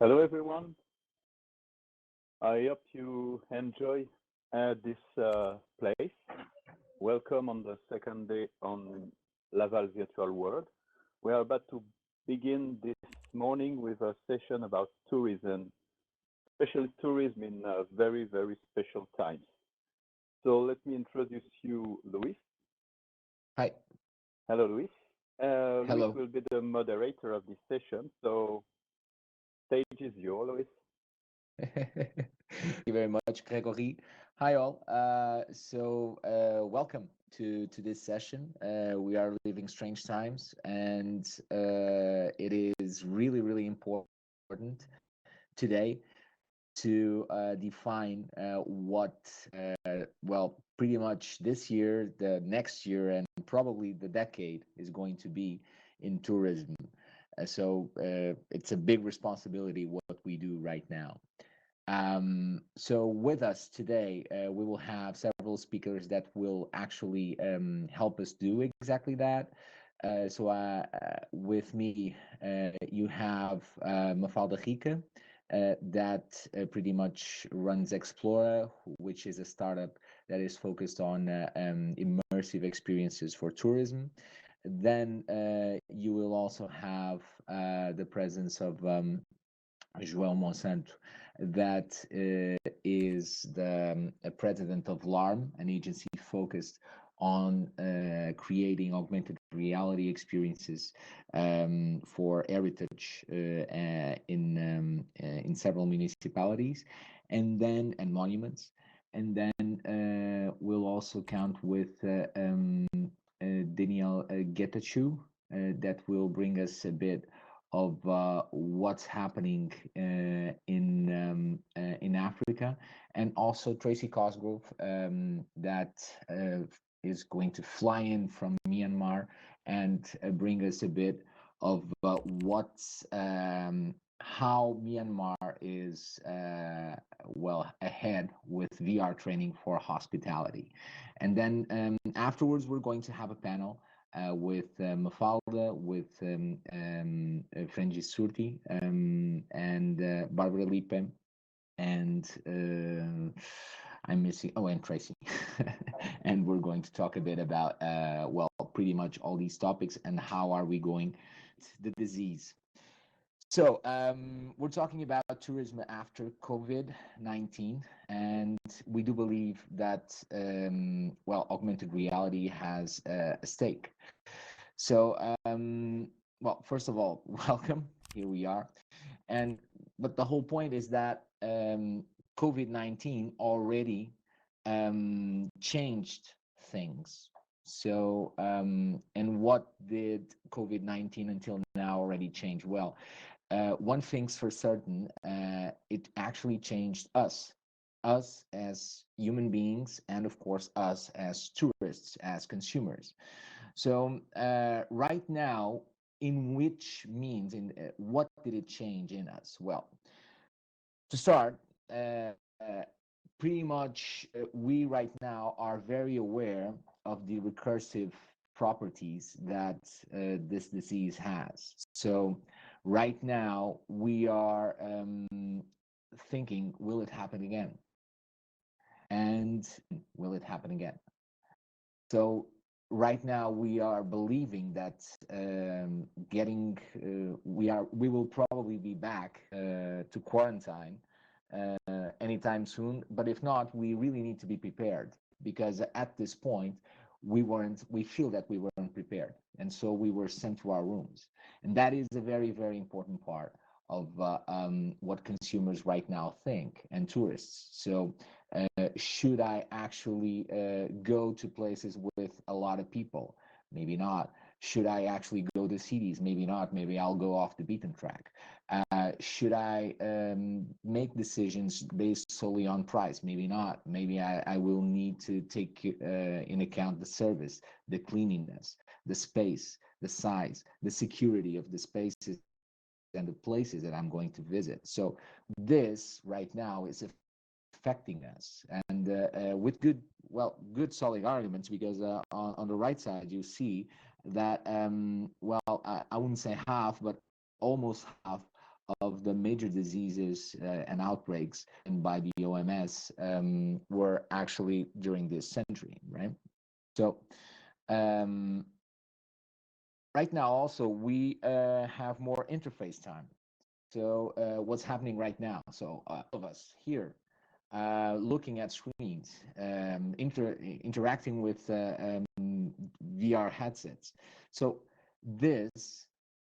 Hello, everyone. I hope you enjoy this place. Welcome on the second day on Laval Virtual World. We are about to begin this morning with a session about tourism, especially tourism in very, very special times. So let me introduce you, Luis. Hi. Hello, Luis. Luis Hello. will be the moderator of this session. So stage is yours, Luis. Thank you very much, Gregory. Hi, all. Welcome to this session. We are living strange times, and it is really, really important today to define what, pretty much this year, the next year, and probably the decade is going to be in tourism. It's a big responsibility what we do right now. So with us today, we will have several speakers that will actually help us do exactly that. With me, you have Mafalda RICCA, that pretty much runs X-PLORA, which is a startup that is focused on immersive experiences for tourism. Then you will also have the presence of Joao MONSANTO, that is the president of LarM, an agency focused on creating augmented reality experiences for heritage in several municipalities, and monuments. And then we'll also count with Daniel GETACHEW, that will bring us a bit of what's happening in Africa, and also Tracy COSGROVE, that is going to fly in from Myanmar and bring us a bit of what's how Myanmar is ahead with VR training for hospitality. And then afterwards, we're going to have a panel with Mafalda, with Frengiz SURTY, and Barbara LIPPE, and I'm missing, and Tracy. And we're going to talk a bit about, pretty much all these topics and how are we going the disease. So we're talking about tourism after COVID-19, and we do believe that, augmented reality has a stake. So, first of all, welcome. Here we are. But the whole point is that COVID-19 already changed things. So, and what did COVID-19 until now already change? Well, one thing's for certain, it actually changed us as human beings, and of course, us as tourists, as consumers. So right now, in which means, what did it change in us? Well, to start, pretty much we right now are very aware of the recursive properties that this disease has. So right now we are thinking, will it happen again? And will it happen again? So right now we are believing that we will probably be back to quarantine anytime soon. But if not, we really need to be prepared, because at this point we feel that we weren't prepared, and so we were sent to our rooms. And that is a very, very important part of what consumers right now think, and tourists. So should I actually go to places with a lot of people? Maybe not. Should I actually go to cities? Maybe not. Maybe I'll go off the beaten track. Should I make decisions based solely on price? Maybe not. Maybe I will need to take in account the service, the cleanliness, the space, the size, the security of the spaces and the places that I'm going to visit. So this right now is affecting us, and with good solid arguments, because on the right side you see that I wouldn't say half, but almost half of the major diseases and outbreaks and by the OMS were actually during this century, right? So right now also we have more interface time. So what's happening right now? So all of us here looking at screens, interacting with VR headsets. So this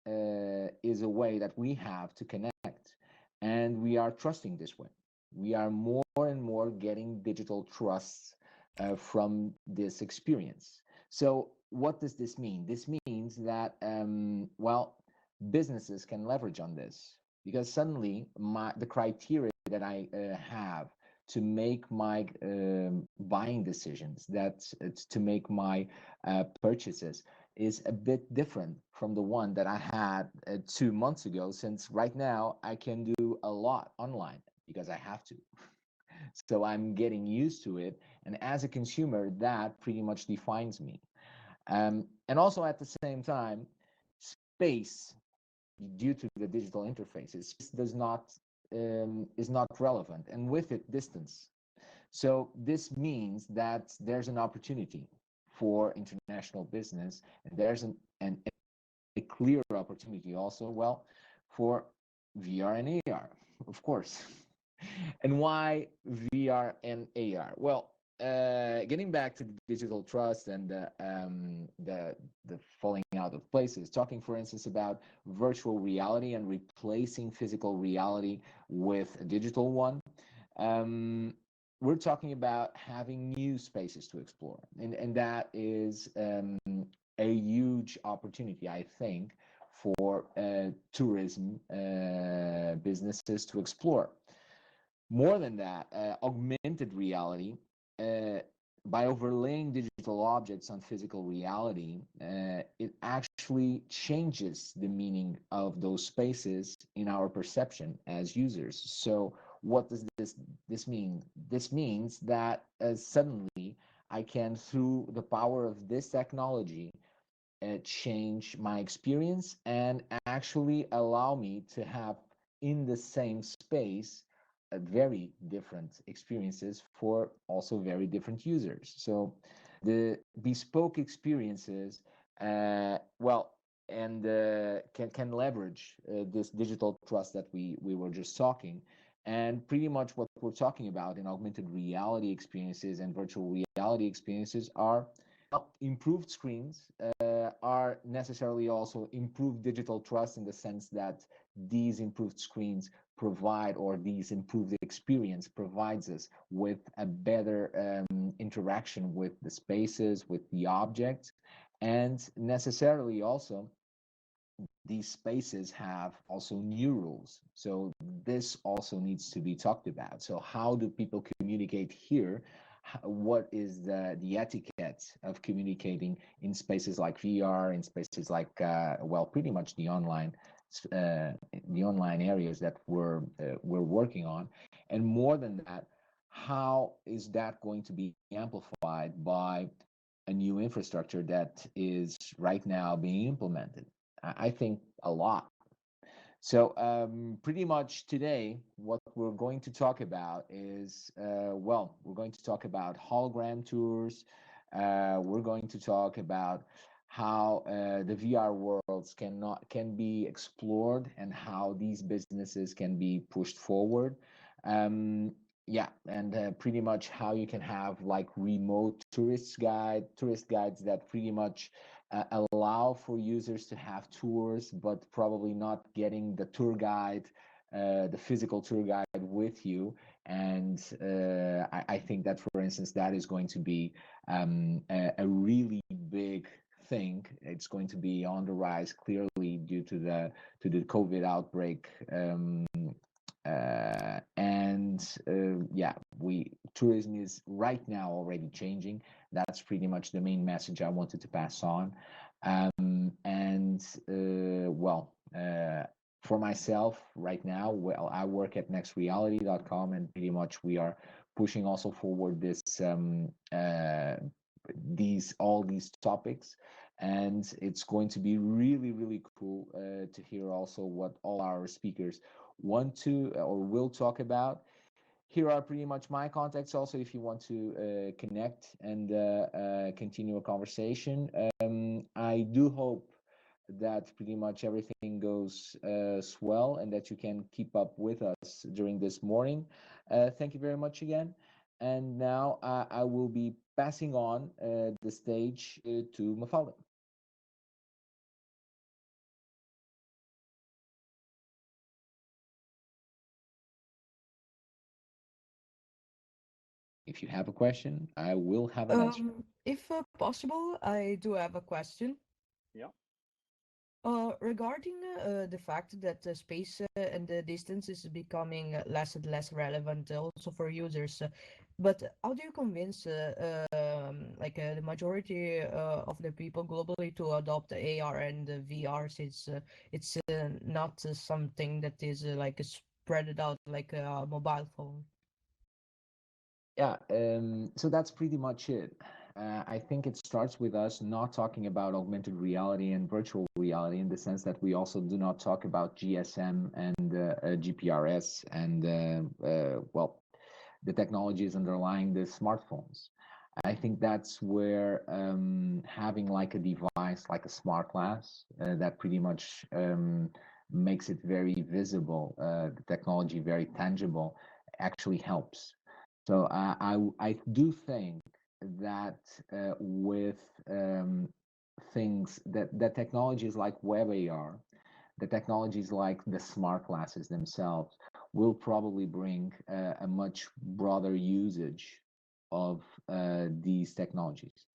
is a way that we have to connect, and we are trusting this way. We are more and more getting digital trust from this experience. So what does this mean? This means that, well, businesses can leverage on this, because suddenly the criteria that I have to make my buying decisions, to make my purchases, is a bit different from the one that I had 2 months ago, since right now I can do a lot online because I have to. So I'm getting used to it. And as a consumer, that pretty much defines me. And also at the same time, space, due to the digital interfaces, is not relevant, and with it, distance. So this means that there's an opportunity for international business, and there's a clear opportunity also, well, for VR and AR, of course. And why VR and AR? Well, getting back to the digital trust and the falling out of places, talking, for instance, about virtual reality and replacing physical reality with a digital one. We're talking about having new spaces to explore, and that is a huge opportunity, I think, for tourism businesses to explore. More than that, augmented reality, by overlaying digital objects on physical reality, it actually changes the meaning of those spaces in our perception as users. So what does this mean? This means that suddenly I can, through the power of this technology, change my experience and actually allow me to have in the same space very different experiences for also very different users. So the bespoke experiences, well, and can leverage this digital trust that we were just talking. And pretty much what we're talking about in augmented reality experiences and virtual reality experiences are improved screens, are necessarily also improved digital trust, in the sense that these improved screens provide, or these improved experience provides us with a better interaction with the spaces, with the objects, and necessarily also these spaces have also new rules. So this also needs to be talked about. So how do people communicate here? What is the etiquette of communicating in spaces like VR, in spaces like well, pretty much the online areas that we're working on? And more than that, how is that going to be amplified by a new infrastructure that is right now being implemented? I think a lot. So pretty much today, what we're going to talk about is, well, we're going to talk about hologram tours. We're going to talk about how the VR worlds can be explored, and how these businesses can be pushed forward. Yeah, and pretty much how you can have like remote tourist guides that pretty much allow for users to have tours, but probably not getting the tour guide, the physical tour guide with you. And I think that, for instance, that is going to be a really big thing. It's going to be on the rise, clearly, due to the COVID outbreak. Yeah, tourism is right now already changing. That's pretty much the main message I wanted to pass on. Well, for myself right now, well, I work at nextreality.com, and pretty much we are pushing also forward this all these topics. And it's going to be really, really cool to hear also what all our speakers want to or will talk about. Here are pretty much my contacts also if you want to connect and continue a conversation. I do hope that pretty much everything goes swell and that you can keep up with us during this morning. Thank you very much again. And now I will be passing on the stage to Mafalda. If you have a question, I will have an answer. If possible, I do have a question. Yeah. Regarding the fact that space and the distance is becoming less and less relevant also for users, but how do you convince the majority of the people globally to adopt AR and VR since it's not something that is like spread out like a mobile phone? Yeah, so that's pretty much it. I think it starts with us not talking about augmented reality and virtual reality in the sense that we also do not talk about GSM and GPRS and, well, the technologies underlying the smartphones. I think that's where having like a device, like a smart glass, that pretty much makes it very visible, the technology very tangible, actually helps. So I do think that with things that technologies like web AR, the technologies like the smart glasses themselves will probably bring a much broader usage of these technologies.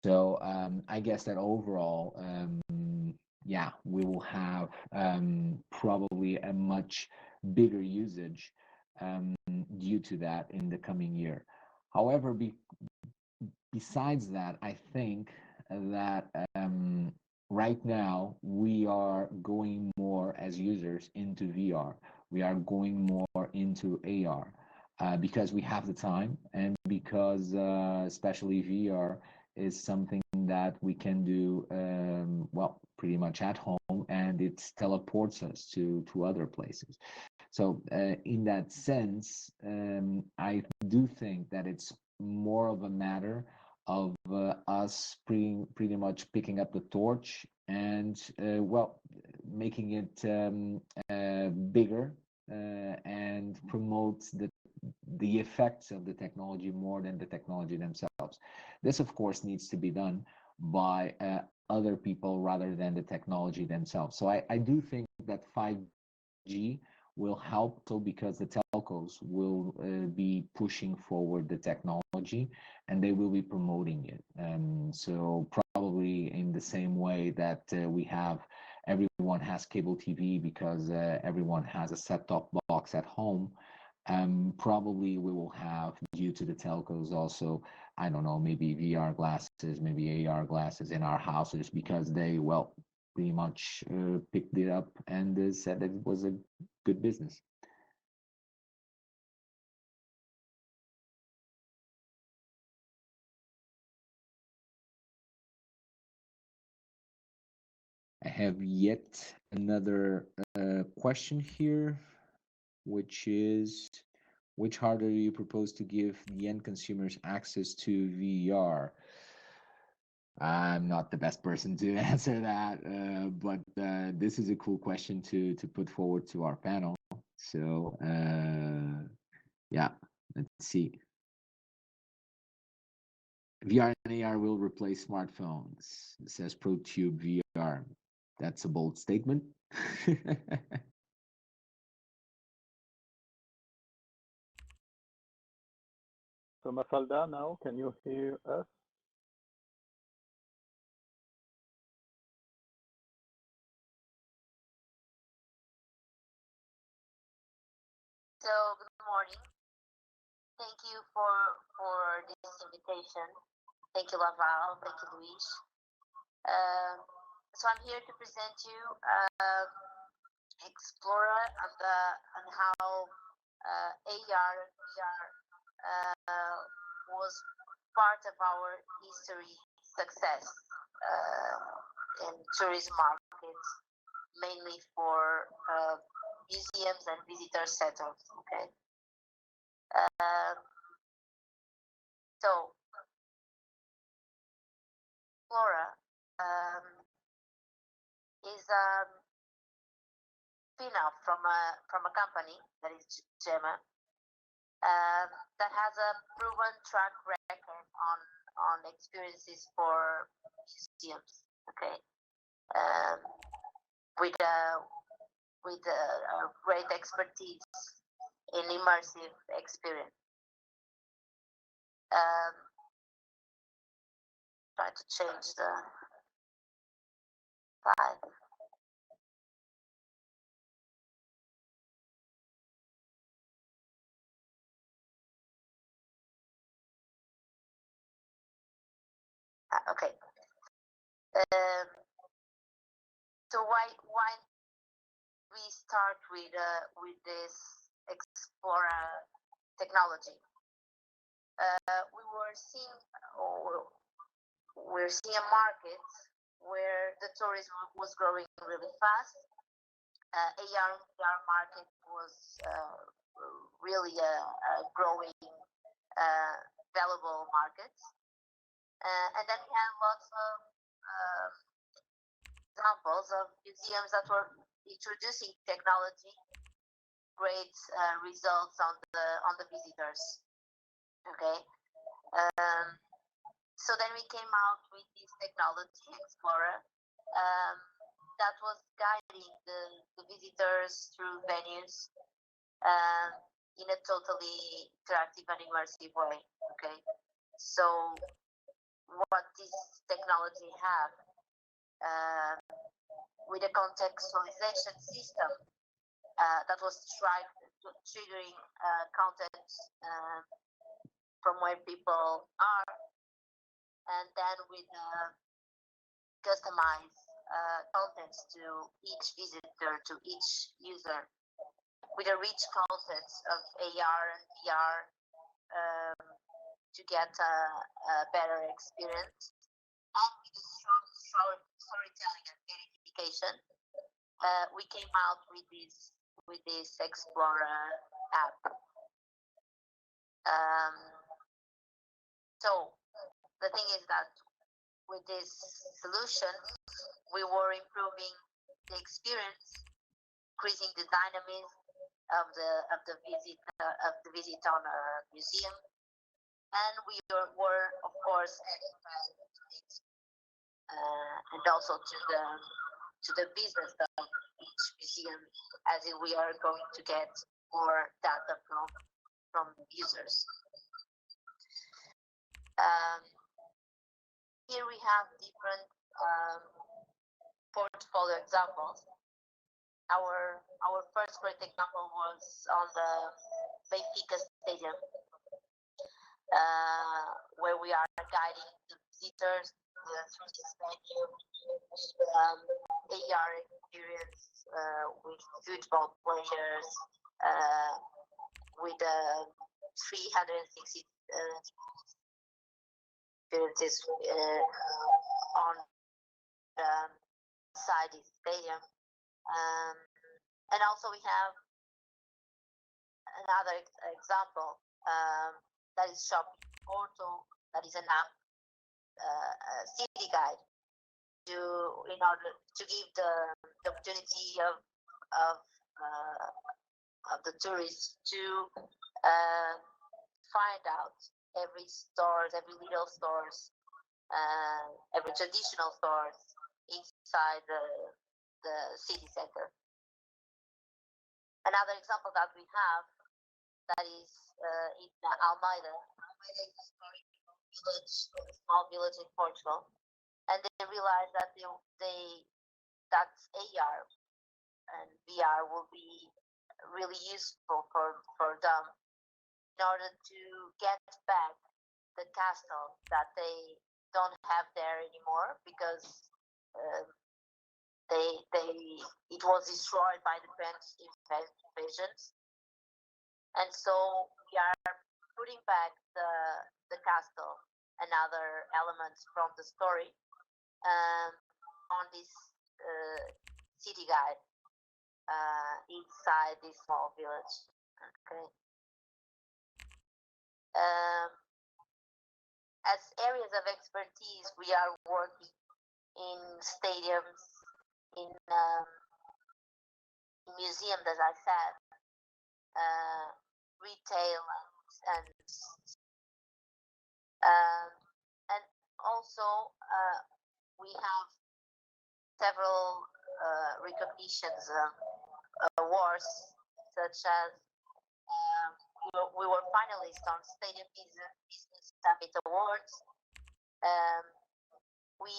So I guess that overall, yeah, we will have probably a much bigger usage due to that in the coming year. However, besides that, I think that right now we are going more as users into VR. We are going more into AR because we have the time and because especially VR is something that we can do well pretty much at home and it teleports us to other places. So in that sense, I do think that it's more of a matter of us pretty much picking up the torch and well, making it bigger and promote the effects of the technology more than the technology themselves. This, of course, needs to be done by other people rather than the technology themselves. So I do think that 5G will help so because the telcos will be pushing forward the technology and they will be promoting it. So probably in the same way that we have everyone has cable TV because everyone has a set-top box at home. Probably we will have, due to the telcos also, I don't know, maybe VR glasses, maybe AR glasses in our houses because they, well, pretty much picked it up and said that it was a good business. I have yet another question here, which is, which hardware do you propose to give the end consumers access to VR? I'm not the best person to answer that, but this is a cool question to put forward to our panel. So yeah, let's see. VR and AR will replace smartphones. It says ProTube VR. That's a bold statement. So Mafalda, now can you hear us? So good morning. Thank you for this invitation. Thank you, Laval. Thank you, Luis. So I'm here to present you X-PLORA and how AR VR was part of our history success in tourism markets, mainly for museums and visitor centers. Okay. So Explora is a spin-off from a company that is Gemma that has a proven track record on experiences for museums. Okay, with a great expertise in immersive experience. Try to change the slide. Okay. So why we start with this Explora technology? We're seeing a market where the tourism was growing really fast. AR and VR market was really a growing, valuable market. And then we had lots of examples of museums that were introducing technology, great results on the visitors. Okay. So then we came out with this technology, Explora, that was guiding the visitors through venues in a totally interactive and immersive way. Okay. So what this technology have with a contextualization system that was triggering content from where people are, and then with customized contents to each visitor, to each user, with a rich content of AR and VR to get a better experience, and with a strong storytelling and gamification, we came out with this Explora app. So the thing is that with this solution, we were improving the experience, increasing the dynamism of the visit on a museum, and we were of course adding value to it, and also to the business of each museum, as we are going to get more data from users. Here we have different portfolio examples. Our first great example was on the Benfica Stadium, where we are guiding the visitors through this venue, AR experience with football players, with 360 experiences on inside the stadium. And also we have another example that is Shopping Portal, that is an app, a city guide, in order to give the opportunity of the tourists to find out every little stores, every traditional stores inside the city center. Another example that we have that is in Almeida. Almeida is a small village in Portugal, and they realized that that AR and VR will be really useful for them in order to get back the castle that they don't have there anymore, because it was destroyed by the French invasions, and so we are putting back the castle and other elements from the story on this city guide inside this small village. Okay. As areas of expertise, we are working in stadiums, in museums, as I said, retail, and also we have several recognitions, awards, such as we were finalists on Stadium Business Summit Awards. We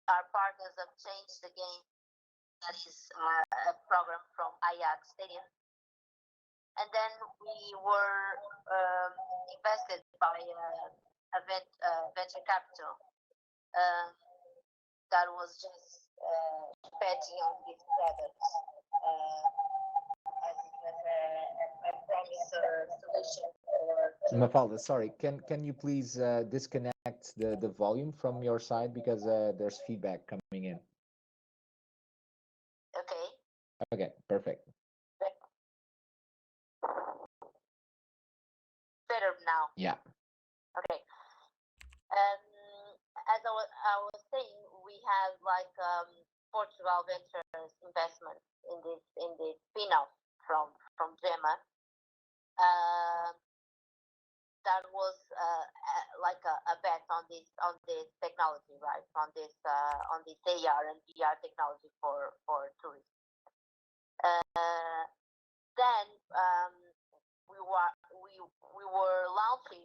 are partners of Change the Game, that is a program from Ajax Stadium. And then we were invested by venture capital that was just betting on these products as it was a promising solution for. Mafalda, sorry, can you please disconnect the volume from your side, because there's feedback coming in. Okay. Okay, perfect. Better now. Yeah. Okay. As I was saying, we have like Portugal Ventures investment in this spin-off from Gemma. That was like a bet on this technology, right? On this AR and VR technology for tourism. Then we were launching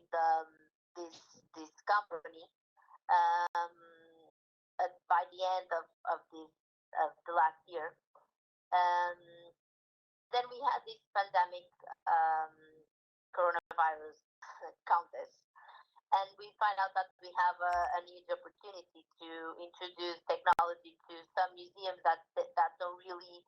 this company by the end of the last year. Then we had this pandemic, coronavirus contest, and we find out that we have a huge opportunity to introduce technology to some museums that don't really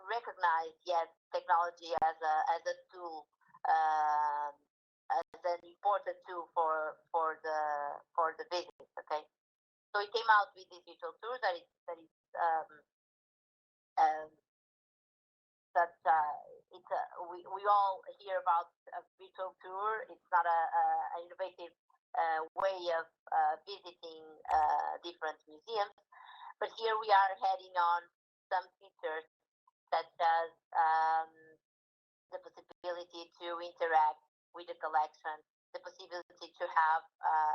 recognize yet technology as a tool, as an important tool for the visit. Okay, so it came out with this virtual tour we all hear about a virtual tour. It's not an innovative way of visiting different museums, but here we are heading on some features such as the possibility to interact with the collection, the possibility to have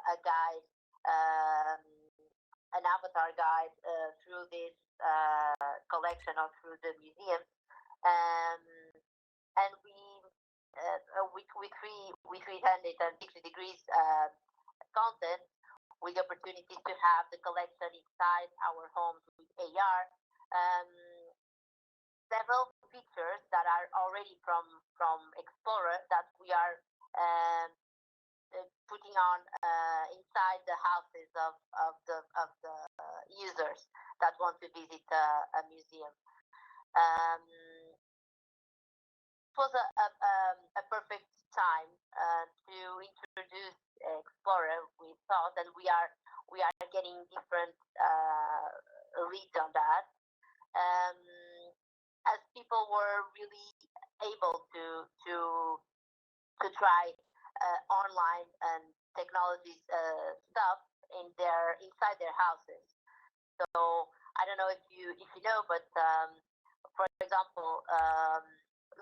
a guide, an avatar guide through this collection or through the museum. And with 360 degrees content, with the opportunity to have the collection inside our homes with AR. Several features that are already from Explorer that we are putting on inside the houses of the users that want to visit a museum. It was a perfect time to introduce Explorer. We thought that we are getting different leads on that. As people were really able to try online and technology stuff inside their houses. So I don't know if you know, but for example,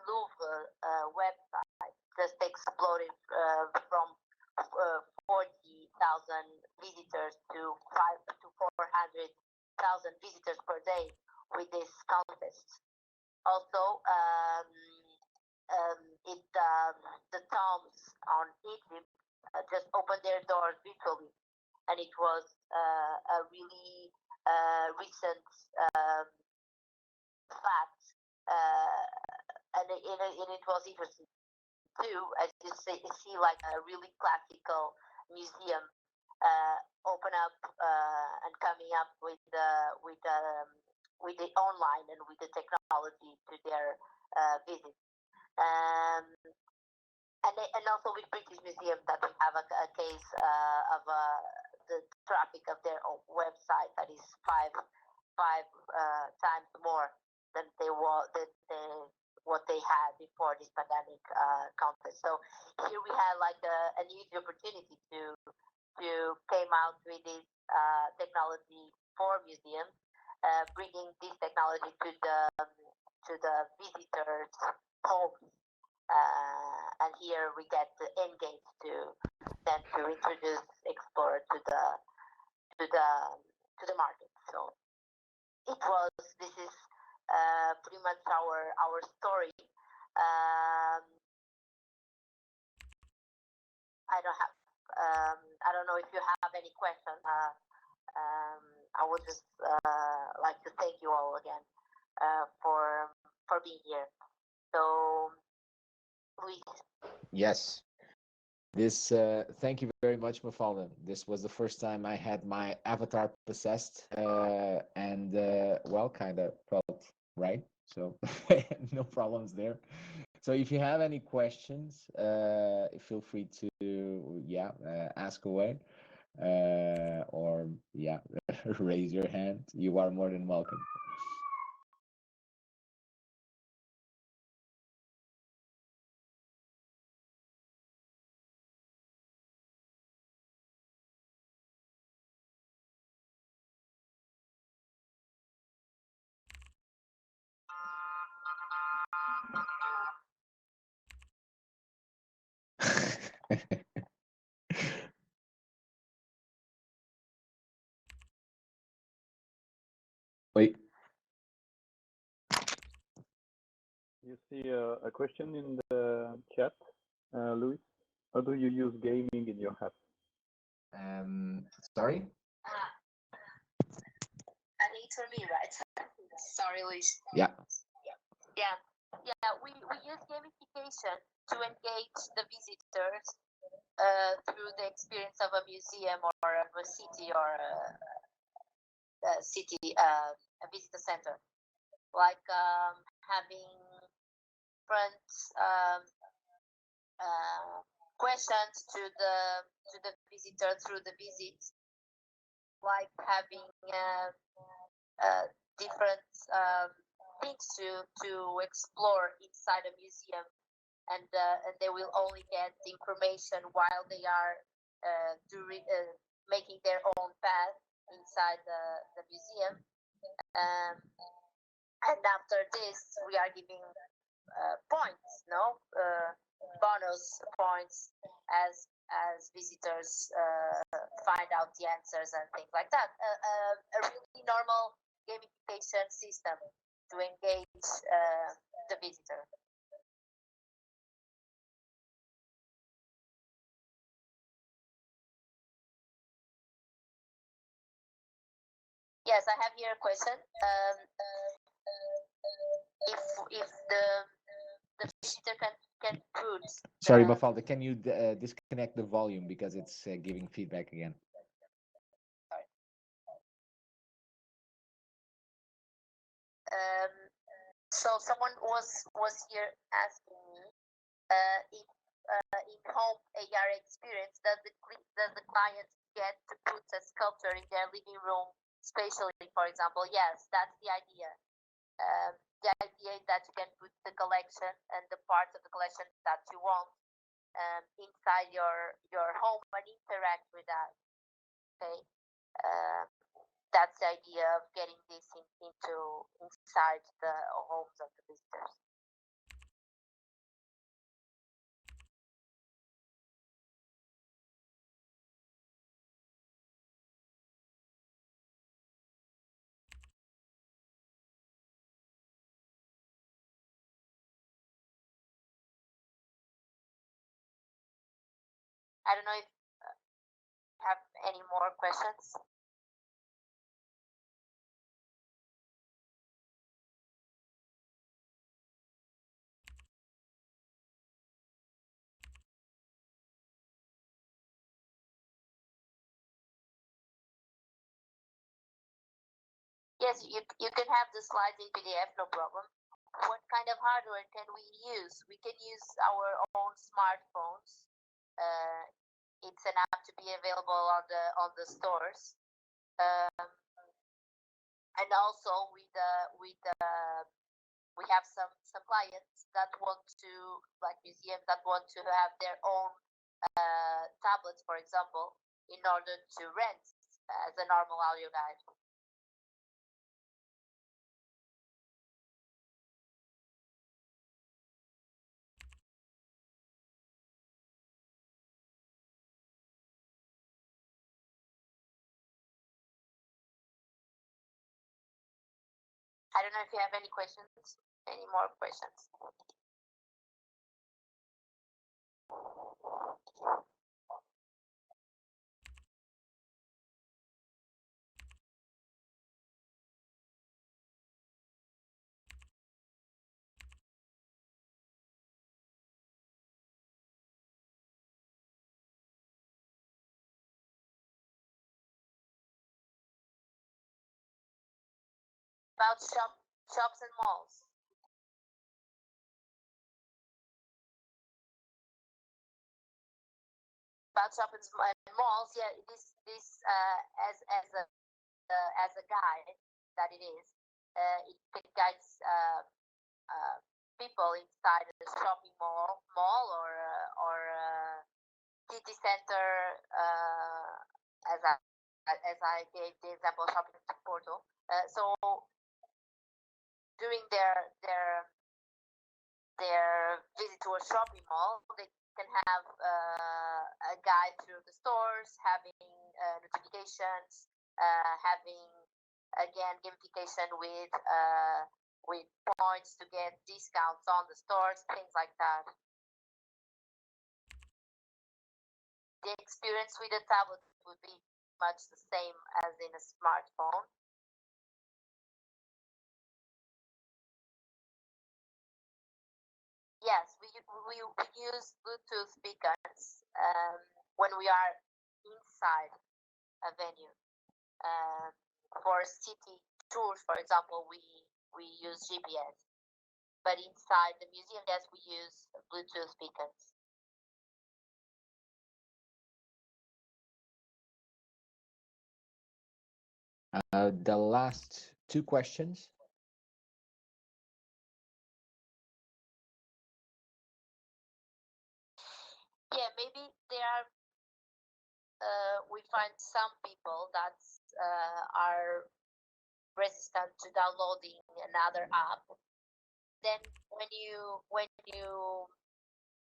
Louvre website just exploded from 40,000 visitors to 400,000 visitors per day with this contest. Also, the tombs on Egypt just opened their doors virtually, and it was a really recent fact, and it was interesting too, as you see like a really classical museum open up and coming up with the online and with the technology to their visit. and also with British Museum that we have a case of the traffic of their own website that is five times more than what they had before this pandemic contest. So here we had like an easy opportunity to came out with this technology for museums, bringing this technology to the visitors' homes. And here we get the end game to introduce Explorer to the market. So this is pretty much our story. I don't know if you have any questions. I would just like to thank you all again for being here. So, Luis. Yes. This thank you very much, Mafalda. This was the first time I had my avatar possessed, and well, kind of felt right. So no problems there. So if you have any questions, feel free to ask away, or raise your hand. You are more than welcome. Wait. You see a question in the chat, Luis? How do you use gaming in your app? Sorry? I think it's for me, right? Sorry, Luis. Yeah. Yeah. We use gamification to engage the visitors through the experience of a museum or a city or a visitor center, like having different questions to the visitor through the visit, like having different things to explore inside a museum, and they will only get the information while they are making their own path inside the museum. And after this, we are giving points, bonus points as visitors find out the answers and things like that. A really normal gamification system to engage the visitor. Yes, I have here a question. If the visitor can put. Sorry, Mafalda, can you disconnect the volume because it's giving feedback again? Sorry. So someone was here asking me if in home AR experience does the client get to put a sculpture in their living room spatially, for example? Yes, that's the idea. The idea is that you can put the collection and the parts of the collection that you want inside your home and interact with that. Okay, that's the idea of getting this inside the homes of the visitors. I don't know if you have any more questions. Yes, you can have the slides in PDF, no problem. what kind of hardware can we use? We can use our own smartphones. It's an app to be available on the stores, and also we have some clients that want to, like museums that want to have their own tablets, for example, in order to rent as a normal audio guide. I don't know if you have any questions, any more questions. About shops and malls. About shops and malls, yeah, this as a guide that it is, it guides people inside a shopping mall or city center, as I gave the example shopping portal. So during their visit to a shopping mall, they can have a guide through the stores, having notifications, having again gamification with points to get discounts on the stores, things like that. The experience with a tablet would be much the same as in a smartphone. Yes, we use Bluetooth beacons when we are inside a venue. For city tours, for example, we use GPS. But inside the museum, yes, we use Bluetooth beacons. The last two questions. Yeah, maybe there are. We find some people that are resistant to downloading another app. Then when you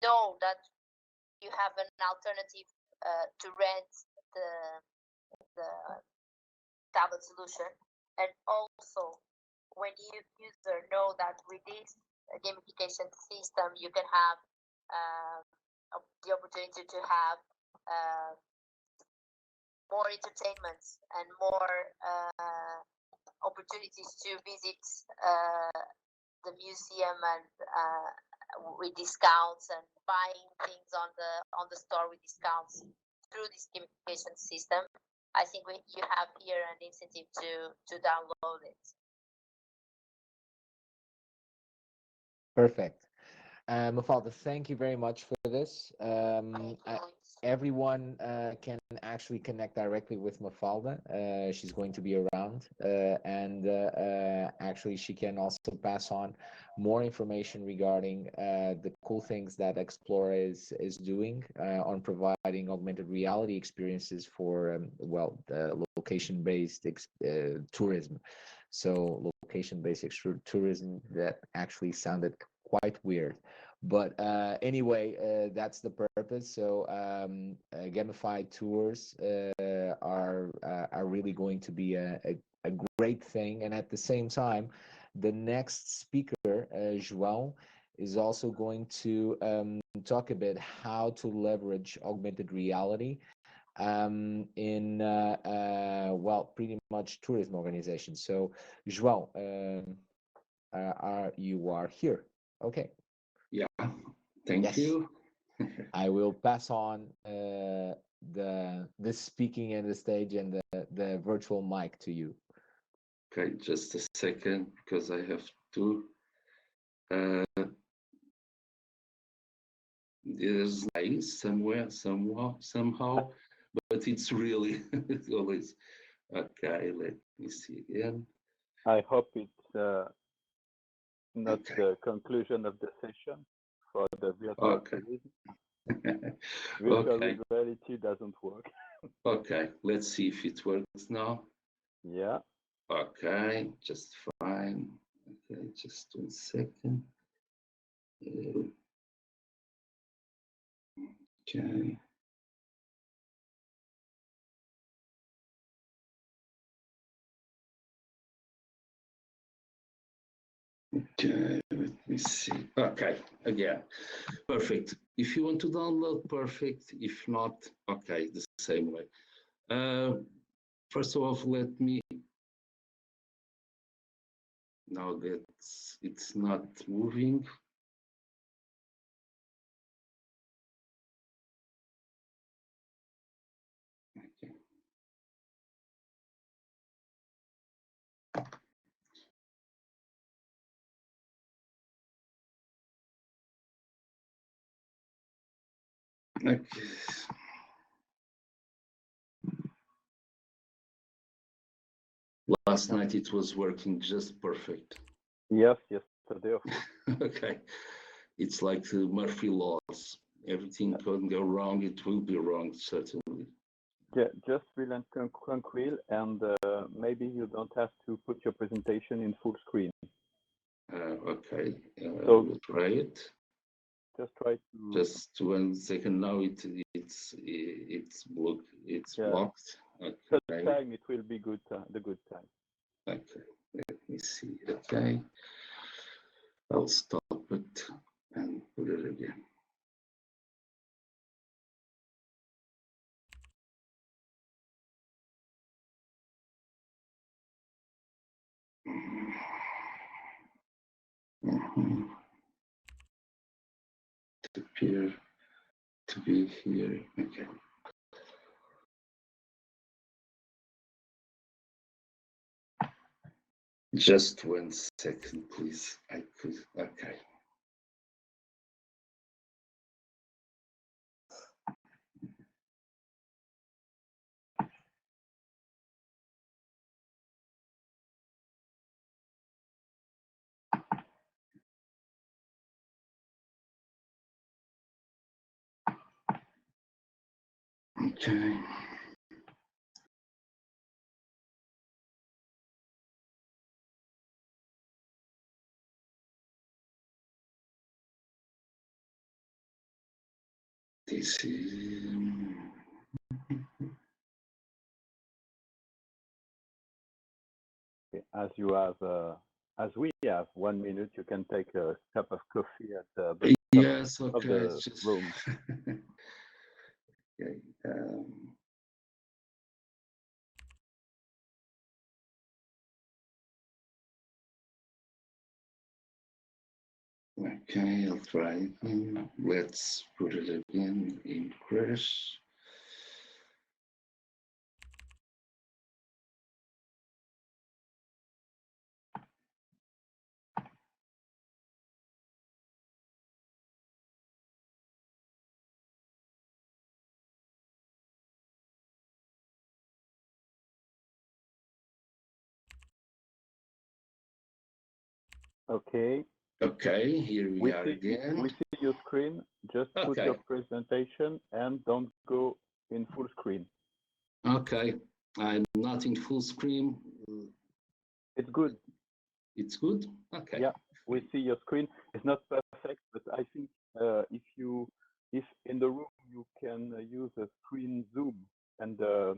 know that you have an alternative to rent the tablet solution, and also when you user know that with this gamification system you can have the opportunity to have more entertainments and more opportunities to visit the museum and with discounts and buying things on the store with discounts through this gamification system. I think you have here an incentive to download it. Perfect. Mafalda, thank you very much for this. Everyone can actually connect directly with Mafalda. She's going to be around, and actually she can also pass on more information regarding the cool things that X-PLORA is doing on providing augmented reality experiences for the location-based tourism. So location-based tourism, that actually sounded quite weird, but anyway, that's the purpose. So gamified tours are really going to be a great thing, and at the same time, the next speaker, Joao, is also going to talk a bit how to leverage augmented reality in pretty much tourism organizations. So Joao, you are here. Okay. Yeah, thank you. I will pass on the speaking and the stage and the virtual mic to you. Okay, just a second, because I have to There's nice somewhere, somehow, but it's really always okay. Let me see again. I hope it's not the conclusion of the session for the virtual tourism. Virtual reality doesn't work. Okay, let's see if it works now. Yeah. Okay, just fine. Okay, just 1 second. Okay. Okay, let me see. Okay, again, perfect. If you want to download, perfect. If not, okay, the same way. First of all, let me. Now that it's not moving. Okay. Okay. Last night it was working just perfect. Yes, yesterday. Okay. It's like the Murphy laws. Everything can go wrong, it will be wrong, certainly. Yeah, just real and tranquil, and maybe you don't have to put your presentation in full screen. Okay, so we'll try it. Just try to. Just 1 second. Now it's blocked. It's blocked. Okay. First time it will be good. The good time. Okay. Let me see. Okay. I'll stop it and put it again. To appear to be here. Okay. Just 1 second, please. I could. Okay. Okay. This is. As you have, as we have 1 minute, you can take a cup of coffee at the yes, okay. of the just... room. Okay. Okay, I'll try again. Let's put it again in crash. Okay. Okay, here we are again. We see your screen. Just put your presentation and don't go in full screen. Okay, I'm not in full screen. It's good. It's good? Okay. Yeah, we see your screen. It's not perfect, but I think if in the room you can use a screen zoom and the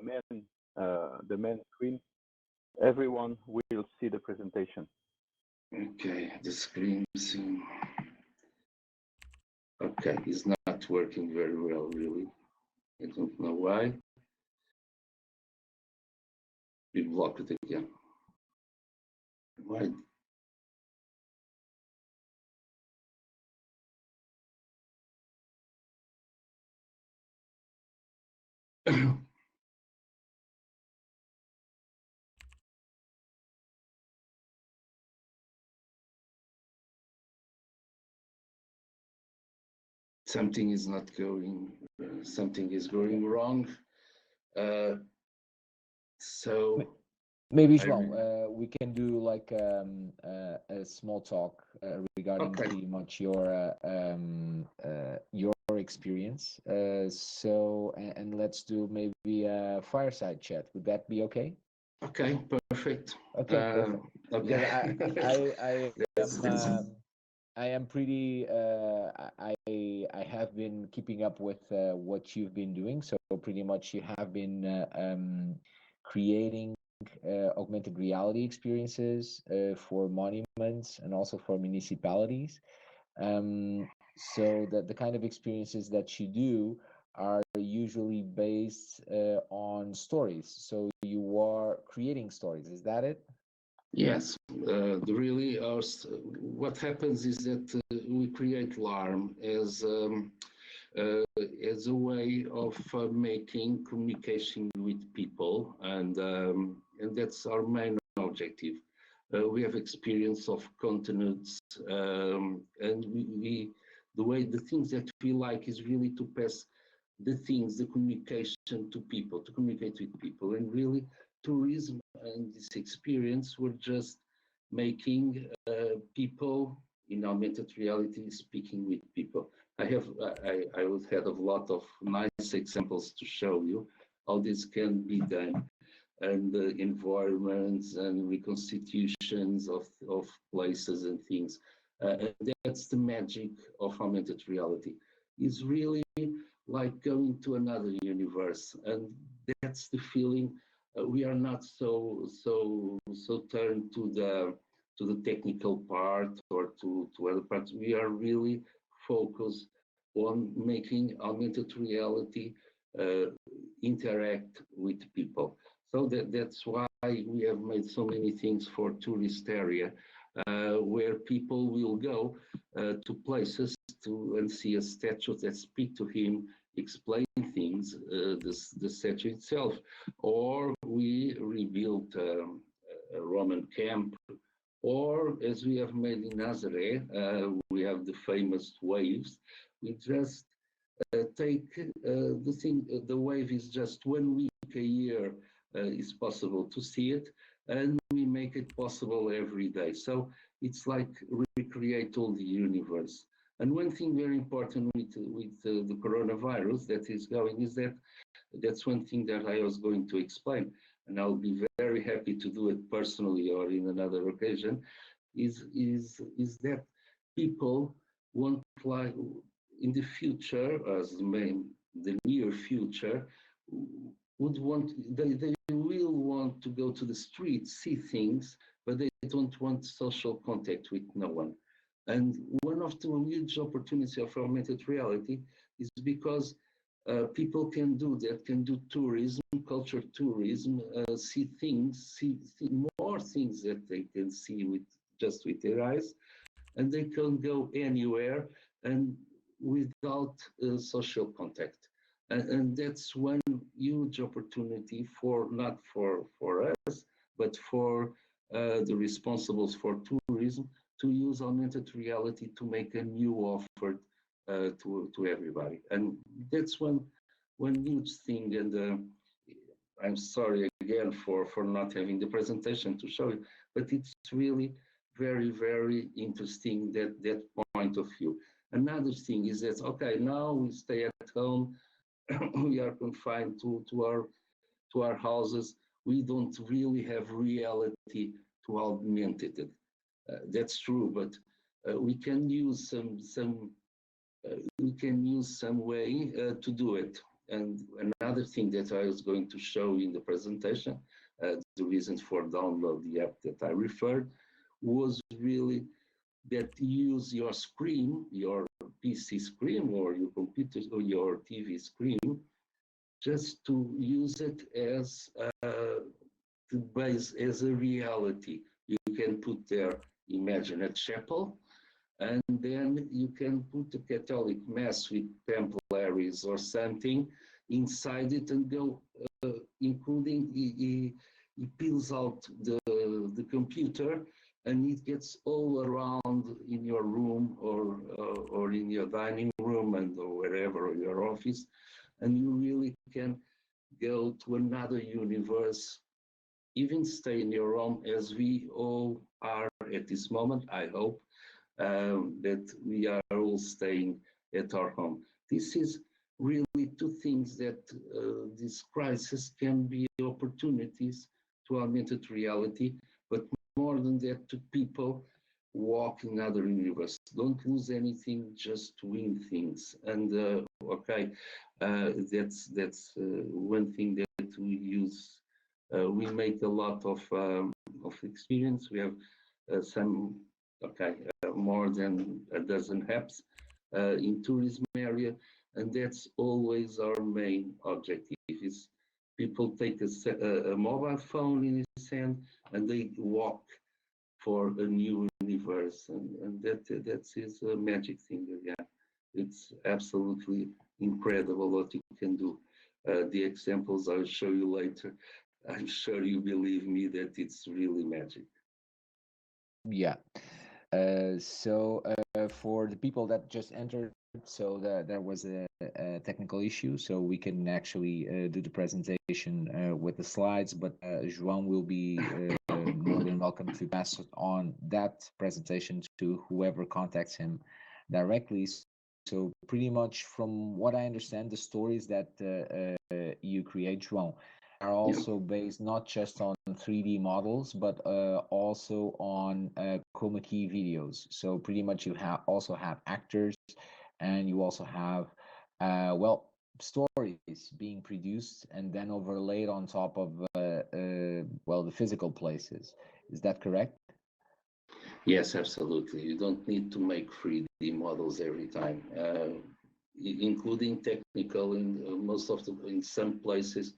main screen, everyone will see the presentation. Okay, the screen zoom. Okay, it's not working very well, really. I don't know why. We block it again. Why? something is not going, something is going wrong. So maybe João, we can do like a small talk regarding pretty much your experience. So and let's do maybe a fireside chat. Would that be okay? Okay, perfect. Okay, perfect. Okay. Because I am pretty. I have been keeping up with what you've been doing. So pretty much you have been creating augmented reality experiences for monuments and also for municipalities. So that the kind of experiences that you do are usually based on stories. So you are creating stories. Is that it? Yes, really, what happens is that we create LarM as a way of making communication with people, and that's our main objective. We have experience of continents, and the things that we like is really to pass the things, the communication to people, to communicate with people, and really tourism and this experience were just making people in augmented reality speaking with people. I would have a lot of nice examples to show you how this can be done, and the environments and reconstitutions of places and things. And that's the magic of augmented reality. It's really like going to another universe, and that's the feeling. We are not so turned to the technical part or to other parts. We are really focused on making augmented reality interact with people. So that's why we have made so many things for tourist area, where people will go to places and see a statue that speak to him, explain things, the statue itself. Or we rebuilt a Roman camp, or as we have made in Nazaré, we have the famous waves. We just take the thing, the wave is just 1 week a year, is possible to see it, and we make it possible every day. So it's like recreate all the universe. And one thing very important with the coronavirus that is going is that's one thing that I was going to explain, and I'll be very happy to do it personally or in another occasion, is that people want, like in the future, as the near future, would want, they will want to go to the street, see things, but they don't want social contact with no one. And one of the huge opportunities of augmented reality is because people can do that, can do tourism, culture tourism, see things, see more things that they can see just with their eyes, and they can go anywhere and without social contact. And that's one huge opportunity not for us, but for the responsibles for tourism, to use augmented reality to make a new offer to everybody. And that's one huge thing. And I'm sorry again for not having the presentation to show you, but it's really very, very interesting, that point of view. Another thing is that, okay, now we stay at home, we are confined to our houses, we don't really have reality to augment it. That's true, but we can use some way to do it. And another thing that I was going to show in the presentation, the reasons for download the app that I referred, was really that you use your screen, your PC screen or your computer or your TV screen, just to use it as as a reality. You can put there, imagine a chapel, and then you can put a Catholic mass with templaries or something inside it and go, including he peels out the computer and it gets all around in your room or in your dining room and or wherever, or your office, and you really can go to another universe, even stay in your home as we all are at this moment. I hope that we are all staying at our home. This is really two things that this crisis can be opportunities to augmented reality, but more than that, to people walk in other universe. Don't lose anything, just win things. And okay, that's one thing that we use. We make a lot of experience. We have some, okay, more than a dozen apps in tourism area, and that's always our main objective. Is people take a mobile phone in his hand and they walk for a new universe, and that is a magic thing. Yeah, it's absolutely incredible what you can do. The examples I'll show you later. I'm sure you believe me that it's really magic. Yeah. So for the people that just entered, so there was a technical issue, so we can actually do the presentation with the slides, but João will be more than welcome to pass on that presentation to whoever contacts him directly. So pretty much from what I understand, the stories that you create, João, are also based not just on 3D models, but also on chroma key videos. So pretty much you also have actors, and you also have well, stories being produced and then overlaid on top of well, the physical places. Is that correct? Yes, absolutely. You don't need to make 3D models every time, including technical. In most of in some places,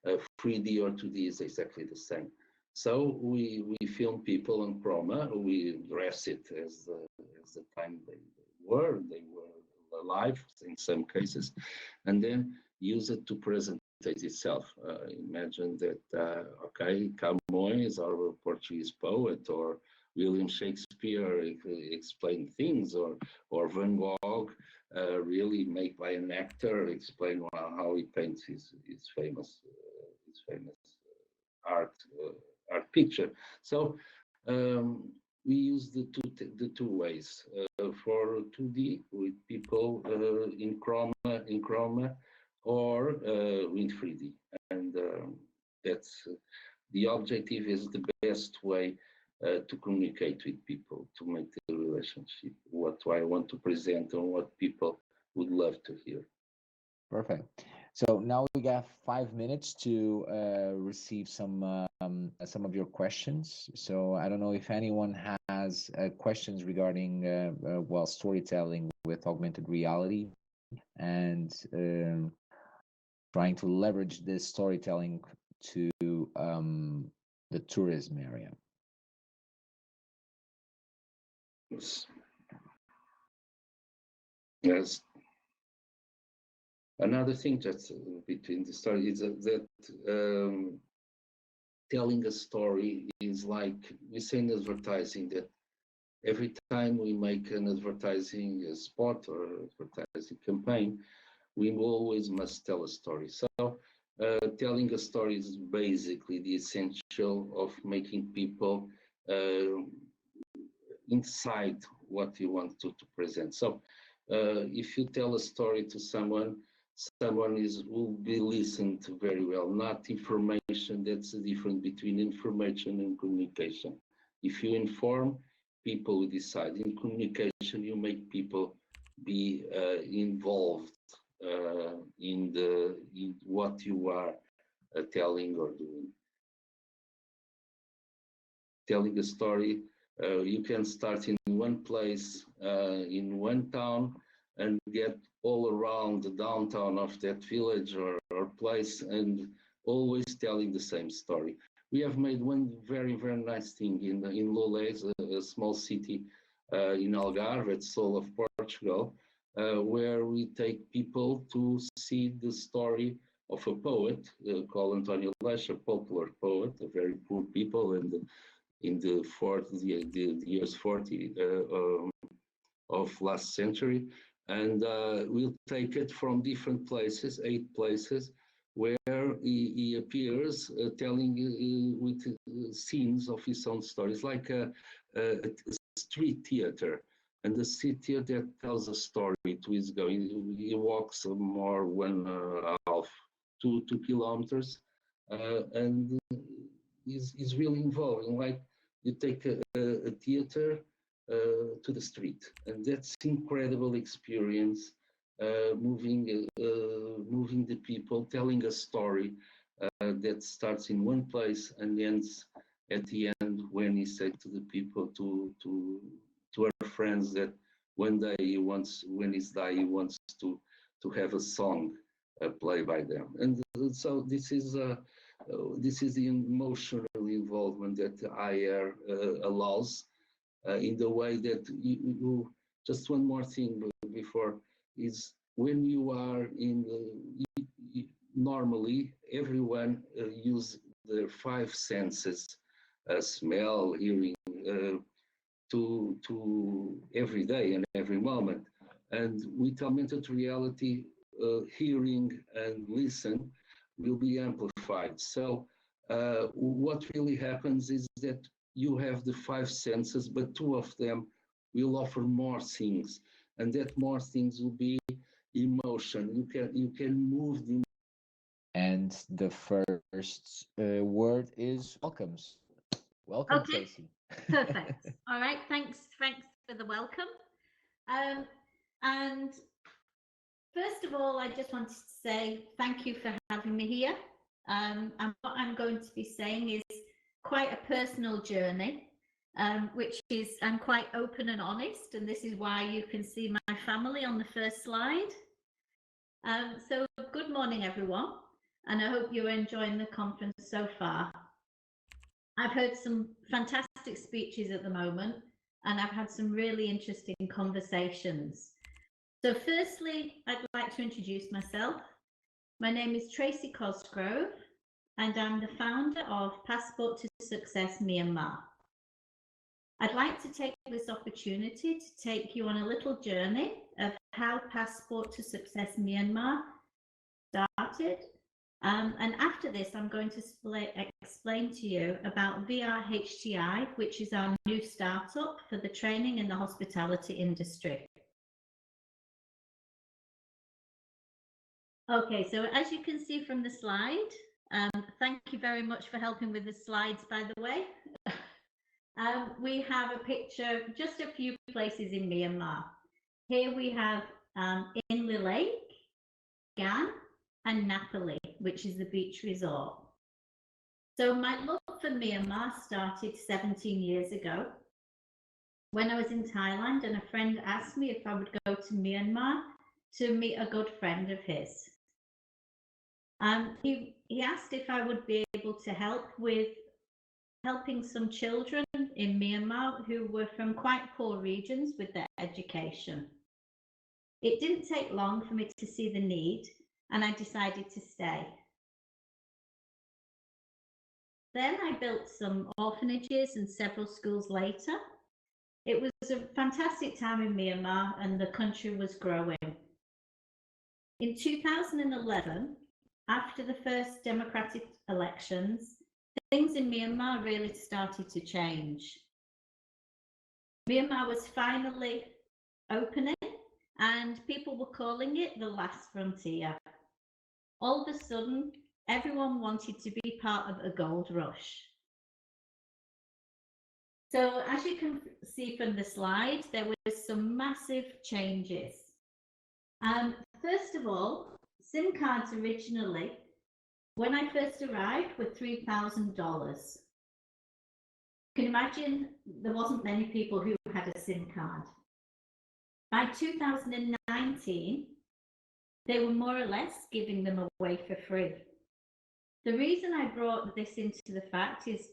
3D or 2D is exactly the same. So we film people on chroma. We dress it as the time they were alive in some cases, and then use it to present itself. Imagine that okay, Camões, our Portuguese poet, or William Shakespeare explain things, or Van Gogh, really made by an actor, explain how he paints his famous art picture. So we use the two ways for 2D with people in chroma or in 3D, and that's the objective is the best way to communicate with people, to make the relationship, what I want to present and what people would love to hear. Perfect. So now we got 5 minutes to receive some of your questions. So I don't know if anyone has questions regarding well, storytelling with augmented reality and trying to leverage this storytelling to the tourism area. Yes. Another thing that's between the story is that telling a story is like we say in advertising, that every time we make an advertising spot or advertising campaign, we always must tell a story. So telling a story is basically the essential of making people inside what you want to present. So if you tell a story to someone will be listened to very well, not information. That's the difference between information and communication. If you inform, people will decide. In communication, you make people be involved in what you are telling or doing. Telling a story, you can start in one place, in one town, and get all around the downtown of that village or place, and always telling the same story. We have made one very, very nice thing in Lourdes, a small city in Algarve, at Sul of Portugal, where we take people to see the story of a poet called António Leix, a popular poet, a very poor people, and in the years 40 of last century, and we'll take it from different places, 8 places, where he appears telling with scenes of his own stories, like a street theater. And the street theater tells a story to his going. He walks more 1.5 to 2 kilometers, and is really involving. Like you take a theater to the street, and that's incredible experience. Moving the people, telling a story that starts in one place and ends at the end when he said to the people, to our friends, that one day when he's die, he wants to have a song played by them. And so this is the emotional involvement that IR allows in the way that you just one more thing before is when you are in normally everyone use their 5 senses, smell, hearing, to every day and every moment. And with augmented reality, hearing and listen will be amplified. So what really happens is that you have the 5 senses, but 2 of them will offer more things, and that more things will be emotion. You can move the. And the first word is welcomes. Welcome, Okay. Tracy. Perfect. All right. Thanks for the welcome. And first of all, I just wanted to say thank you for having me here. And what I'm going to be saying is quite a personal journey, which is I'm quite open and honest, and this is why you can see my family on the first slide. So good morning, everyone, and I hope you're enjoying the conference so far. I've heard some fantastic speeches at the moment, and I've had some really interesting conversations. So firstly, I'd like to introduce myself. My name is Tracy COSGROVE, and I'm the founder of Passport to Success Myanmar. I'd like to take this opportunity to take you on a little journey of how Passport to Success Myanmar started. And after this, I'm going to explain to you about VRHTI, which is our new startup for the training in the hospitality industry. Okay, so as you can see from the slide, thank you very much for helping with the slides, by the way. We have a picture, just a few places in Myanmar. Here we have Inle Lake, Gan, and Napoli, which is the beach resort. So my love for Myanmar started 17 years ago when I was in Thailand, and a friend asked me if I would go to Myanmar to meet a good friend of his. He asked if I would be able to help with helping some children in Myanmar who were from quite poor regions with their education. It didn't take long for me to see the need, and I decided to stay. Then I built some orphanages and several schools later. It was a fantastic time in Myanmar, and the country was growing. In 2011, after the first democratic elections, things in Myanmar really started to change. Myanmar was finally opening, and people were calling it the last frontier. All of a sudden, everyone wanted to be part of a gold rush. So as you can see from the slide, there was some massive changes. First of all, SIM cards originally, when I first arrived, were $3,000. You can imagine there wasn't many people who had a SIM card. By 2019, they were more or less giving them away for free. The reason I brought this into the fact is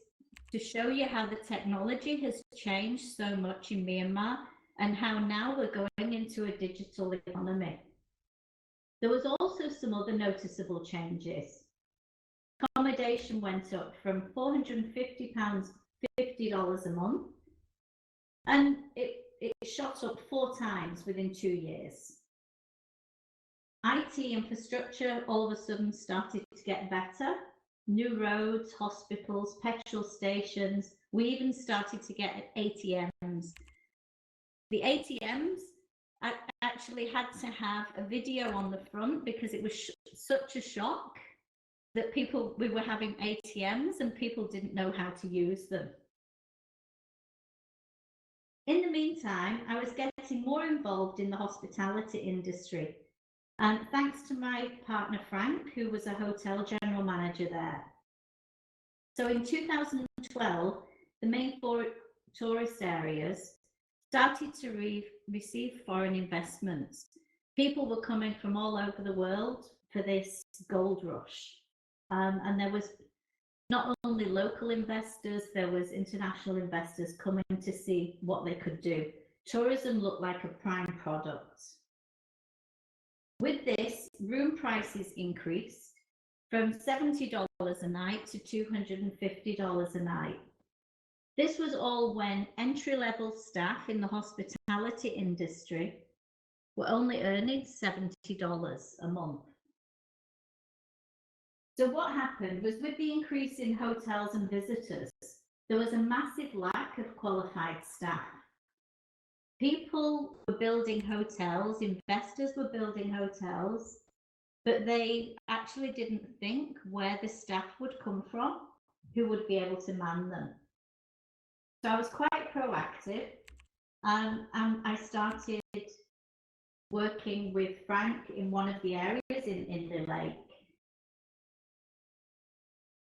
to show you how the technology has changed so much in Myanmar and how now we're going into a digital economy. There was also some other noticeable changes. Accommodation went up from £450 $50 a month, and it shot up 4 times within 2 years. IT infrastructure all of a sudden started to get better. New roads, hospitals, petrol stations. We even started to get ATMs. The ATMs actually had to have a video on the front because it was such a shock that we were having ATMs and people didn't know how to use them. In the meantime, I was getting more involved in the hospitality industry. And thanks to my partner, Frank, who was a hotel general manager there. So in 2012, the main 4 tourist areas started to receive foreign investments. People were coming from all over the world for this gold rush. And there was not only local investors, there was international investors coming to see what they could do. Tourism looked like a prime product. With this, room prices increased from $70 a night to $250 a night. This was all when entry-level staff in the hospitality industry were only earning $70 a month. So what happened was, with the increase in hotels and visitors, there was a massive lack of qualified staff. People were building hotels, investors were building hotels, but they actually didn't think where the staff would come from, who would be able to man them. So I was quite proactive, and I started working with Frank in one of the areas in the lake.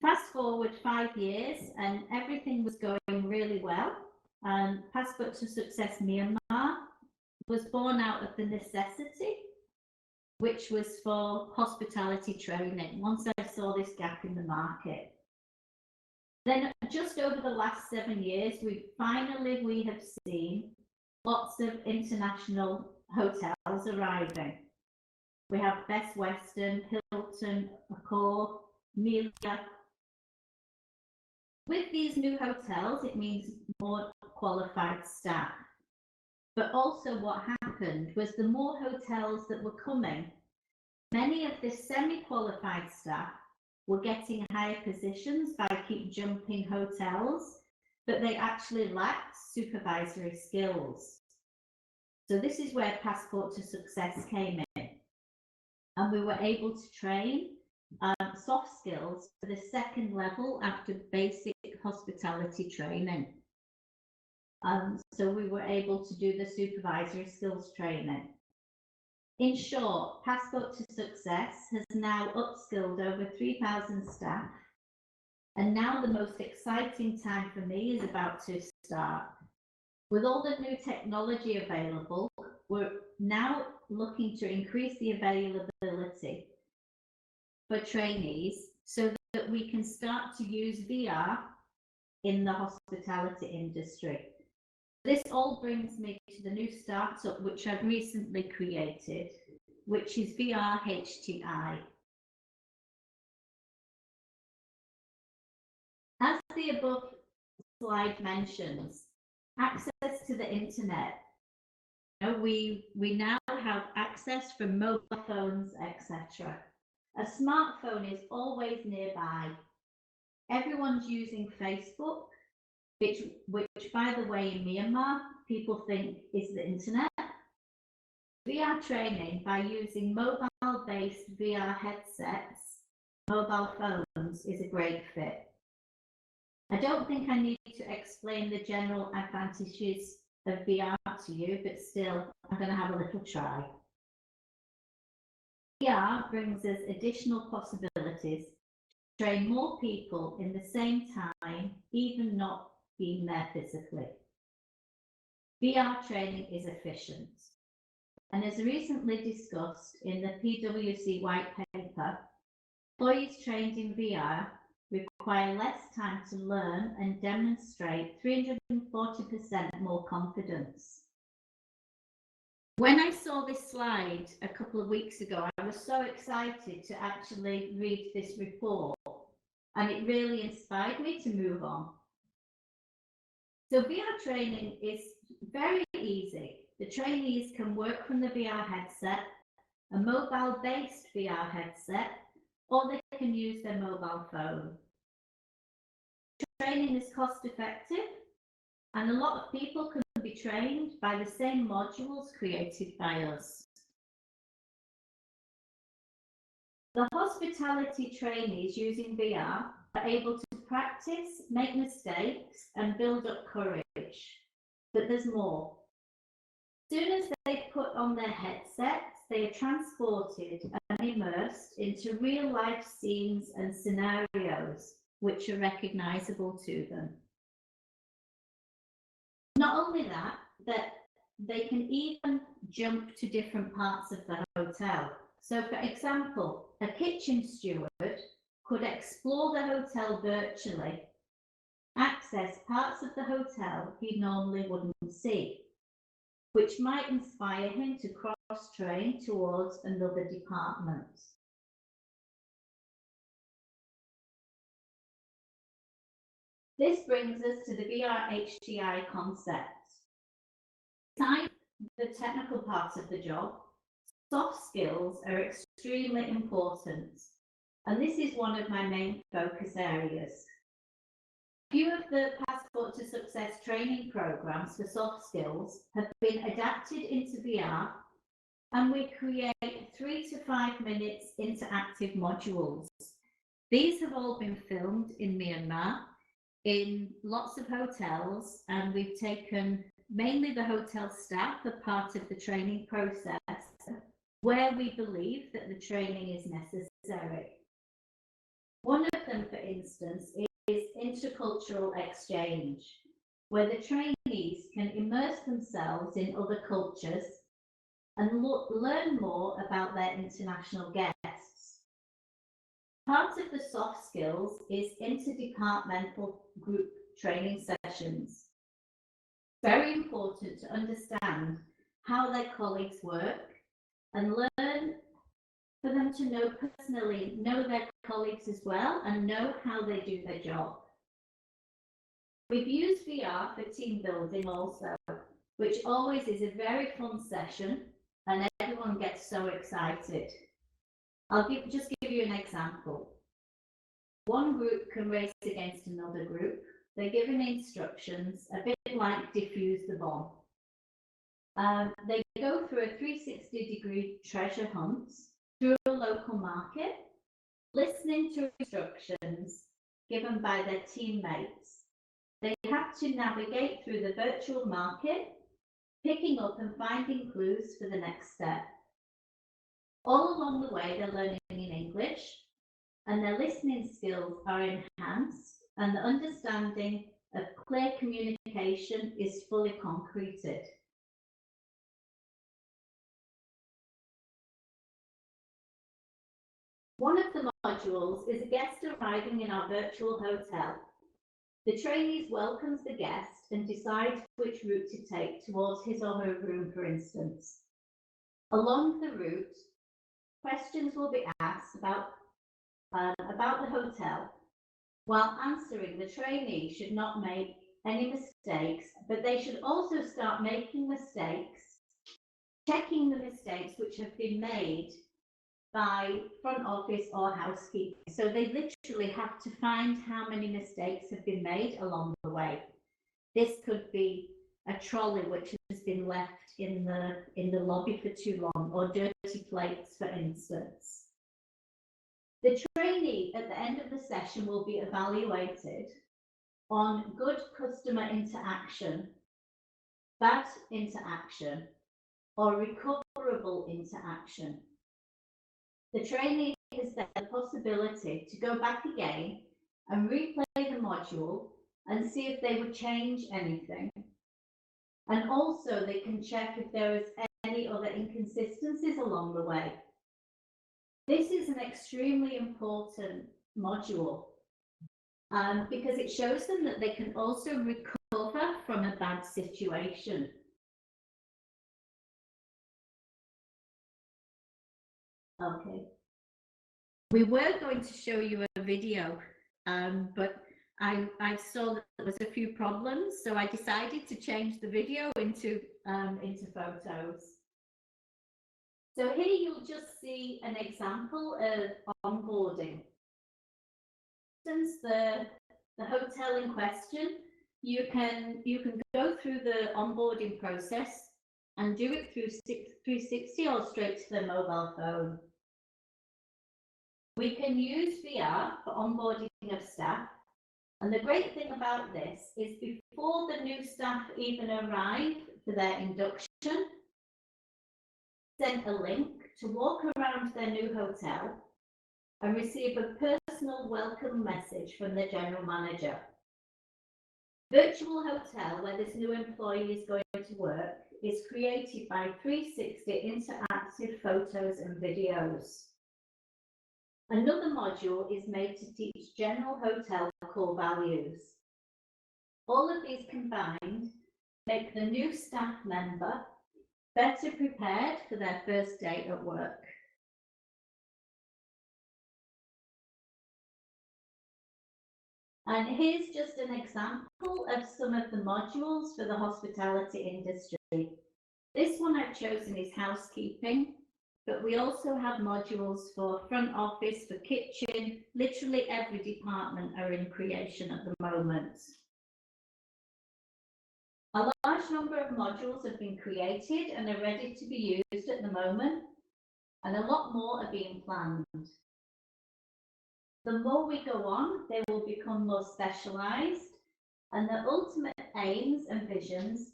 Fast forward 5 years and everything was going really well. Passport to Success Myanmar was born out of the necessity, which was for hospitality training, once I saw this gap in the market. Then just over the last 7 years, we have seen lots of international hotels arriving. We have Best Western, Hilton, Accor, Melia. With these new hotels, it means more qualified staff. But also what happened was, the more hotels that were coming, many of the semi-qualified staff were getting higher positions by keep jumping hotels, but they actually lacked supervisory skills. So this is where Passport to Success came in. And we were able to train soft skills for the second level after basic hospitality training. So we were able to do the supervisory skills training. In short, Passport to Success has now upskilled over 3,000 staff. And now the most exciting time for me is about to start. With all the new technology available, we're now looking to increase the availability for trainees so that we can start to use VR in the hospitality industry. This all brings me to the new startup which I've recently created, which is VRHTI. As the above slide mentions, access to the internet. We now have access from mobile phones, etc. A smartphone is always nearby. Everyone's using Facebook, which by the way, in Myanmar, people think is the internet. VR training by using mobile-based VR headsets, mobile phones, is a great fit. I don't think I need to explain the general advantages of VR to you, but still, I'm going to have a little try. VR brings us additional possibilities to train more people in the same time, even not being there physically. VR training is efficient. And as recently discussed in the PwC white paper, employees trained in VR require less time to learn and demonstrate 340% more confidence. When I saw this slide a couple of weeks ago, I was so excited to actually read this report, and it really inspired me to move on. So VR training is very easy. The trainees can work from the VR headset, a mobile-based VR headset, or they can use their mobile phone. Training is cost-effective, and a lot of people can be trained by the same modules created by us. The hospitality trainees using VR are able to practice, make mistakes, and build up courage. But there's more. As soon as they put on their headsets, they are transported and immersed into real-life scenes and scenarios which are recognizable to them. Not only that, they can even jump to different parts of the hotel. So, for example, a kitchen steward could explore the hotel virtually, access parts of the hotel he normally wouldn't see, which might inspire him to cross-train towards another department. This brings us to the VR HDI concept. Besides the technical part of the job, soft skills are extremely important, and this is one of my main focus areas. A few of the Passport to Success training programs for soft skills have been adapted into VR, and we create 3 to 5 minutes interactive modules. These have all been filmed in Myanmar in lots of hotels, and we've taken mainly the hotel staff as part of the training process where we believe that the training is necessary. One of them, for instance, is intercultural exchange, where the trainees can immerse themselves in other cultures and learn more about their international guests. Part of the soft skills is interdepartmental group training sessions. Very important to understand how their colleagues work and learn for them to know their colleagues as well and know how they do their job. We've used VR for team building also, which always is a very fun session and everyone gets so excited. I'll just give you an example. One group can race against another group. They're given instructions, a bit like defuse the bomb. They go through a 360-degree treasure hunt through a local market, listening to instructions given by their teammates. They have to navigate through the virtual market, picking up and finding clues for the next step. All along the way, they're learning in English, and their listening skills are enhanced, and the understanding of clear communication is fully concreted. One of the modules is a guest arriving in our virtual hotel. The trainee welcomes the guest and decides which route to take towards his or her room, for instance. Along the route, questions will be asked about the hotel. While answering, the trainee should not make any mistakes, but they should also start making mistakes, checking the mistakes which have been made by front office or housekeeping. So they literally have to find how many mistakes have been made along the way. This could be a trolley which has been left in the lobby for too long, or dirty plates, for instance. The trainee at the end of the session will be evaluated on good customer interaction, bad interaction, or recoverable interaction. The trainee has then the possibility to go back again and replay the module and see if they would change anything. And also they can check if there is any other inconsistencies along the way. This is an extremely important module because it shows them that they can also recover from a bad situation. Okay. We were going to show you a video, but I saw that there was a few problems, so I decided to change the video into photos. So here you'll just see an example of onboarding. Since the hotel in question, you can go through the onboarding process and do it through 360 or straight to the mobile phone. We can use VR for onboarding of staff. And the great thing about this is before the new staff even arrive for their induction, send a link to walk around their new hotel and receive a personal welcome message from the general manager. Virtual hotel where this new employee is going to work is created by 360 interactive photos and videos. Another module is made to teach general hotel core values. All of these combined make the new staff member better prepared for their first day at work. And here's just an example of some of the modules for the hospitality industry. This one I've chosen is housekeeping, but we also have modules for front office, for kitchen. Literally every department are in creation at the moment. A large number of modules have been created and are ready to be used at the moment, and a lot more are being planned. The more we go on, they will become more specialised, and the ultimate aims and visions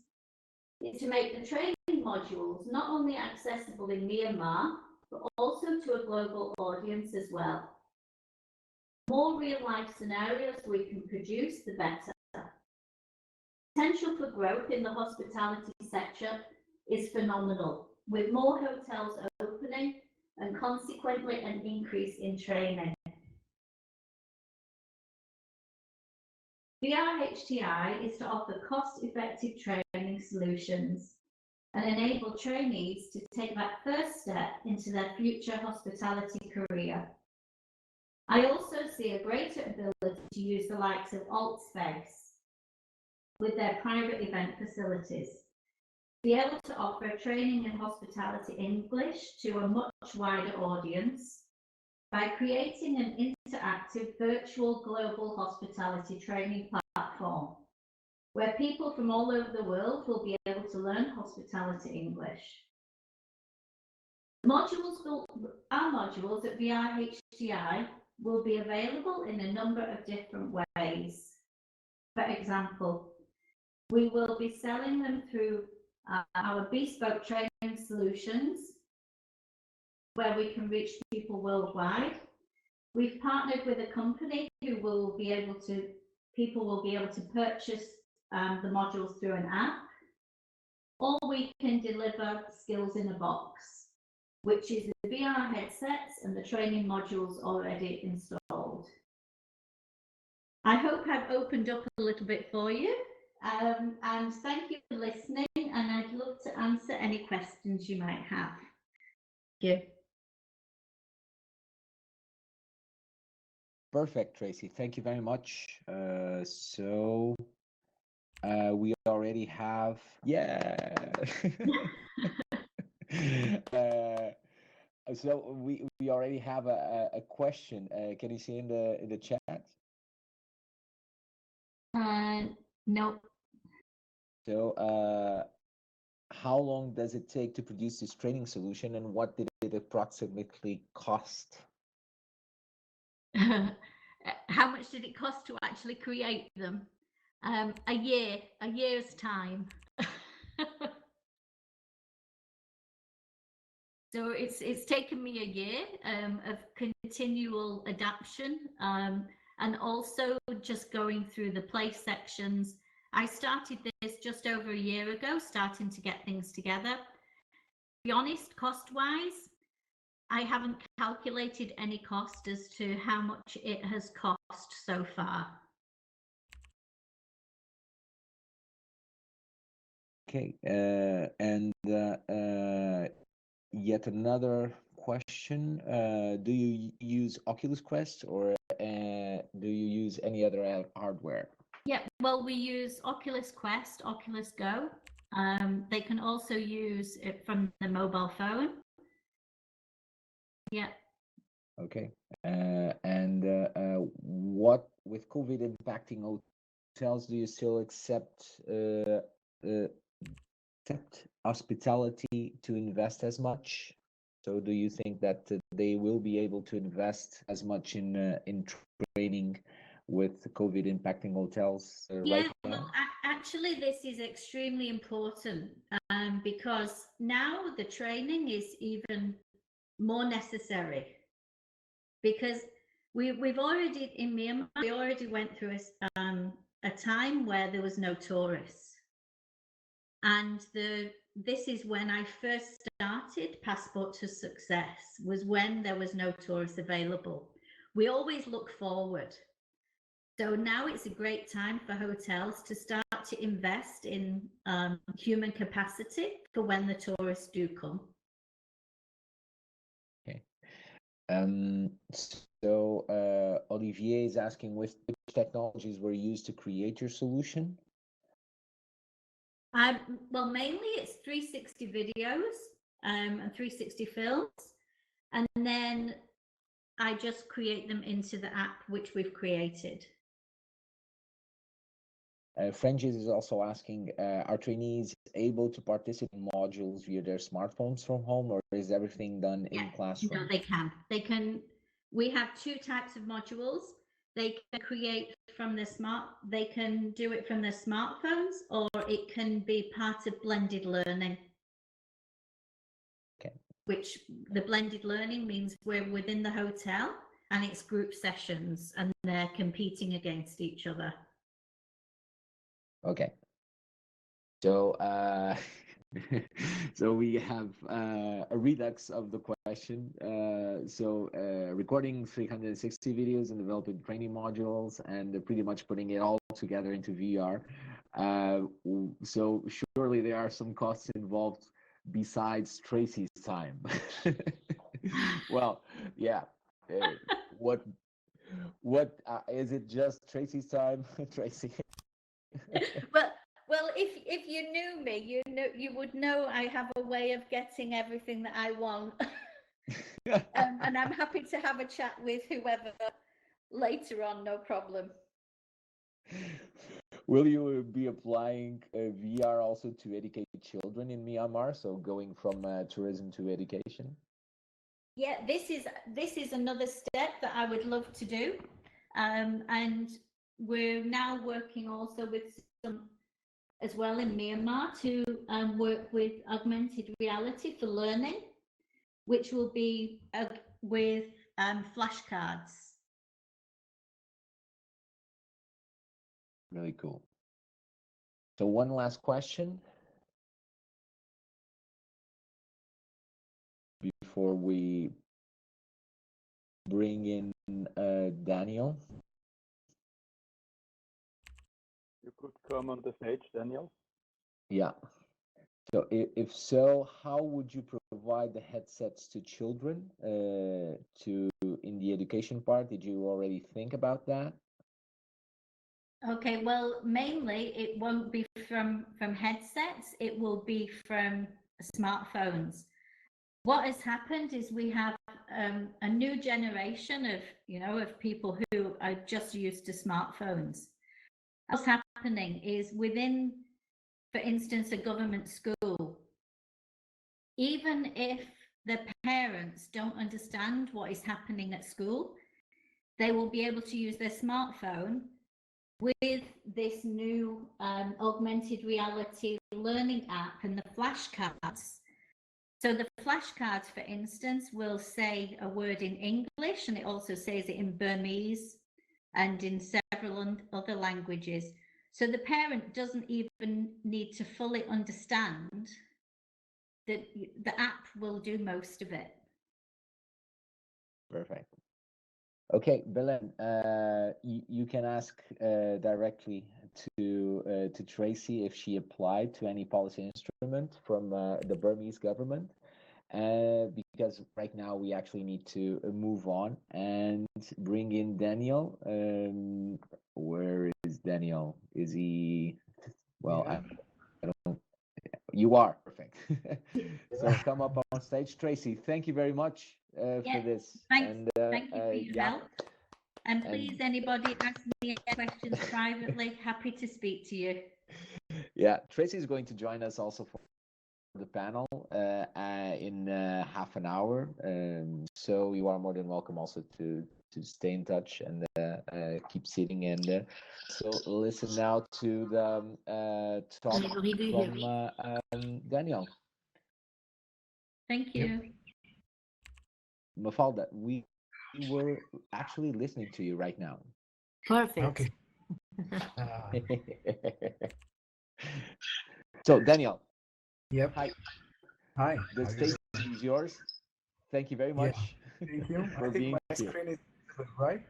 is to make the training modules not only accessible in Myanmar, but also to a global audience as well. The more real-life scenarios we can produce, the better. Potential for growth in the hospitality sector is phenomenal, with more hotels opening and consequently an increase in training. VRHTI is to offer cost-effective training solutions and enable trainees to take that first step into their future hospitality career. I also see a greater ability to use the likes of AltSpace with their private event facilities, to be able to offer training in hospitality English to a much wider audience by creating an interactive virtual global hospitality training platform where people from all over the world will be able to learn hospitality English. Our modules at VRHTI will be available in a number of different ways. For example, we will be selling them through our bespoke training solutions where we can reach people worldwide. We've partnered with a company who will be able to, people will be able to purchase the modules through an app, or we can deliver skills in a box, which is the VR headsets and the training modules already installed. I hope I've opened up a little bit for you, and thank you for listening, and I'd love to answer any questions you might have. Thank you. Perfect, Tracy. Thank you very much. We already have, yeah. So we already have a question. Can you see in the chat? No. So how long does it take to produce this training solution, and what did it approximately cost? How much did it cost to actually create them? A year's time. So it's taken me a year of continual adaptation, and also just going through the place sections. I started this just over a year ago, starting to get things together. To be honest, cost-wise, I haven't calculated any cost as to how much it has cost so far. Okay, and yet another question. Do you use Oculus Quest or do you use any other hardware? Yeah, well, we use Oculus Quest, Oculus Go. They can also use it from the mobile phone. Yeah. Okay. And what, with COVID impacting hotels, do you still accept hospitality to invest as much? So do you think that they will be able to invest as much in training with COVID impacting hotels right now? Well, actually, this is extremely important because now the training is even more necessary, because we've already, in Myanmar, we already went through a time where there was no tourists. And this is when I first started Passport to Success, was when there was no tourists available. We always look forward. So now it's a great time for hotels to start to invest in human capacity for when the tourists do come. Okay. So Olivier is asking, which technologies were used to create your solution? Well, mainly it's 360 videos and 360 films, and then I just create them into the app which we've created. Frengiz is also asking, are trainees able to participate in modules via their smartphones from home, or is everything done in classroom? No, they can. They can. We have two types of modules. They can create from their they can do it from their smartphones, or it can be part of blended learning. Okay. Which the blended learning means we're within the hotel and it's group sessions and they're competing against each other. Okay. So so we have a redux of the question. Recording 360 videos and developing training modules and pretty much putting it all together into VR. So surely there are some costs involved besides Tracy's time. Well, yeah. What is it? Just Tracy's time, Tracy? Well, if you knew me, you would know I have a way of getting everything that I want. And I'm happy to have a chat with whoever later on, no problem. Will you be applying VR also to educate children in Myanmar? So going from tourism to education? Yeah, this is another step that I would love to do. And we're now working also with some as well in Myanmar to work with augmented reality for learning, which will be with flashcards. Really cool. So one last question before we bring in Daniel. You could come on the stage, Daniel. Yeah. So if so, how would you provide the headsets to children in the education part? Did you already think about that? Okay, well, mainly it won't be from headsets. It will be from smartphones. What has happened is we have a new generation of people who are just used to smartphones. What's happening is within, for instance, a government school, even if the parents don't understand what is happening at school, they will be able to use their smartphone with this new augmented reality learning app and the flashcards. So the flashcards, for instance, will say a word in English, and it also says it in Burmese and in several other languages. So the parent doesn't even need to fully understand that the app will do most of it. Perfect. Okay, Belen, you can ask directly to Tracy if she applied to any policy instrument from the Burmese government. because right now we actually need to move on and bring in Daniel. Where is Daniel? Is he? Well, Yeah. I don't. You are perfect. So come up on stage, Tracy. Thank you very much for this. Thanks. And Thank you for your help. And please, anybody ask me questions privately, happy to speak to you. Yeah, Tracy is going to join us also for the panel in half an hour. So you are more than welcome also to stay in touch and keep sitting. And so listen now to the talk from Daniel. Thank you. Mafalda, we were actually listening to you right now. Perfect. Okay. So Daniel. Yep. Hi. Hi. The stage is yours. Thank you very much. Yeah. Thank you. For I think being my here. screen is visible, right?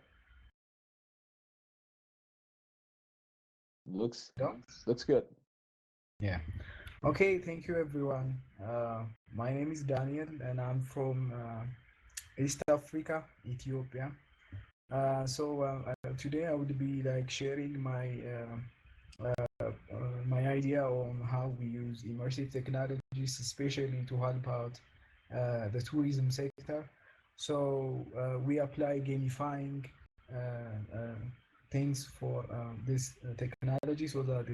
Looks Done? looks good. Yeah. Okay. Thank you, everyone. My name is Daniel, and I'm from East Africa, Ethiopia. Today I would be like sharing my idea on how we use immersive technologies, especially to help out the tourism sector. So we apply gamifying things for this technology so that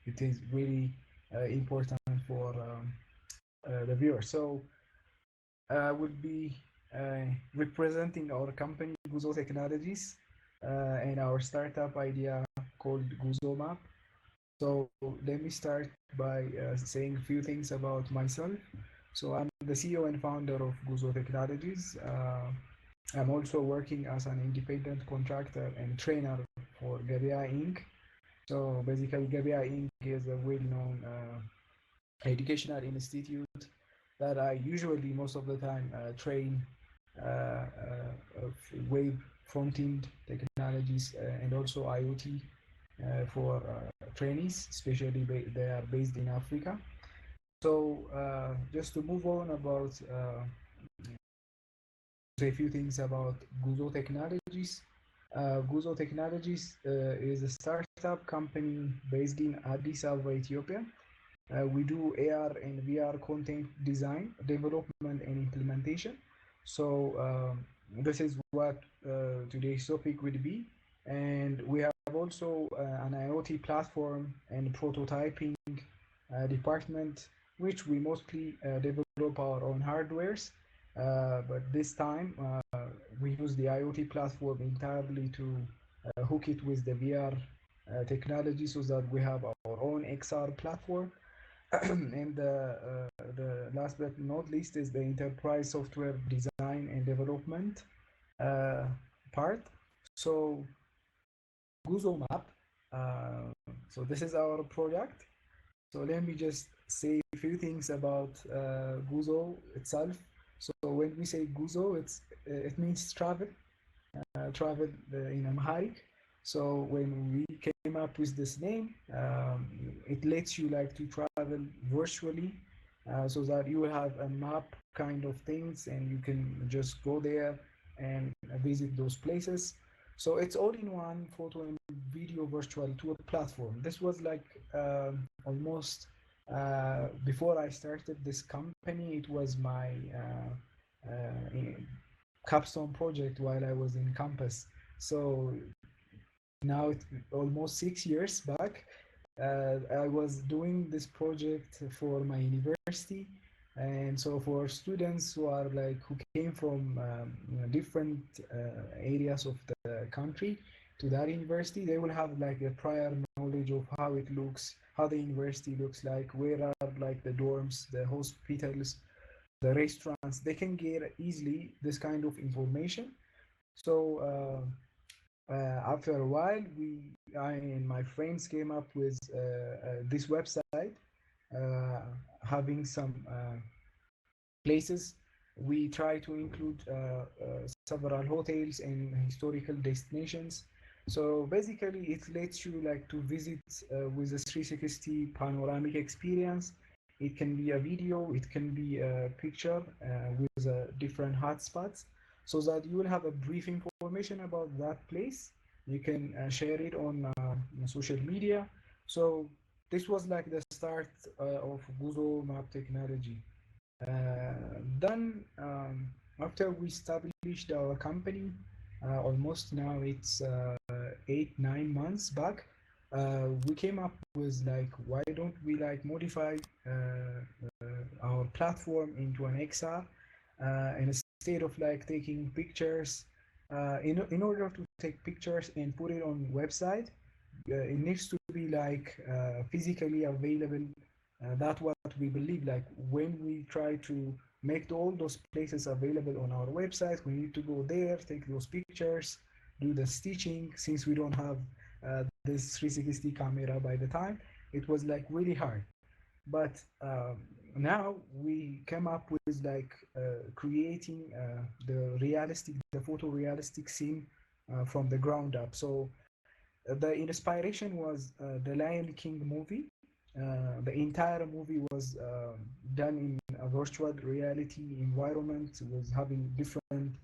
it is really important for the viewer. So I will be representing our company Guzo Technologies and our startup idea called Guzomap. So let me start by saying a few things about myself. So I'm the CEO and founder of Guzo Technologies. I'm also working as an independent contractor and trainer for Gabia Inc. So basically Gabia Inc. is a well-known educational institute that I usually most of the time train web front-end technologies and also IoT for trainees, especially they are based in Africa. So just to move on about say a few things about Guzo Technologies. Guzo Technologies is a startup company based in Addis Ababa, Ethiopia. We do AR and VR content design, development, and implementation. So this is what today's topic would be. And we have also an IoT platform and prototyping department, which we mostly develop our own hardwares. But this time we use the IoT platform entirely to hook it with the VR technology so that we have our own XR platform. And the last but not least is the enterprise software design and development part. So Guzomap, so this is our product. So let me just say a few things about Guzo itself. So when we say Guzo, it means travel in Amharic. So when we came up with this name, it lets you like to travel virtually, so that you have a map kind of things and you can just go there and visit those places. So it's all in one photo and video virtual tour platform. This was like almost before I started this company, it was my capstone project while I was in campus. So now it's almost 6 years back. I was doing this project for my university, and so for students who are like who came from different areas of the country to that university, they will have like a prior knowledge of how it looks, how the university looks like, where are like the dorms, the hospitals, the restaurants. They can get easily this kind of information. So after a while, I and my friends came up with this website, having some places. We try to include several hotels and historical destinations. So basically, it lets you like to visit with a 360 panoramic experience it can be a video, it can be a picture with different hotspots, so that you will have a brief information about that place. You can share it on social media. So this was like the start of Guzomap technology. Then after we established our company, almost now it's 8-9 months back, we came up with like, why don't we like modify our platform into an XR instead of like taking pictures. In order to take pictures and put it on website, it needs to be like physically available. That's what we believe. Like when we try to make all those places available on our website, we need to go there, take those pictures, do the stitching. Since we don't have this 360 camera by the time, it was like really hard. But now we came up with like creating the photorealistic scene from the ground up. So the inspiration was the Lion King movie. The entire movie was done in a virtual reality environment. It was having different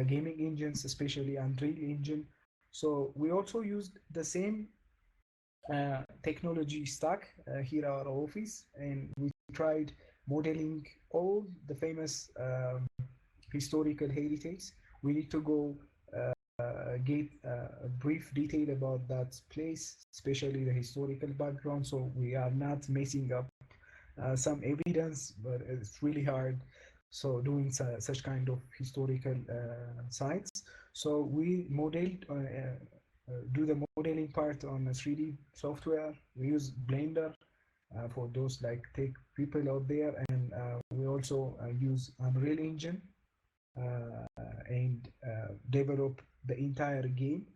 gaming engines, especially Unreal Engine. So we also used the same technology stack here at our office, and we tried modeling all the famous historical heritage. We need to go get a brief detail about that place, especially the historical background, so we are not messing up some evidence, but it's really hard. So doing such kind of historical sites. So we modeled, do the modeling part on a 3D software. We use Blender for those like tech people out there, and we also use Unreal Engine and develop the entire game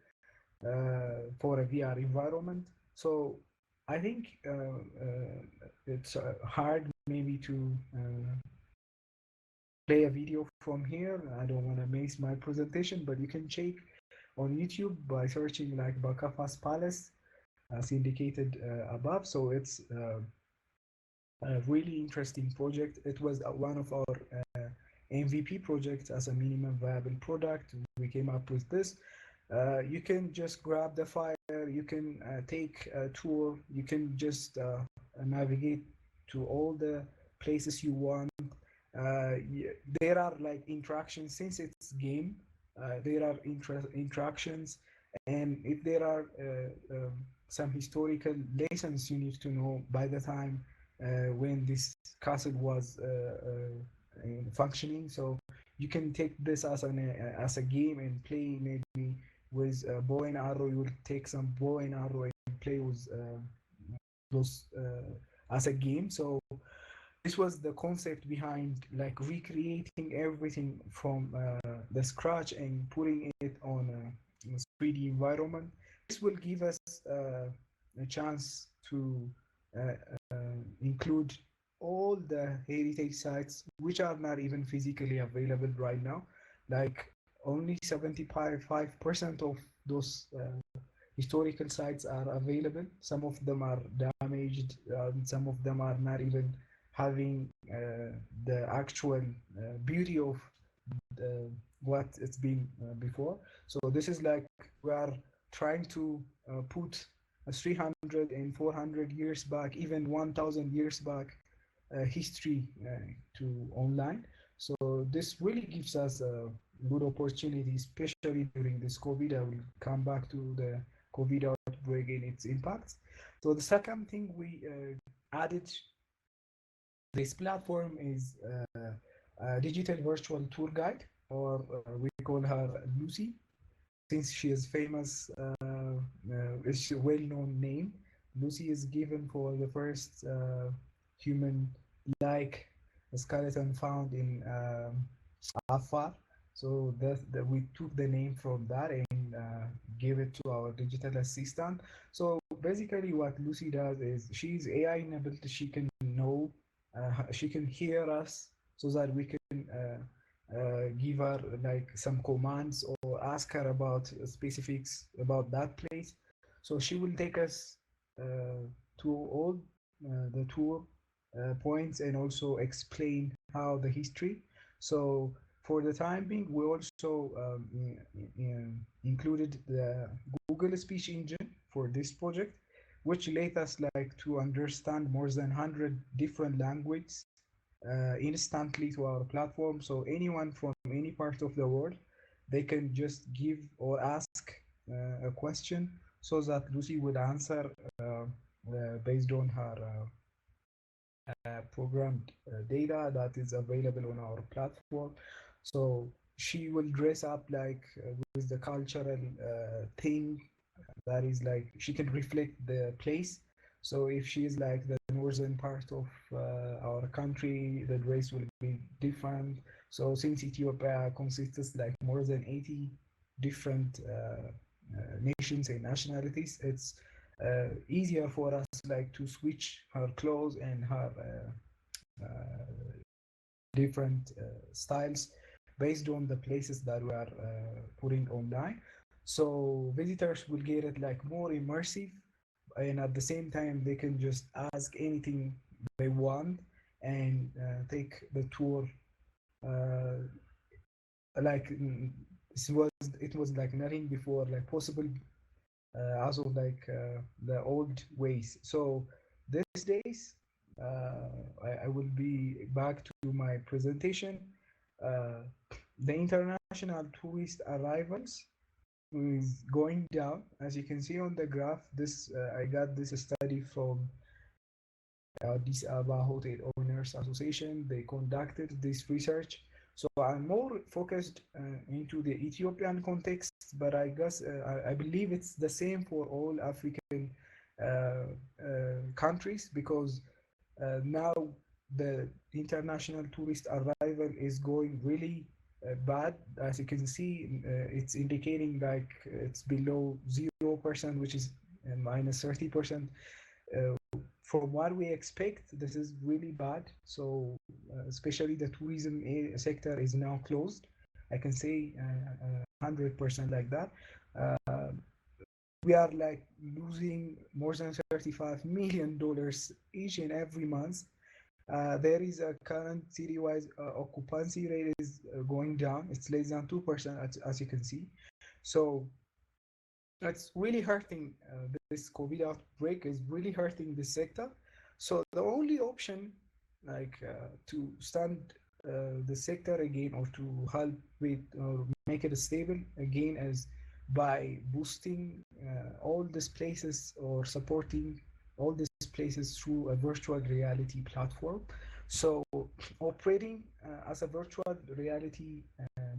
for a VR environment. So I think it's hard maybe to play a video from here. I don't want to miss my presentation, but you can check on YouTube by searching like Bakafa's Palace as indicated above. So it's a really interesting project. It was one of our MVP projects as a minimum viable product. We came up with this. You can just grab the file, you can take a tour, you can just navigate to all the places you want. There are like interactions, since it's game, there are interactions, and if there are some historical lessons you need to know by the time when this castle was functioning. So you can take this as a game and play maybe with bow and arrow. You will take some bow and arrow and play with those as a game. So this was the concept behind like recreating everything from the scratch and putting it on a 3D environment. This will give us a chance to include all the heritage sites which are not even physically available right now. Like only 75% of those historical sites are available. Some of them are damaged, some of them are not even having the actual beauty of what it's been before. So this is like we are trying to put 300 and 400 years back, even 1,000 years back history to online. So this really gives us a good opportunity, especially during this COVID. I will come back to the COVID outbreak and its impacts. So the second thing we added this platform is a digital virtual tour guide, or we call her Lucy, since she is famous. It's a well-known name. Lucy is given for the first human-like skeleton found in Afar. So we took the name from that and gave it to our digital assistant. So basically what Lucy does is she's AI enabled. She can know, she can hear us, so that we can give her like some commands or ask her about specifics about that place. So she will take us to all the tour points and also explain how the history. So for the time being, we also included the Google speech engine for this project, which let us like to understand more than 100 different languages instantly to our platform. So anyone from any part of the world, they can just give or ask a question so that Lucy would answer based on her programmed data that is available on our platform. So she will dress up like with the cultural thing that is like she can reflect the place. So if she is like the northern part of our country, the dress will be different. So since Ethiopia consists like more than 80 different nations and nationalities, it's easier for us like to switch her clothes and her different styles based on the places that we are putting online. So visitors will get it like more immersive, and at the same time they can just ask anything they want and take the tour like it was like nothing before like possible as of like the old ways. So these days I will be back to my presentation. The international tourist arrivals is going down, as you can see on the graph. This I got this study from Addis Ababa Hotel Owners Association. They conducted this research. So I'm more focused into the Ethiopian context, but I guess I believe it's the same for all African countries, because now the international tourist arrival is going really bad. As you can see, it's indicating like it's below 0%, which is minus 30%. From what we expect, this is really bad. So especially the tourism sector is now closed. I can say 100% like that. We are like losing more than $35 million each and every month. There is a current city-wide occupancy rate is going down. It's less than 2%, as you can see. So it's really hurting. This COVID outbreak is really hurting the sector. So the only option, like to stand the sector again or to help with or make it stable again, is by boosting all these places or supporting all these places through a virtual reality platform. So operating as a virtual reality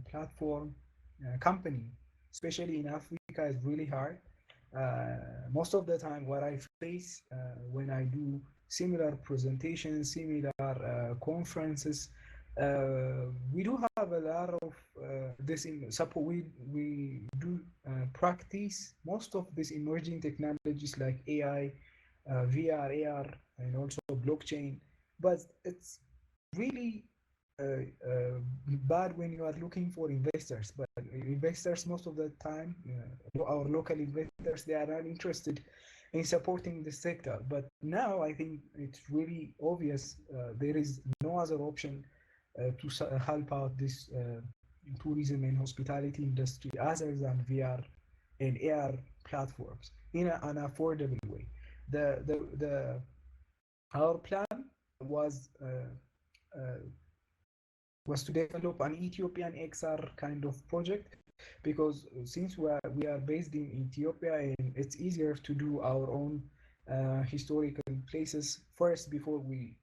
platform company, especially in Africa, is really hard. Most of the time, what I face when I do similar presentations, similar conferences, we do have a lot of this in support. We do practice most of these emerging technologies like AI, VR, AR, and also blockchain, but it's really bad when you are looking for investors. But investors, most of the time, our local investors, they are not interested in supporting the sector. But now I think it's really obvious there is no other option to help out this tourism and hospitality industry other than VR and AR platforms in an affordable way. Our plan was to develop an Ethiopian XR kind of project, because since we are based in Ethiopia, and it's easier to do our own historical places first before we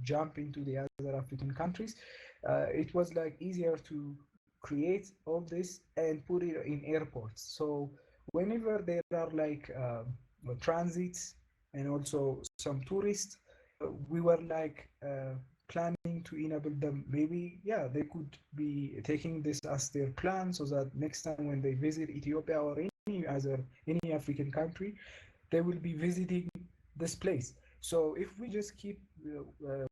jump into the other African countries. It was like easier to create all this and put it in airports. So whenever there are like transits and also some tourists, we were like planning to enable them. Maybe they could be taking this as their plan, so that next time when they visit Ethiopia or any African country, they will be visiting this place. So if we just keep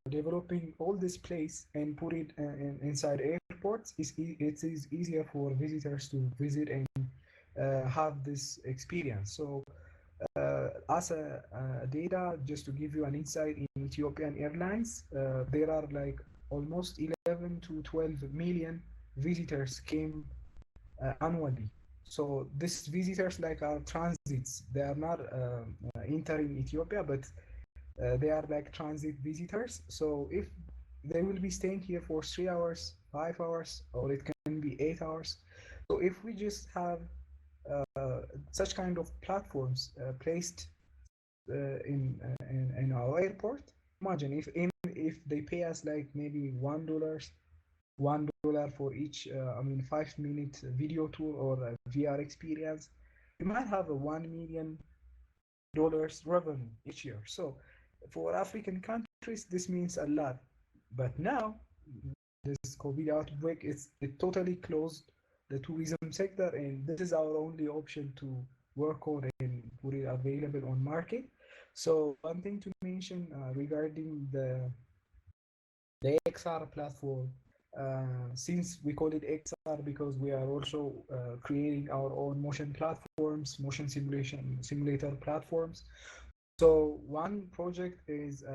developing all this place and put it inside airports, it is easier for visitors to visit and have this experience. So as a data, just to give you an insight, in Ethiopian Airlines, there are like almost 11 to 12 million visitors came annually. So these visitors like are transits. They are not entering Ethiopia, but they are like transit visitors. So if they will be staying here for 3 hours, 5 hours, or it can be 8 hours. So if we just have such kind of platforms placed in our airport, imagine if they pay us like maybe $1 for each 5-minute video tour or a VR experience, you might have a $1 million revenue each year. So for African countries, this means a lot. But now this COVID outbreak, it totally closed the tourism sector, and this is our only option to work on and put it available on market. So one thing to mention regarding the XR platform, since we call it XR because we are also creating our own motion platforms, motion simulator platforms. So one project is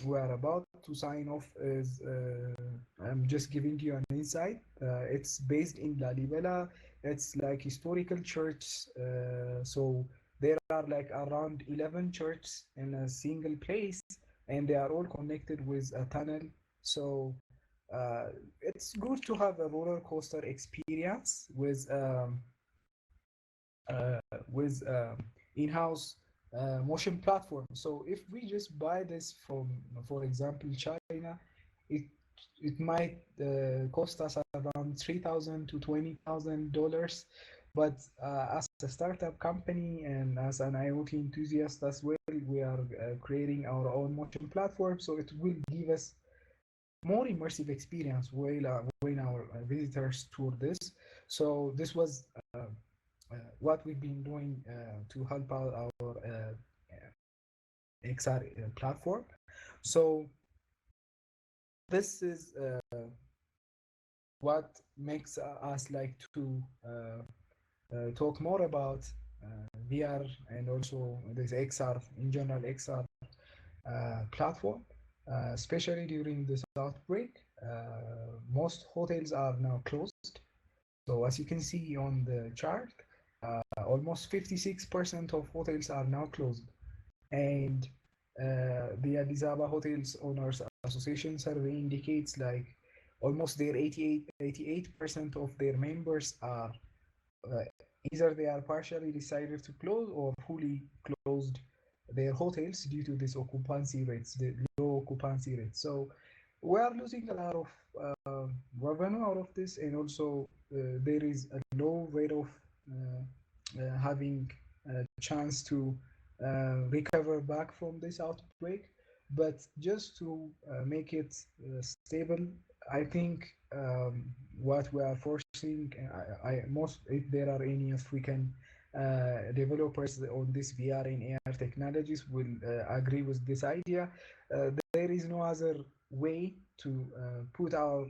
we are about to sign off is I'm just giving you an insight. It's based in Lalibela. It's like historical church. So there are like around 11 churches in a single place, and they are all connected with a tunnel. So it's good to have a roller coaster experience with in-house motion platform. So if we just buy this from, for example, China, it might cost us around $3,000 to $20,000. But as a startup company and as an IoT enthusiast as well, we are creating our own motion platform. So it will give us more immersive experience when our visitors tour this. So this was what we've been doing to help out our XR platform. So this is what makes us like to talk more about VR and also this XR in general, XR platform, especially during this outbreak. Most hotels are now closed. So as you can see on the chart, almost 56% of hotels are now closed. And the Addis Ababa Hotels Owners Association survey indicates like almost their 88% of their members are either they are partially decided to close or fully closed their hotels due to this occupancy rates, the low occupancy rates. So we are losing a lot of revenue out of this, and also there is a low rate of having a chance to recover back from this outbreak. But just to make it stable, I think what we are forcing, if there are any African developers on this VR and AR technologies will agree with this idea. There is no other way to put our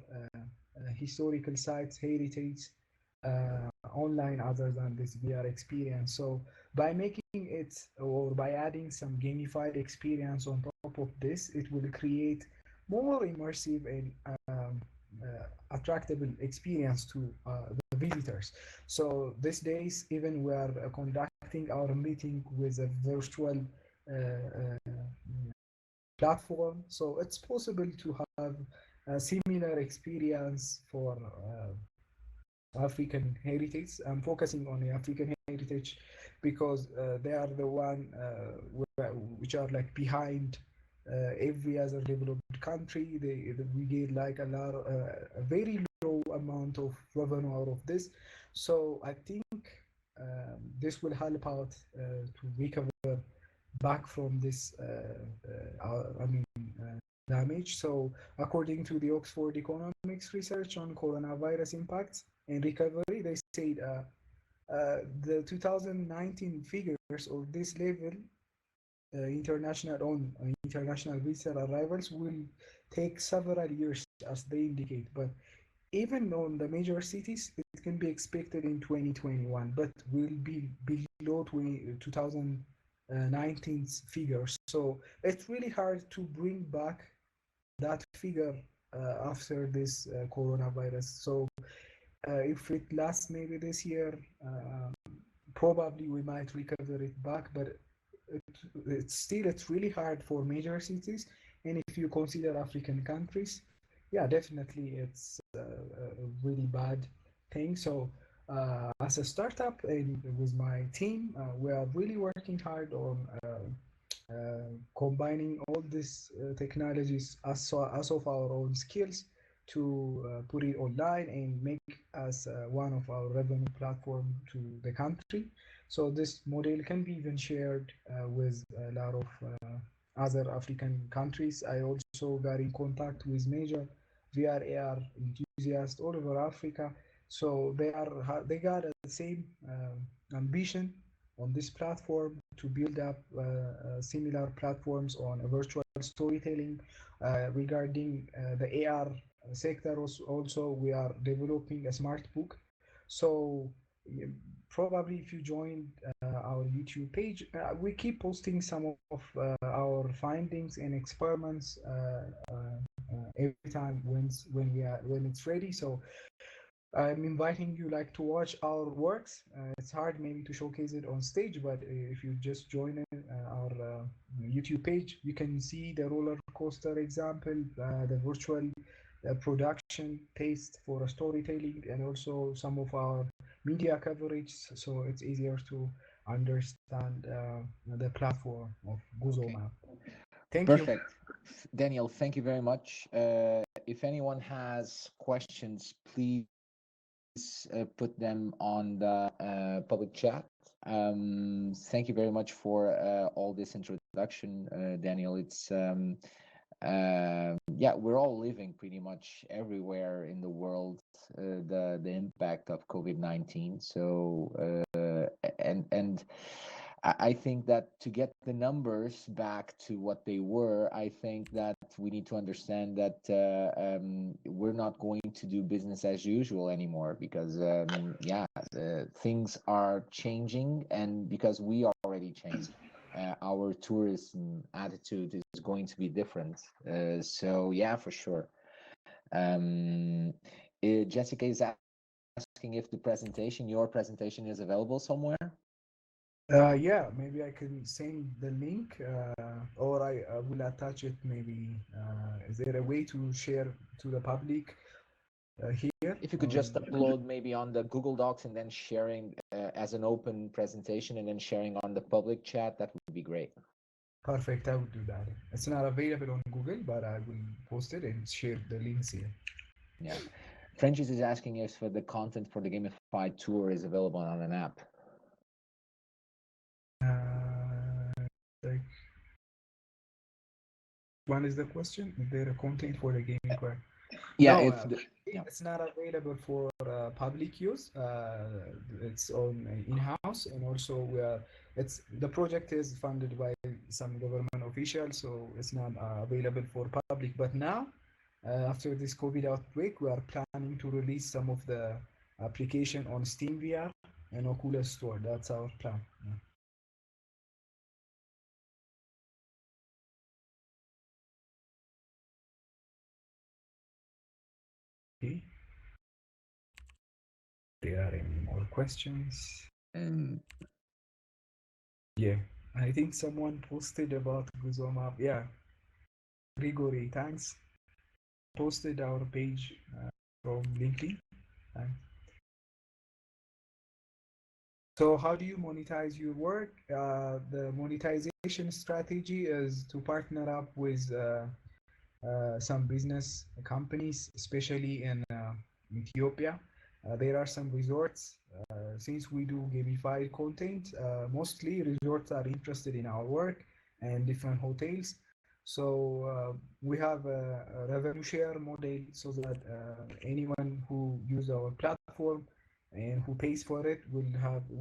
historical sites, heritage online other than this VR experience. So by making it or by adding some gamified experience on top of this, it will create more immersive and attractive experience to the visitors. So these days, even we are conducting our meeting with a virtual platform. So it's possible to have a similar experience for African heritage. I'm focusing on the African heritage because they are the one which are like behind every other developed country. We get like a very low amount of revenue out of this. So I think this will help out to recover back from this damage. So according to the Oxford Economics research on coronavirus impacts and recovery, they said the 2019 figures of this level international visitor arrivals will take several years as they indicate, but even on the major cities it can be expected in 2021, but will be below 2019 19th figure. So it's really hard to bring back that figure after this coronavirus. So if it lasts maybe this year, probably we might recover it back, but it's really hard for major cities. And if you consider African countries, yeah, definitely it's a really bad thing. So as a startup and with my team, we are really working hard on combining all these technologies as of our own skills to put it online and make as one of our revenue platform to the country. So this model can be even shared with a lot of other African countries. I also got in contact with major VR AR enthusiasts all over Africa. So they got the same ambition on this platform to build up similar platforms on virtual storytelling. Regarding the AR sector, also we are developing a smart book. So probably if you join our YouTube page, we keep posting some of our findings and experiments every time when it's ready. So I'm inviting you like to watch our works. It's hard maybe to showcase it on stage, but if you just join our YouTube page, you can see the roller coaster example, the virtual production taste for storytelling, and also some of our media coverage. So it's easier to understand the platform of Guzomap. Thank you. Perfect. Daniel, thank you very much. If anyone has questions, please put them on the public chat. Thank you very much for all this introduction, Daniel. It's yeah, we're all living pretty much everywhere in the world the impact of COVID-19. So and I think that to get the numbers back to what they were, I think that we need to understand that we're not going to do business as usual anymore because, yeah, things are changing, and because we already changed, our tourism attitude is going to be different. So, yeah, for sure. Jessica is asking if your presentation is available somewhere. Yeah, maybe I can send the link or I will attach it maybe. Is there a way to share to the public here? If you could just upload maybe on the Google Docs and then sharing as an open presentation and then sharing on the public chat, that would be great. Perfect, I will do that. It's not available on Google, but I will post it and share the links here. Yeah. Frengiz is asking if the content for the gamified tour is available on an app. One is the question: is there a content for the gaming part? Yeah, no, it's not available for public use. It's on in-house, and also the project is funded by some government officials, so it's not available for public. But now, after this COVID outbreak, we are planning to release some of the application on Steam VR and Oculus Store. That's our plan. Yeah. Okay. There are any more questions? Yeah, I think someone posted about Guzomap. Yeah, Grigori, thanks. Posted our page from LinkedIn. Thanks. So how do you monetize your work? The monetization strategy is to partner up with some business companies, especially in Ethiopia. There are some resorts. Since we do gamified content, mostly resorts are interested in our work and different hotels. So we have a revenue share model so that anyone who uses our platform and who pays for it we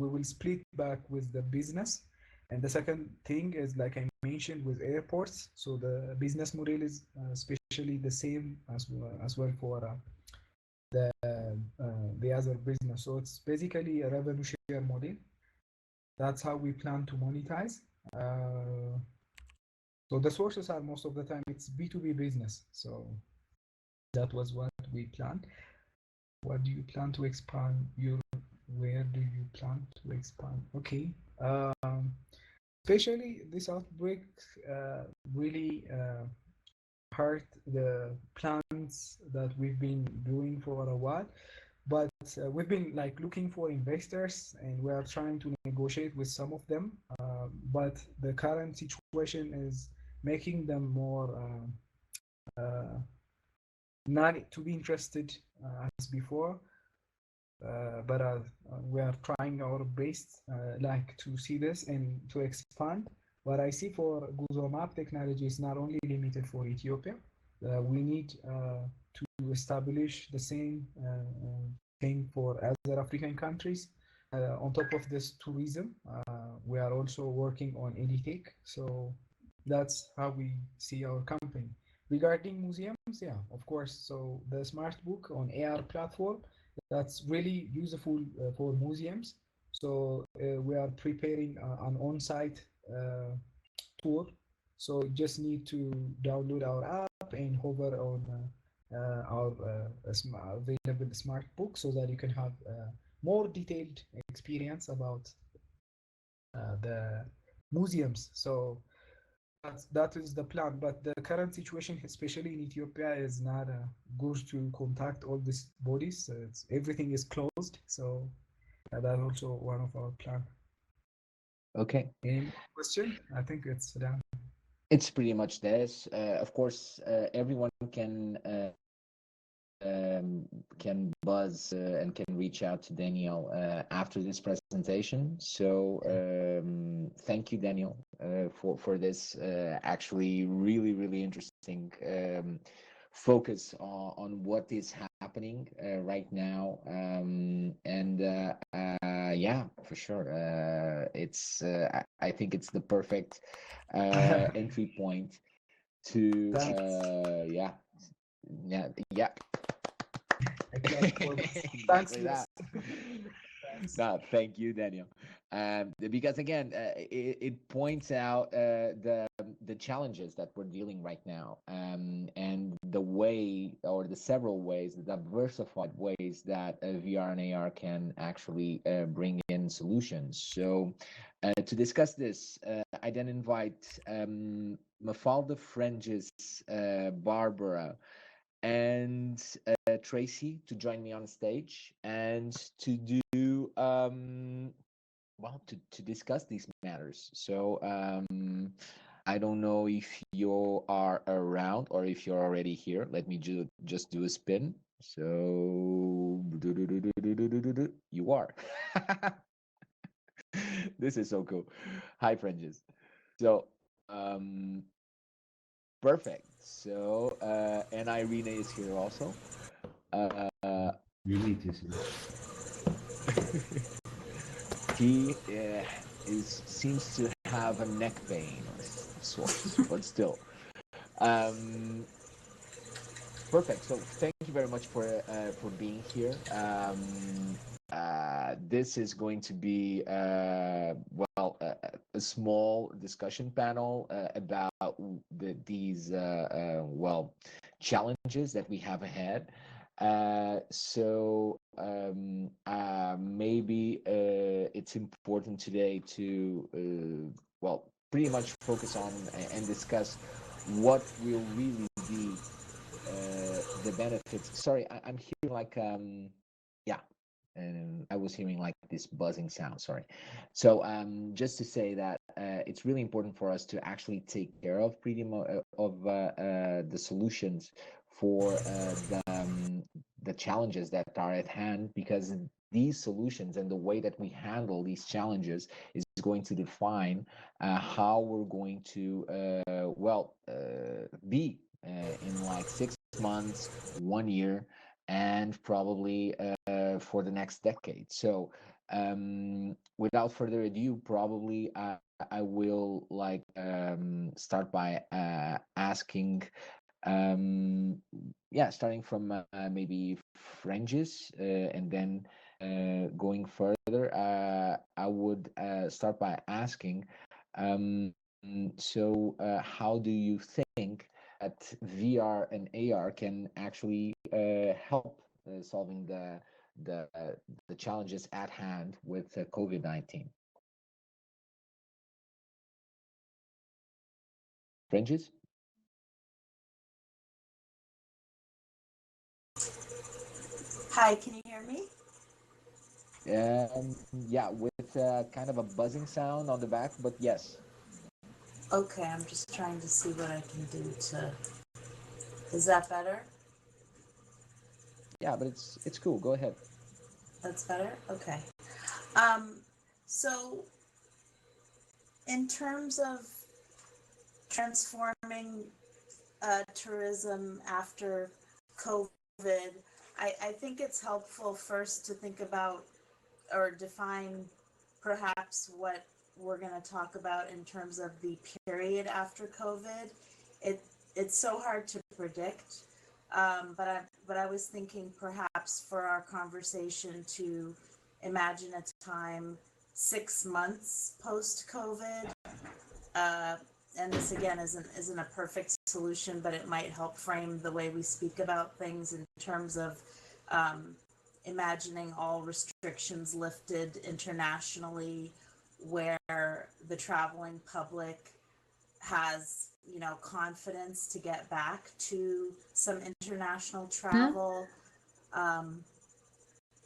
will split back with the business. And the second thing is, like I mentioned, with airports. So the business model is especially the same as well for the other business. So it's basically a revenue share model. That's how we plan to monetize. So the sources are most of the time it's B2B business. So that was what we planned. What do you plan to expand your? Where do you plan to expand? Okay. Especially this outbreak really hurt the plans that we've been doing for a while. But we've been like looking for investors, and we are trying to negotiate with some of them. But the current situation is making them more not to be interested as before. But we are trying our best, like to see this and to expand. What I see for Guzomap technology is not only limited for Ethiopia. We need to establish the same thing for other African countries. On top of this tourism, we are also working on EdTech. So that's how we see our company. Regarding museums, yeah, of course. So the smart book on AR platform, that's really useful for museums. So we are preparing an on-site tour. So you just need to download our app and hover on our available smart book so that you can have more detailed experience about the museums. So that is the plan. But the current situation, especially in Ethiopia, is not good to contact all these bodies. Everything is closed. So that's also one of our plan. Okay. Any question? I think it's done. It's pretty much this. Of course, everyone can buzz and can reach out to Daniel after this presentation. So thank you, Daniel, for this actually really interesting focus on what is happening right now. Yeah, for sure. It's I think it's the perfect entry point to yeah. Exactly that. No, thank you, Daniel. Because again, it points out the challenges that we're dealing right now, and the way or the several ways, the diversified ways that VR and AR can actually bring in solutions. So to discuss this, I then invite Mafalda, Frengiz, Barbara, and Tracy to join me on stage and to do well to discuss these matters. So I don't know if you are around or if you're already here. Let me just do a spin. So you are. This is so cool. Hi, Frengiz. So perfect. So and Irene is here also. You need to see. He seems to have a neck pain of sorts, but still. Perfect. So thank you very much for being here. This is going to be well a small discussion panel about these well challenges that we have ahead. So maybe it's important today to well pretty much focus on and discuss what will really be the benefits. Sorry, I'm hearing like yeah, and I was hearing like this buzzing sound. Sorry. So just to say that it's really important for us to actually take care of pretty much of the solutions for the challenges that are at hand, because these solutions and the way that we handle these challenges is going to define how we're going to well be in like 6 months, 1 year, and probably for the next decade. So without further ado, probably I will like start by asking yeah, starting from maybe Frengiz and then going further, I would start by asking So how do you think that VR and AR can actually help solving the challenges at hand with COVID-19? Frengiz? Hi, can you hear me? Yeah, with kind of a buzzing sound on the back, but yes. Okay, I'm just trying to see what I can do to. Is that better? Yeah, but it's cool. Go ahead. That's better? Okay. So in terms of transforming tourism after COVID, I think it's helpful first to think about or define perhaps what we're going to talk about in terms of the period after COVID. It's so hard to predict, but I was thinking perhaps for our conversation to imagine a time 6 months post COVID. And this again isn't a perfect solution, but it might help frame the way we speak about things in terms of imagining all restrictions lifted internationally, where the traveling public has, you know, confidence to get back to some international travel,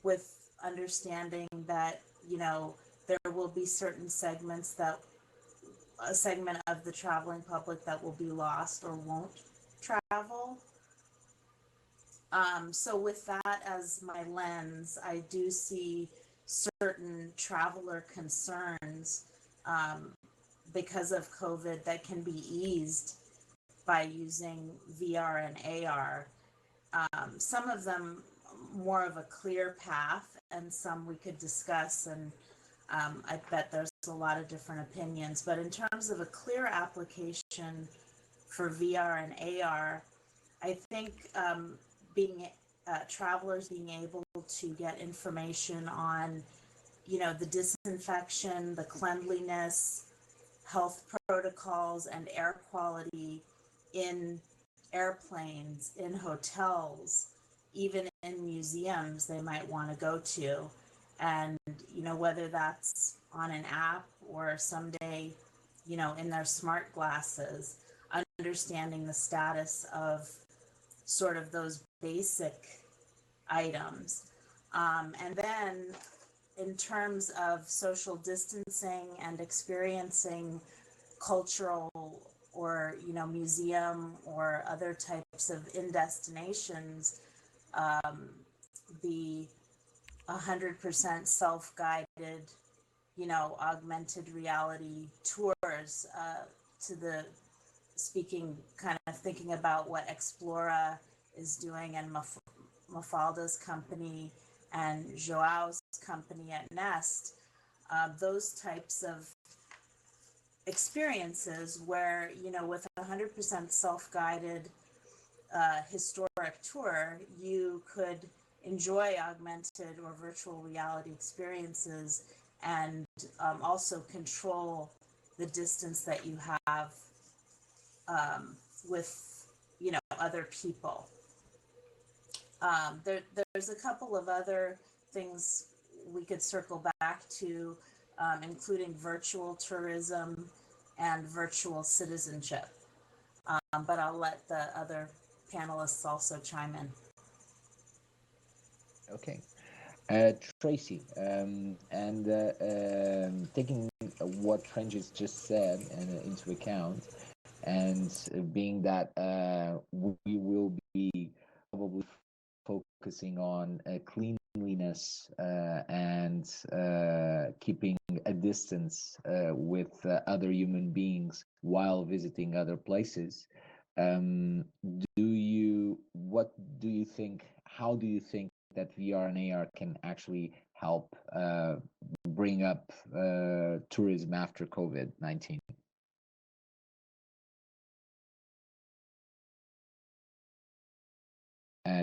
with understanding that, you know, there will be certain segments that a segment of the traveling public that will be lost or won't travel. So with that as my lens, I do see certain traveler concerns because of COVID that can be eased by using VR and AR. Some of them more of a clear path, and some we could discuss, and I bet there's a lot of different opinions. But in terms of a clear application for VR and AR, I think travelers being able to get information on, you know, the disinfection, the cleanliness, health protocols, and air quality in airplanes, in hotels, even in museums they might want to go to. And, you know, whether that's on an app or someday, you know, in their smart glasses, understanding the status of sort of those basic items. And then in terms of social distancing and experiencing cultural or, you know, museum or other types of in-destinations, the 100% self-guided, you know, augmented reality tours, to the speaking, kind of thinking about what X-PLORA is doing, and Mafalda's company and Joao's company at Nest, those types of experiences where, you know, with 100% self-guided historic tour, you could enjoy augmented or virtual reality experiences and also control the distance that you have with, you know, other people. There's a couple of other things we could circle back to, including virtual tourism and virtual citizenship. But I'll let the other panelists also chime in. Okay. Tracy, taking what Frengiz just said into account, and being that we will be probably focusing on cleanliness and keeping a distance with other human beings while visiting other places, what do you think, how do you think that VR and AR can actually help bring up tourism after COVID-19?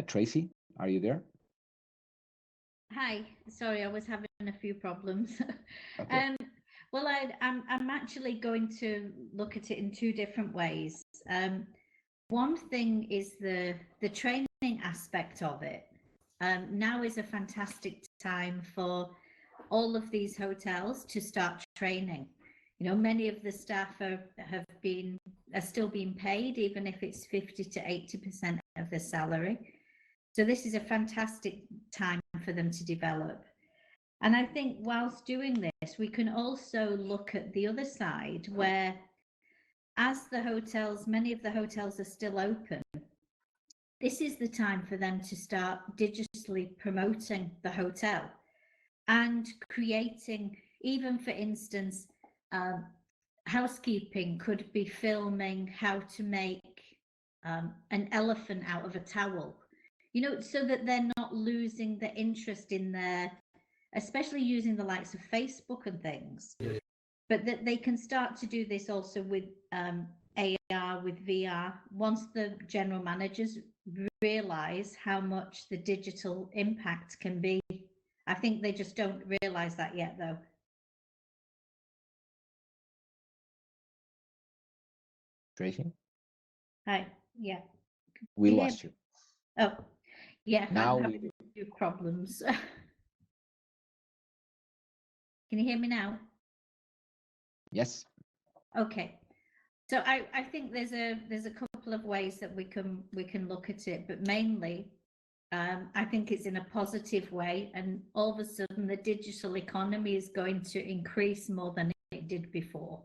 Tracy, are you there? Hi, sorry, I was having a few problems. Okay. Well, I'm actually going to look at it in two different ways. One thing is the training aspect of it. Now is a fantastic time for all of these hotels to start training. You know, many of the staff are still being paid, even if it's 50 to 80% of their salary. So this is a fantastic time for them to develop. And I think whilst doing this, we can also look at the other side where, as the hotels, many of the hotels are still open, this is the time for them to start digitally promoting the hotel and creating, even for instance, housekeeping could be filming how to make an elephant out of a towel, you know, so that they're not losing the interest in their, especially using the likes of Facebook and things, but that they can start to do this also with AR, with VR, once the general managers realize how much the digital impact can be. I think they just don't realize that yet, though. Tracy? Hi, yeah. We lost you. Oh, yeah, Now I'm having a few problems. Can you hear me now? Yes. Okay. So I think there's a couple of ways that we can look at it, but mainly I think it's in a positive way, and all of a sudden the digital economy is going to increase more than it did before.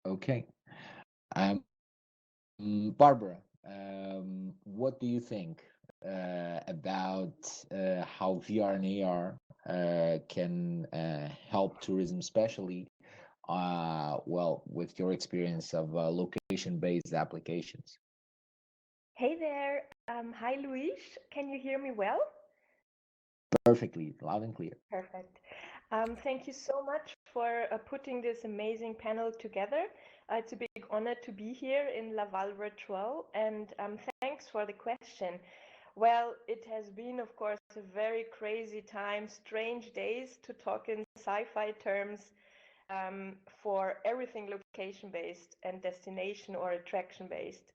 Okay. Barbara, what do you think about how VR and AR can help tourism, especially well, with your experience of location-based applications? Hey there. Hi, Luis. Can you hear me well? Perfectly, loud and clear. Perfect. Thank you so much for putting this amazing panel together. It's a big honor to be here in Laval Virtual, and thanks for the question. Well, it has been, of course, a very crazy time, strange days to talk in sci-fi terms for everything location-based and destination or attraction-based,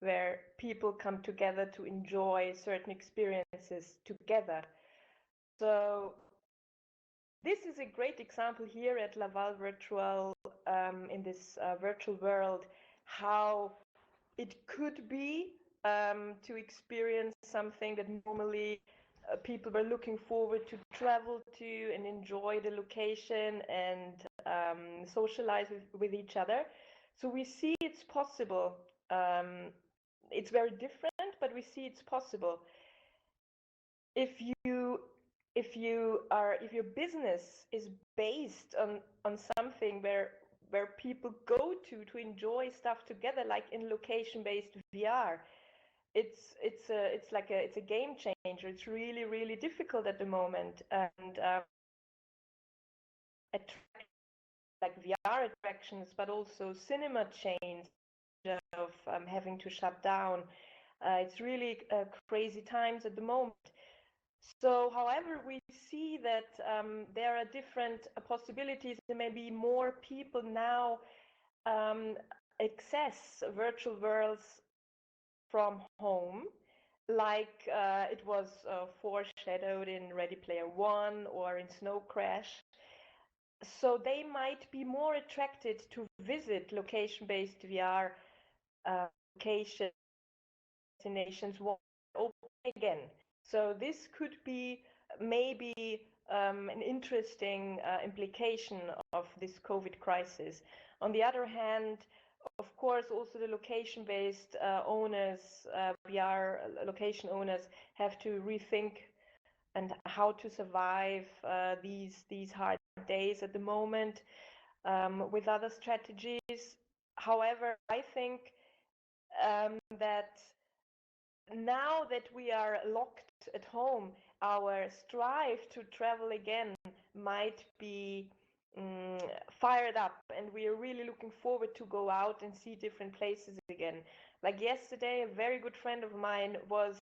where people come together to enjoy certain experiences together. So this is a great example here at Laval Virtual, in this virtual world, how it could be to experience something that normally people were looking forward to travel to and enjoy the location and socialize with each other. So we see it's possible. It's very different, but we see it's possible. If your business is based on something where people go to enjoy stuff together, like in location-based VR, it's a game changer. It's really difficult at the moment, and like VR attractions, but also cinema chains of having to shut down. It's really crazy times at the moment. So, however, we see that there are different possibilities. There may be more people now access virtual worlds from home, like it was foreshadowed in Ready Player One or in Snow Crash. So they might be more attracted to visit location-based VR location destinations open again. So this could be maybe an interesting implication of this COVID crisis. On the other hand, of course, also the location-based owners, VR location owners, have to rethink and how to survive these hard days at the moment with other strategies. However, I think that now that we are locked at home, our strive to travel again might be fired up, and we are really looking forward to go out and see different places again. Like yesterday, a very good friend of mine was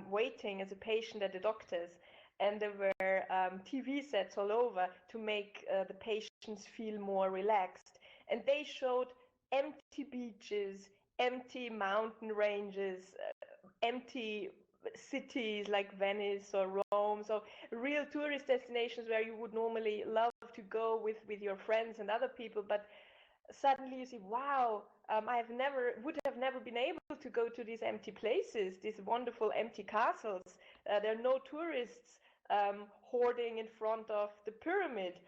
waiting as a patient at the doctor's, and there were TV sets all over to make the patients feel more relaxed. And they showed empty beaches, empty mountain ranges, empty cities like Venice or Rome, so real tourist destinations where you would normally love to go with your friends and other people, but suddenly you see, wow, would have never been able to go to these empty places, these wonderful empty castles. There are no tourists hoarding in front of the pyramid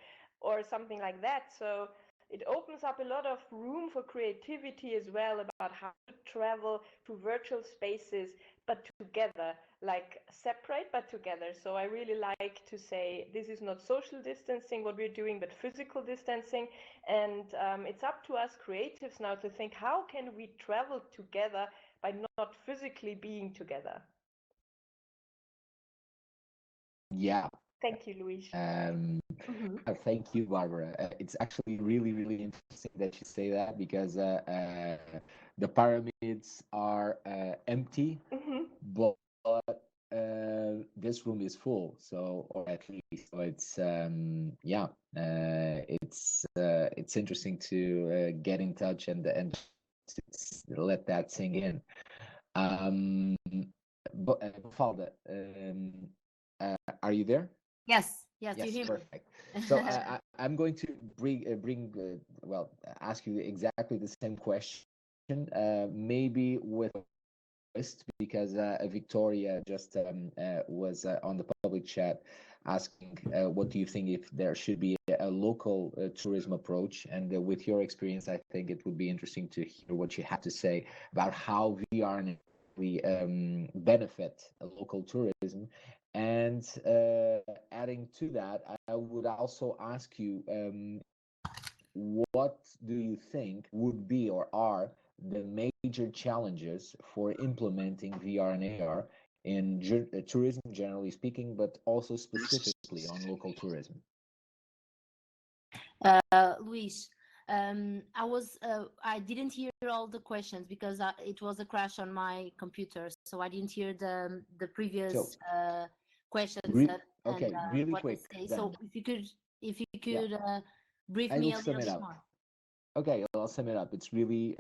or something like that. So it opens up a lot of room for creativity as well about how to travel to virtual spaces, but together, like separate but together. So I really like to say this is not social distancing what we're doing, but physical distancing. And it's up to us creatives now to think, how can we travel together by not physically being together? Yeah. Thank you, Luis. Thank you, Barbara. It's actually really, really interesting that you say that, because the pyramids are empty, but this room is full. So, or at least, so it's it's interesting to get in touch and let that sink in. But Mafalda, are you there? Yes, yes, you hear perfect. So I'm going to ask you exactly the same question, maybe with a twist, because Victoria just was on the public chat asking, what do you think if there should be a local tourism approach? And with your experience, I think it would be interesting to hear what you have to say about how VR benefit local tourism. And adding to that, I would also ask you, what do you think would be or are the major challenges for implementing VR and AR in tourism, generally speaking, but also specifically on local tourism? Luis, I didn't hear all the questions because it was a crash on my computer, so I didn't hear the previous questions. Really quick. So if you could brief me a little bit more. Okay, I'll sum it up. It's really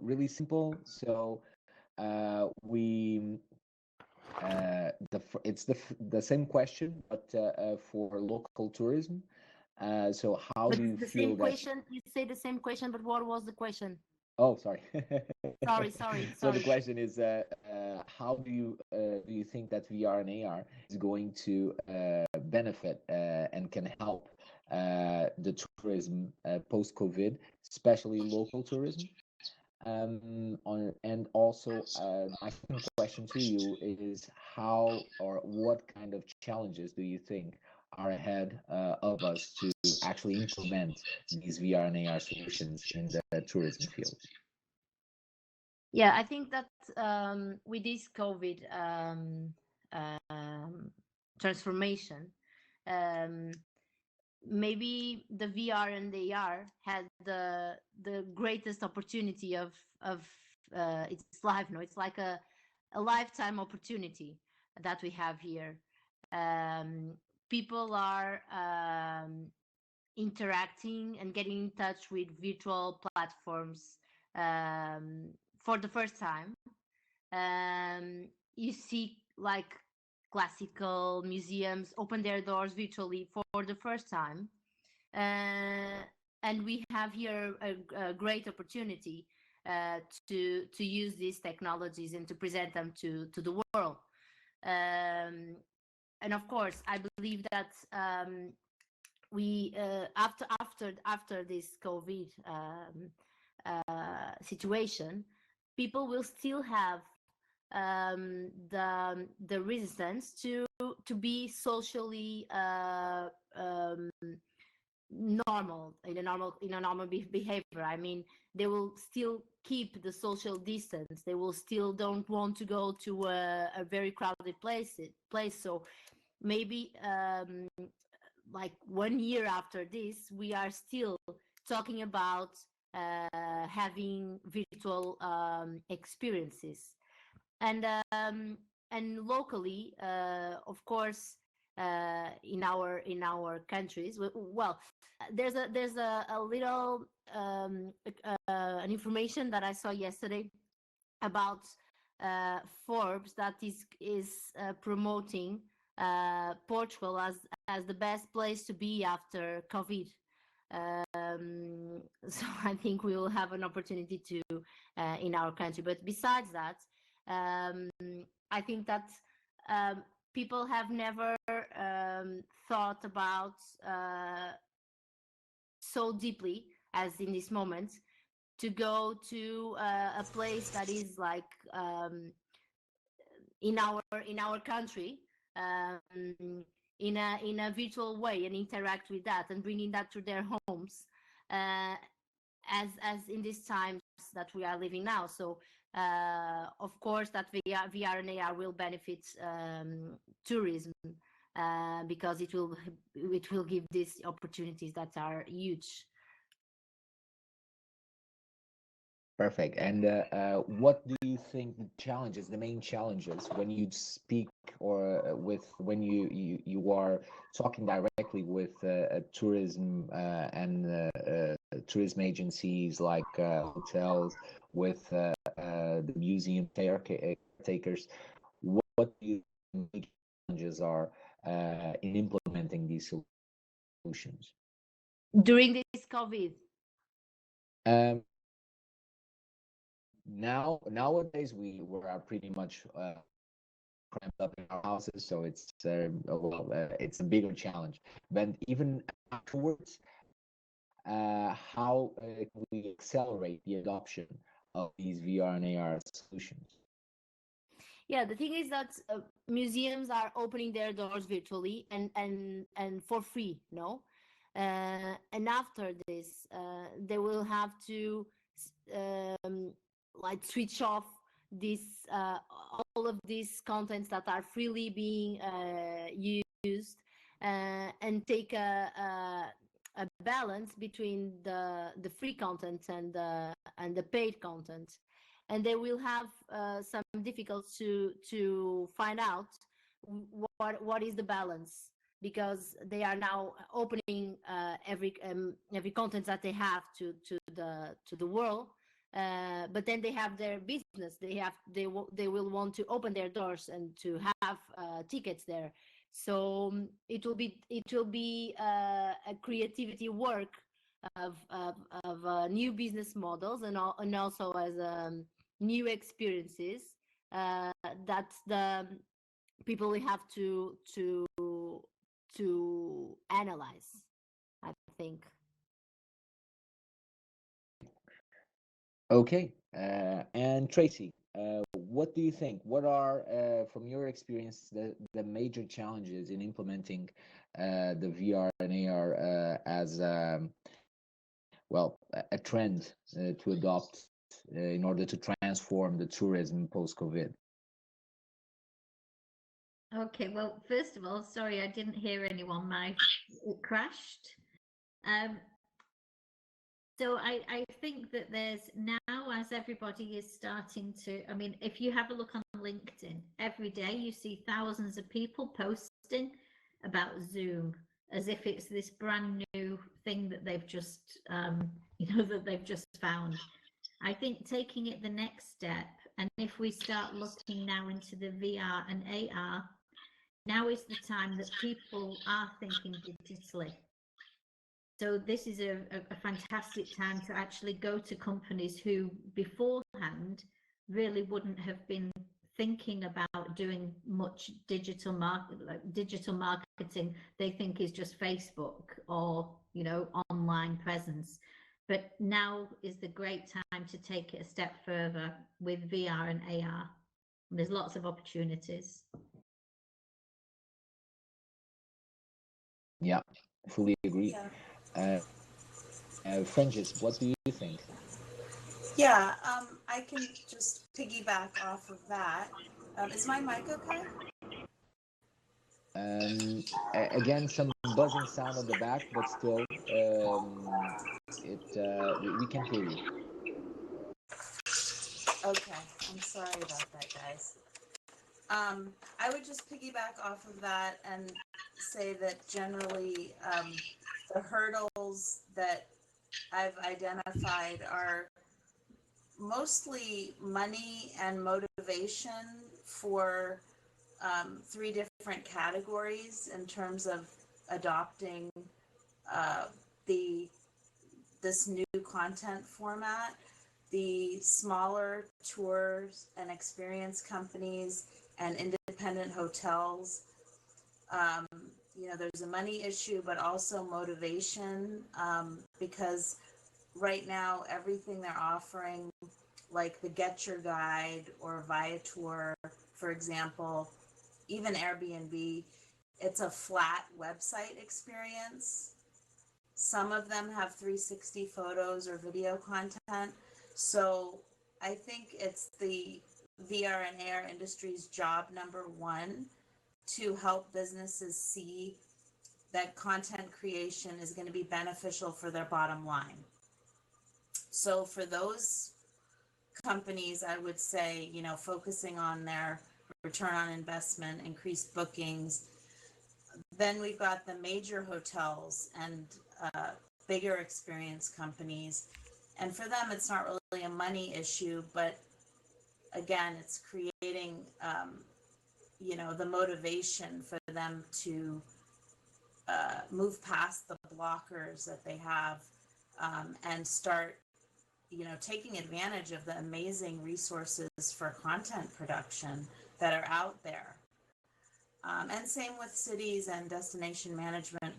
really simple. So it's the same question, but for local tourism. So how do you feel that? Question, you say the same question, but what was the question? Oh, sorry. sorry. So the question is, how do you think that VR and AR is going to benefit and can help the tourism post-COVID, especially local tourism? And also, my second question to you is, how or what kind of challenges do you think are ahead of us to actually implement these VR and AR solutions in the tourism field? Yeah, I think that with this COVID transformation, maybe the VR and the AR had the greatest opportunity of its life. No, it's like a lifetime opportunity that we have here. People are interacting and getting in touch with virtual platforms for the first time. You see, like, classical museums open their doors virtually for the first time, and we have here a great opportunity to use these technologies and to present them to the world. And of course, I believe that we after this COVID situation, people will still have the resistance to be socially normal in a normal behavior. I mean, they will still keep the social distance. They will still don't want to go to a very crowded place. So maybe like 1 year after this, we are still talking about having virtual experiences. And locally, of course, in our countries. Well, there's a little an information that I saw yesterday about Forbes that is promoting Portugal as the best place to be after COVID. So I think we will have an opportunity to in our country. But besides that, I think that people have never thought about so deeply as in this moment to go to a place that is like in our country, in a virtual way, and interact with that and bringing that to their homes, as in these times that we are living now. So of course that VR and AR will benefit tourism, because it will give these opportunities that are huge. Perfect. And what do you think the main challenges when you speak or when you are talking directly with tourism and tourism agencies like hotels, with the museum caretakers? What do you think the challenges are in implementing these solutions during this COVID? Nowadays we are pretty much cramped up in our houses, so it's it's a bigger challenge. But even afterwards, how can we accelerate the adoption of these VR and AR solutions? Yeah, the thing is that museums are opening their doors virtually and for free, no? And after this, they will have to like switch off this all of these contents that are freely being used, and take a balance between the free content and the paid content. And they will have some difficulty to find out what is the balance, because they are now opening every content that they have to the world, but then they have their business. They will want to open their doors and to have tickets there. So it will be a creativity work of new business models and also as new experiences that the people will have to analyze, I think. Okay, and Tracy, what do you think? What are, from your experience, the major challenges in implementing the VR and AR as well, a trend to adopt in order to transform the tourism post-COVID? Okay, well, first of all, sorry, I didn't hear anyone. It crashed. So I think that there's now, as everybody is starting to, I mean, if you have a look on LinkedIn, every day you see thousands of people posting about Zoom as if it's this brand new thing that they've just, that they've just found. I think taking it the next step, and if we start looking now into the VR and AR, now is the time that people are thinking digitally. So this is a fantastic time to actually go to companies who beforehand really wouldn't have been thinking about doing much digital marketing. They think is just Facebook or, online presence. But now is the great time to take it a step further with VR and AR. There's lots of opportunities. Yeah, fully agree. Yeah. Frengiz, what do you think? Yeah, I can just piggyback off of that. Is my mic okay? Again, some buzzing sound at the back, but still, we can hear you. Okay, I'm sorry about that, guys. I would just piggyback off of that and say that generally the hurdles that I've identified are mostly money and motivation for three different categories in terms of adopting this new content format. The smaller tours and experience companies and independent hotels, there's a money issue, but also motivation, because right now everything they're offering, like the Get Your Guide or Viator, for example, even Airbnb, it's a flat website experience. Some of them have 360 photos or video content. So I think it's the VR and AR industry's job number one to help businesses see that content creation is going to be beneficial for their bottom line. So for those companies, I would say, focusing on their return on investment, increased bookings. Then we've got the major hotels and bigger experience companies. And for them, it's not really a money issue, but again, it's creating, the motivation for them to move past the blockers that they have and start, taking advantage of the amazing resources for content production that are out there. And same with cities and destination management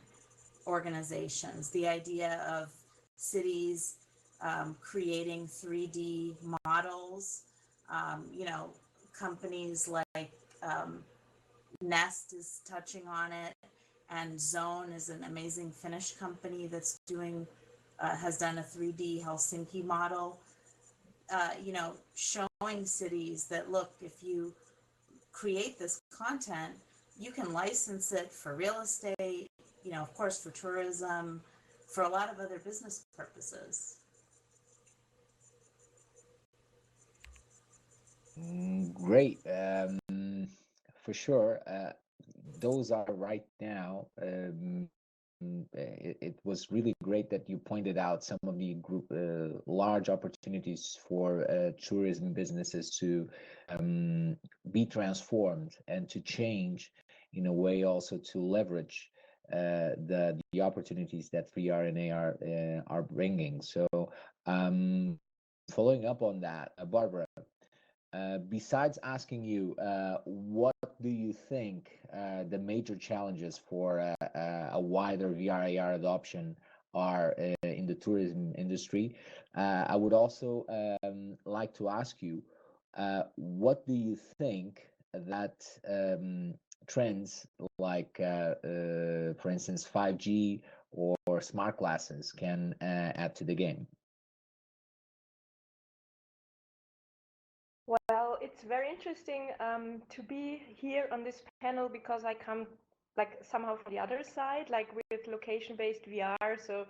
organizations. The idea of cities creating 3D models, companies like Nest is touching on it, and Zone is an amazing Finnish company that's has done a 3D Helsinki model, showing cities that, look, if you create this content, you can license it for real estate, of course, for tourism, for a lot of other business purposes. Great. For sure. Those are right now. It was really great that you pointed out some of the large opportunities for tourism businesses to be transformed and to change in a way, also to leverage the opportunities that VR and AR are bringing. So following up on that, Barbara, besides asking you, what do you think the major challenges for a wider VR AR adoption are in the tourism industry? I would also like to ask you, what do you think that trends like, for instance, 5G or smart glasses can add to the game? Well, it's very interesting to be here on this panel because I come somehow from the other side, with location-based VR. So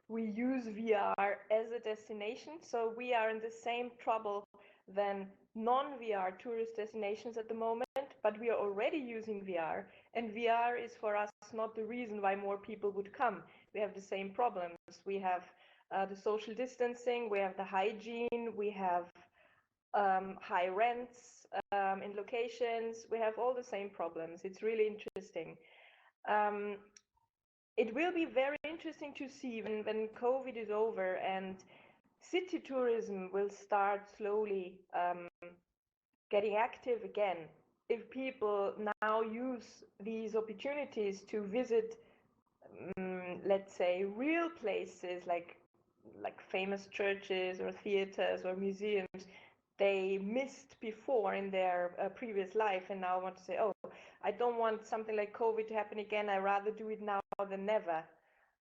we use VR as a destination. So we are in the same trouble than non-VR tourist destinations at the moment, but we are already using VR. And VR is for us not the reason why more people would come. We have the same problems. We have the social distancing, we have the hygiene, we have high rents in locations. We have all the same problems. It's really interesting. It will be very interesting to see when COVID is over and city tourism will start slowly getting active again. If people now use these opportunities to visit, let's say, real places like famous churches or theaters or museums they missed before in their previous life, and now want to say, oh, I don't want something like COVID to happen again. I'd rather do it now than never.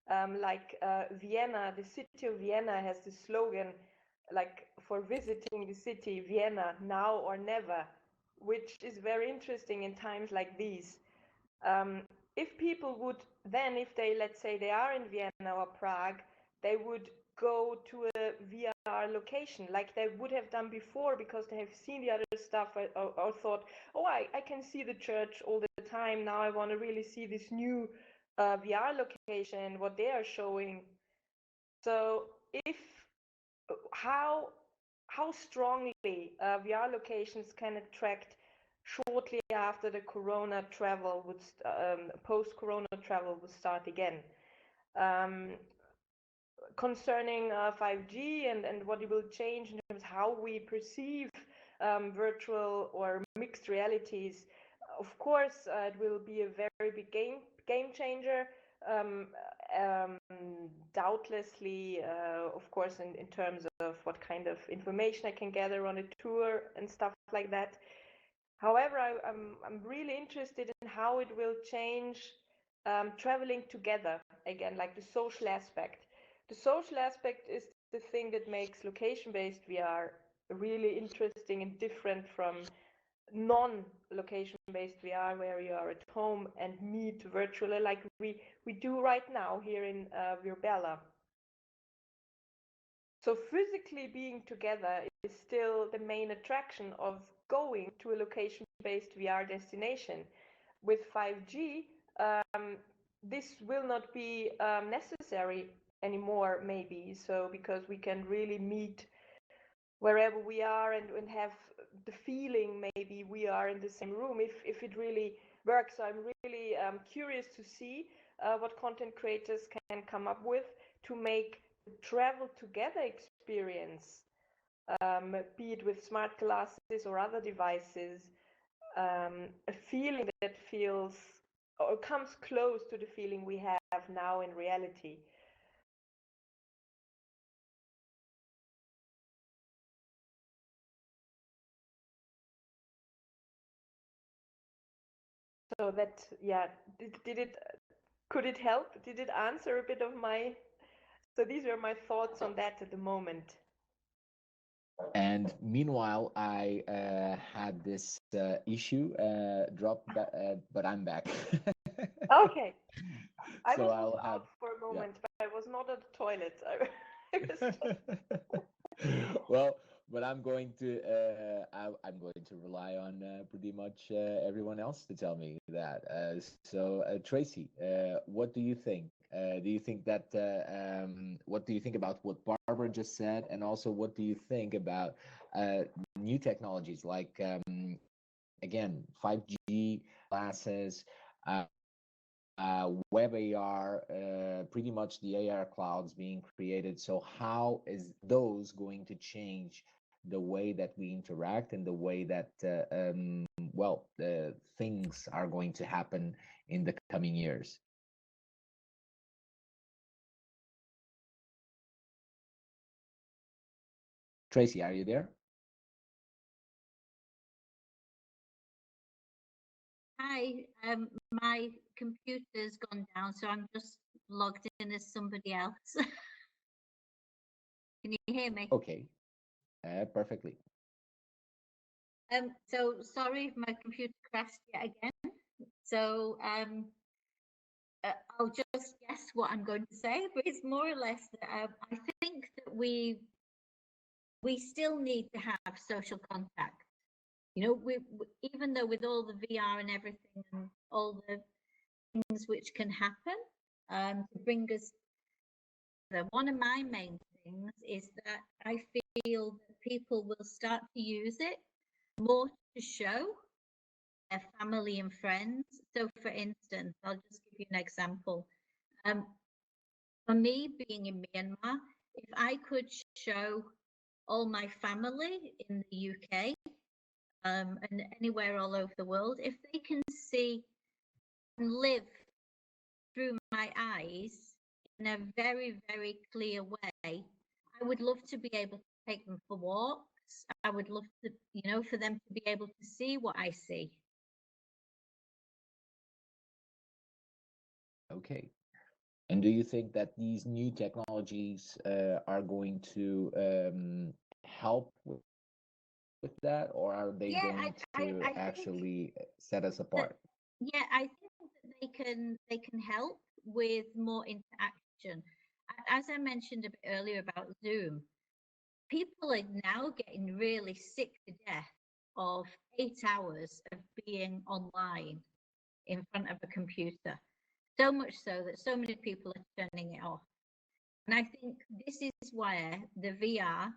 Vienna, the city of Vienna has the slogan, for visiting the city, Vienna, now or never, which is very interesting in times like these. If people would then, if they, let's say they are in Vienna or Prague, they would go to a VR location like they would have done before because they have seen the other stuff or thought, oh, I can see the church all the time. Now I want to really see this new VR location, what they are showing. So how strongly VR locations can attract shortly after the Corona travel would post-Corona travel would start again. Concerning 5G and what it will change in terms of how we perceive virtual or mixed realities, of course, it will be a very big game changer. Doubtlessly, of course, in terms of what kind of information I can gather on a tour and stuff like that. However, I'm really interested in how it will change traveling together again, like the social aspect. The social aspect is the thing that makes location-based VR really interesting and different from non-location-based VR, where you are at home and meet virtually, like we do right now here in Virbella. So physically being together is still the main attraction of going to a location-based VR destination. With 5G, this will not be necessary anymore, maybe. So because we can really meet wherever we are and have the feeling maybe we are in the same room if it really works. So I'm really curious to see what content creators can come up with to make the travel together experience, be it with smart glasses or other devices, a feeling that feels or comes close to the feeling we have now in reality. So that, yeah, could it help? Did it answer a bit of my, so these are my thoughts on that at the moment. And meanwhile, I had this issue drop, but I'm back. Okay. I So was I'll have, out for a moment, yeah. but I was not at the toilet. Well, but I'm going to I'm going to rely on pretty much everyone else to tell me that. So Tracy, what do you think? Do you think that what do you think about what Barbara just said, and also what do you think about new technologies like again 5G glasses? Web AR, pretty much the AR clouds being created. So how is those going to change the way that we interact and the way that, well, things are going to happen in the coming years? Tracy, are you there? Hi, my computer's gone down, so I'm just logged in as somebody else. Can you hear me? Okay, perfectly. So sorry if my computer crashed yet again. So I'll just guess what I'm going to say, but it's more or less that I think that we still need to have social contact. You know, we even though with all the VR and everything and all the things which can happen to bring us together, one of my main things is that I feel that people will start to use it more to show their family and friends. So for instance, I'll just give you an example. For me, being in Myanmar, if I could show all my family in the UK and anywhere all over the world, if they can see and live through my eyes in a very, very clear way, I would love to be able to take them for walks. I would love to, you know, for them to be able to see what I see. Okay. And do you think that these new technologies are going to help with that, or are they going to actually set us apart? Yeah, I think that they can help with more interaction. as I mentioned a bit earlier about Zoom, people are now getting really sick to death of 8 hours of being online in front of a computer. So much so that so many people are turning it off. And I think this is where the VR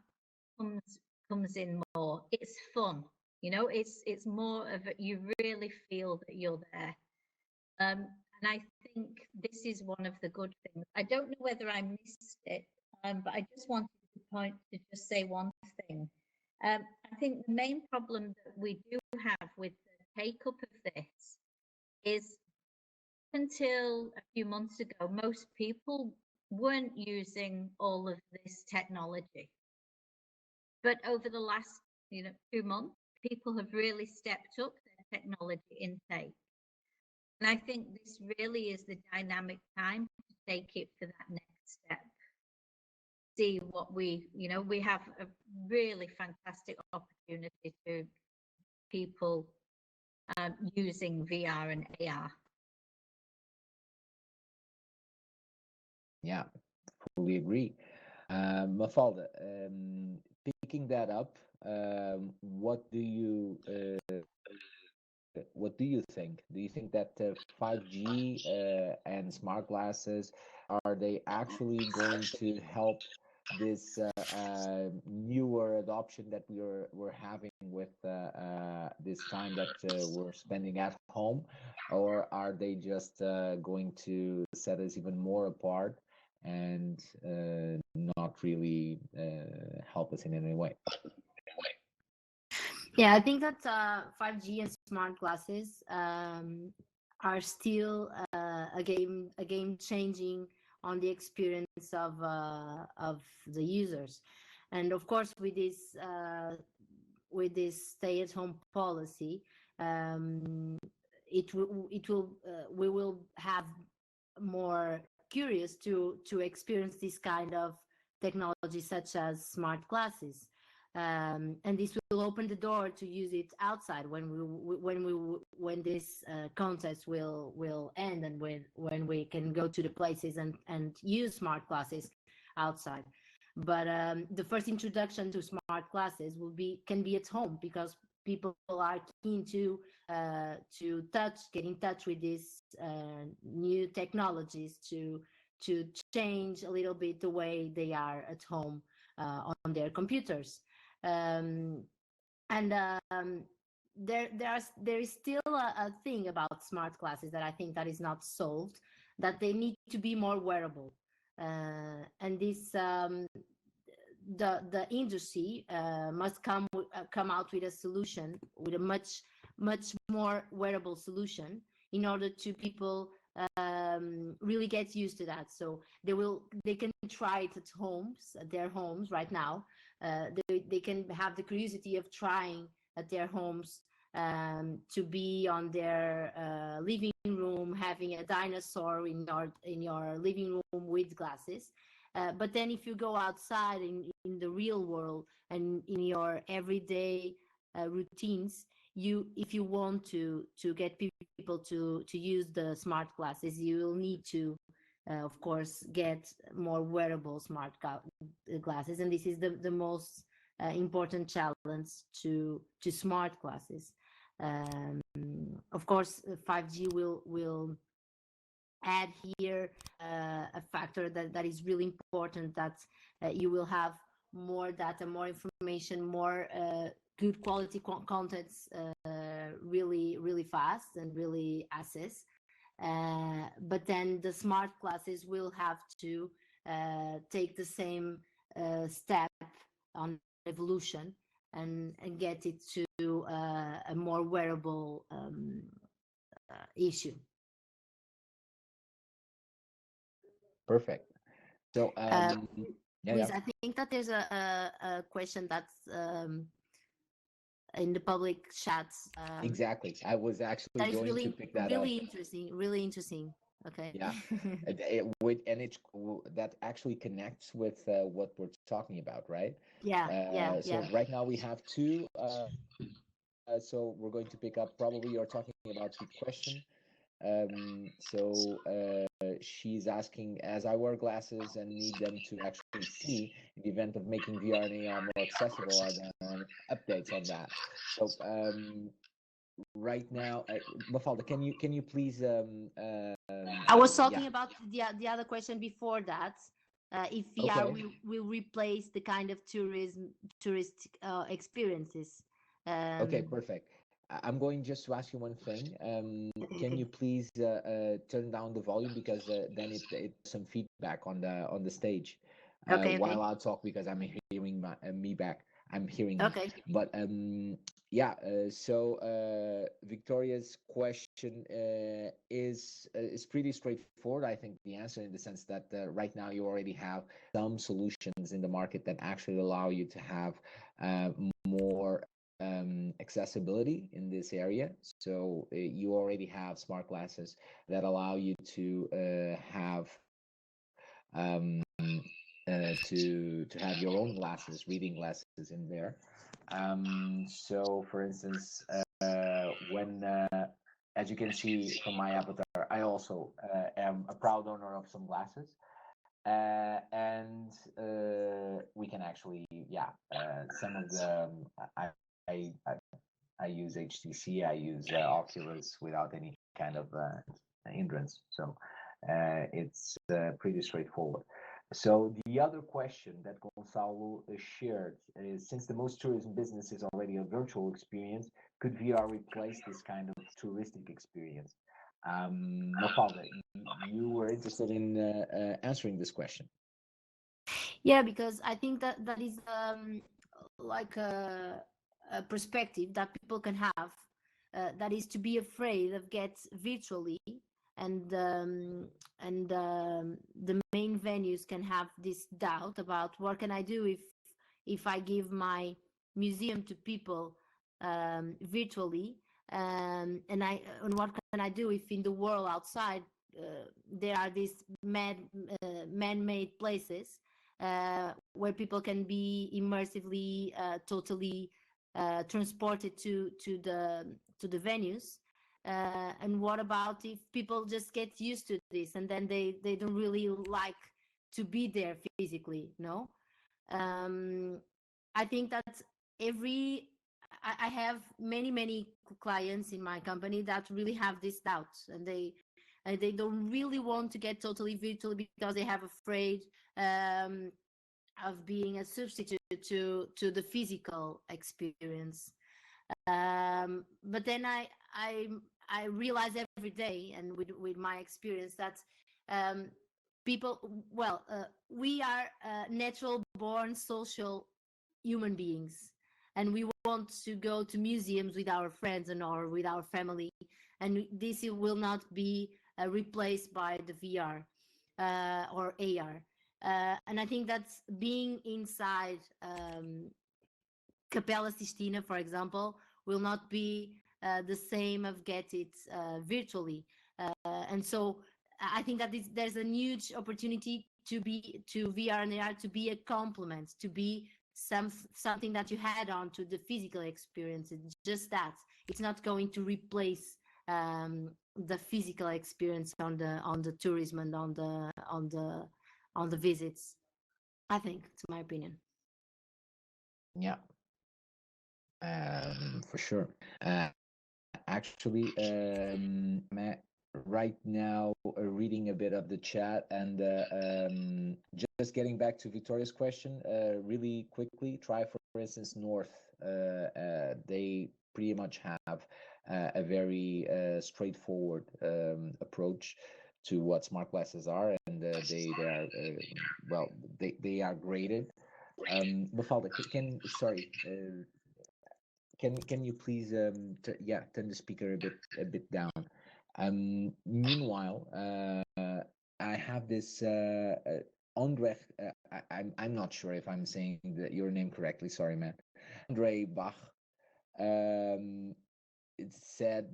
comes in more. It's fun, you know. It's more of you really feel that you're there. And I think this is one of the good things. I don't know whether I missed it, but I just wanted to just say one thing. I think the main problem that we do have with the take up of this is until a few months ago, most people weren't using all of this technology. But over the last, 2 months, people have really stepped up their technology intake. And I think this really is the dynamic time to take it for that next step. See what we have a really fantastic opportunity to people using VR and AR. Yeah, fully agree. Mafalda, picking that up, what do you think? Do you think that 5G and smart glasses, are they actually going to help this newer adoption that we're having with this time that we're spending at home, or are they just going to set us even more apart and not really help us in any way? Yeah, I think that 5G and smart glasses are still a game changing on the experience of the users, and of course with this stay-at-home policy, we will have more curious to experience this kind of technology such as smart glasses. And this will open the door to use it outside when this contest will end, and when we can go to the places and use smart glasses outside. But the first introduction to smart glasses can be at home, because people are keen to get in touch with these new technologies to change a little bit the way they are at home on their computers. There is still a thing about smart glasses that I think that is not solved, that they need to be more wearable, and this the industry must come out with a solution, with a much more wearable solution, in order to people really get used to that. So they can try it at their homes right now. They can have the curiosity of trying at their homes, to be on their living room, having a dinosaur in your living room with glasses. But then if you go outside in the real world and in your everyday routines, if you want to get people to use the smart glasses, you will need to of course get more wearable smart glasses, and this is the most important challenge to smart glasses. Of course 5G will add here a factor that is really important, that you will have more data, more information, more good quality contents really fast and really access. But then the smart glasses will have to take the same step on evolution and get it to a more wearable issue. Perfect. So Luis, I think that there's a question that's in the public chats. Exactly. I was actually that is going really, to pick that really up. interesting. Really interesting. Okay. Yeah. That actually connects with what we're talking about, right? Yeah. So right now we have two. So we're going to pick up. Probably you're talking about the question She's asking, as I wear glasses and need them to actually see, in the event of making VR and AR more accessible, are there updates on that? So right now, Mafalda, can you please? I was talking about the other question before that. If VR Okay. will replace the kind of tourist experiences. Okay, perfect. I'm going just to ask you one thing. Can you please turn down the volume, because then it some feedback on the stage while I talk, because I'm hearing me back. I'm hearing okay. But yeah. So Victoria's question is pretty straightforward. I think the answer, in the sense that right now you already have some solutions in the market that actually allow you to have more accessibility in this area. So you already have smart glasses that allow you to have to have your own glasses, reading glasses in there. So for instance, when as you can see from my avatar, I also am a proud owner of some glasses. And we can actually, some of the I use HTC, I use Oculus without any kind of hindrance. So it's pretty straightforward. So the other question that Gonçalo shared is, since the most tourism business is already a virtual experience, could VR replace this kind of touristic experience? Mafalda, you were interested in answering this question. Yeah, because I think that is like a perspective that people can have, that is to be afraid of get virtually, and the main venues can have this doubt about what can I do if I give my museum to people virtually, and what can I do if in the world outside there are these man-made places where people can be immersively totally transported to the venues, and what about if people just get used to this and then they don't really like to be there physically? No, I think that I have many clients in my company that really have these doubts, and they don't really want to get totally virtual because they have afraid of being a substitute to the physical experience. But then I realize every day, and with my experience, that people, we are natural born social human beings, and we want to go to museums with our friends or with our family, and this will not be replaced by the VR or AR. And I think that's being inside Capella Sistina, for example, will not be the same of get it virtually. And so I think that there's a huge opportunity to VR and AR to be a complement, to be something that you add on to the physical experience. It's just that it's not going to replace the physical experience on the tourism and on the visits. I think it's my opinion. Yeah, for sure. Actually, right now reading a bit of the chat, and just getting back to Victoria's question really quickly. Try, for instance, North. They pretty much have a very straightforward approach to what smart glasses are, and they are graded. Mafalda, can you please turn the speaker a bit down? Meanwhile, I have this Andre. I'm not sure if I'm saying your name correctly. Sorry, man. Andre Bach. It said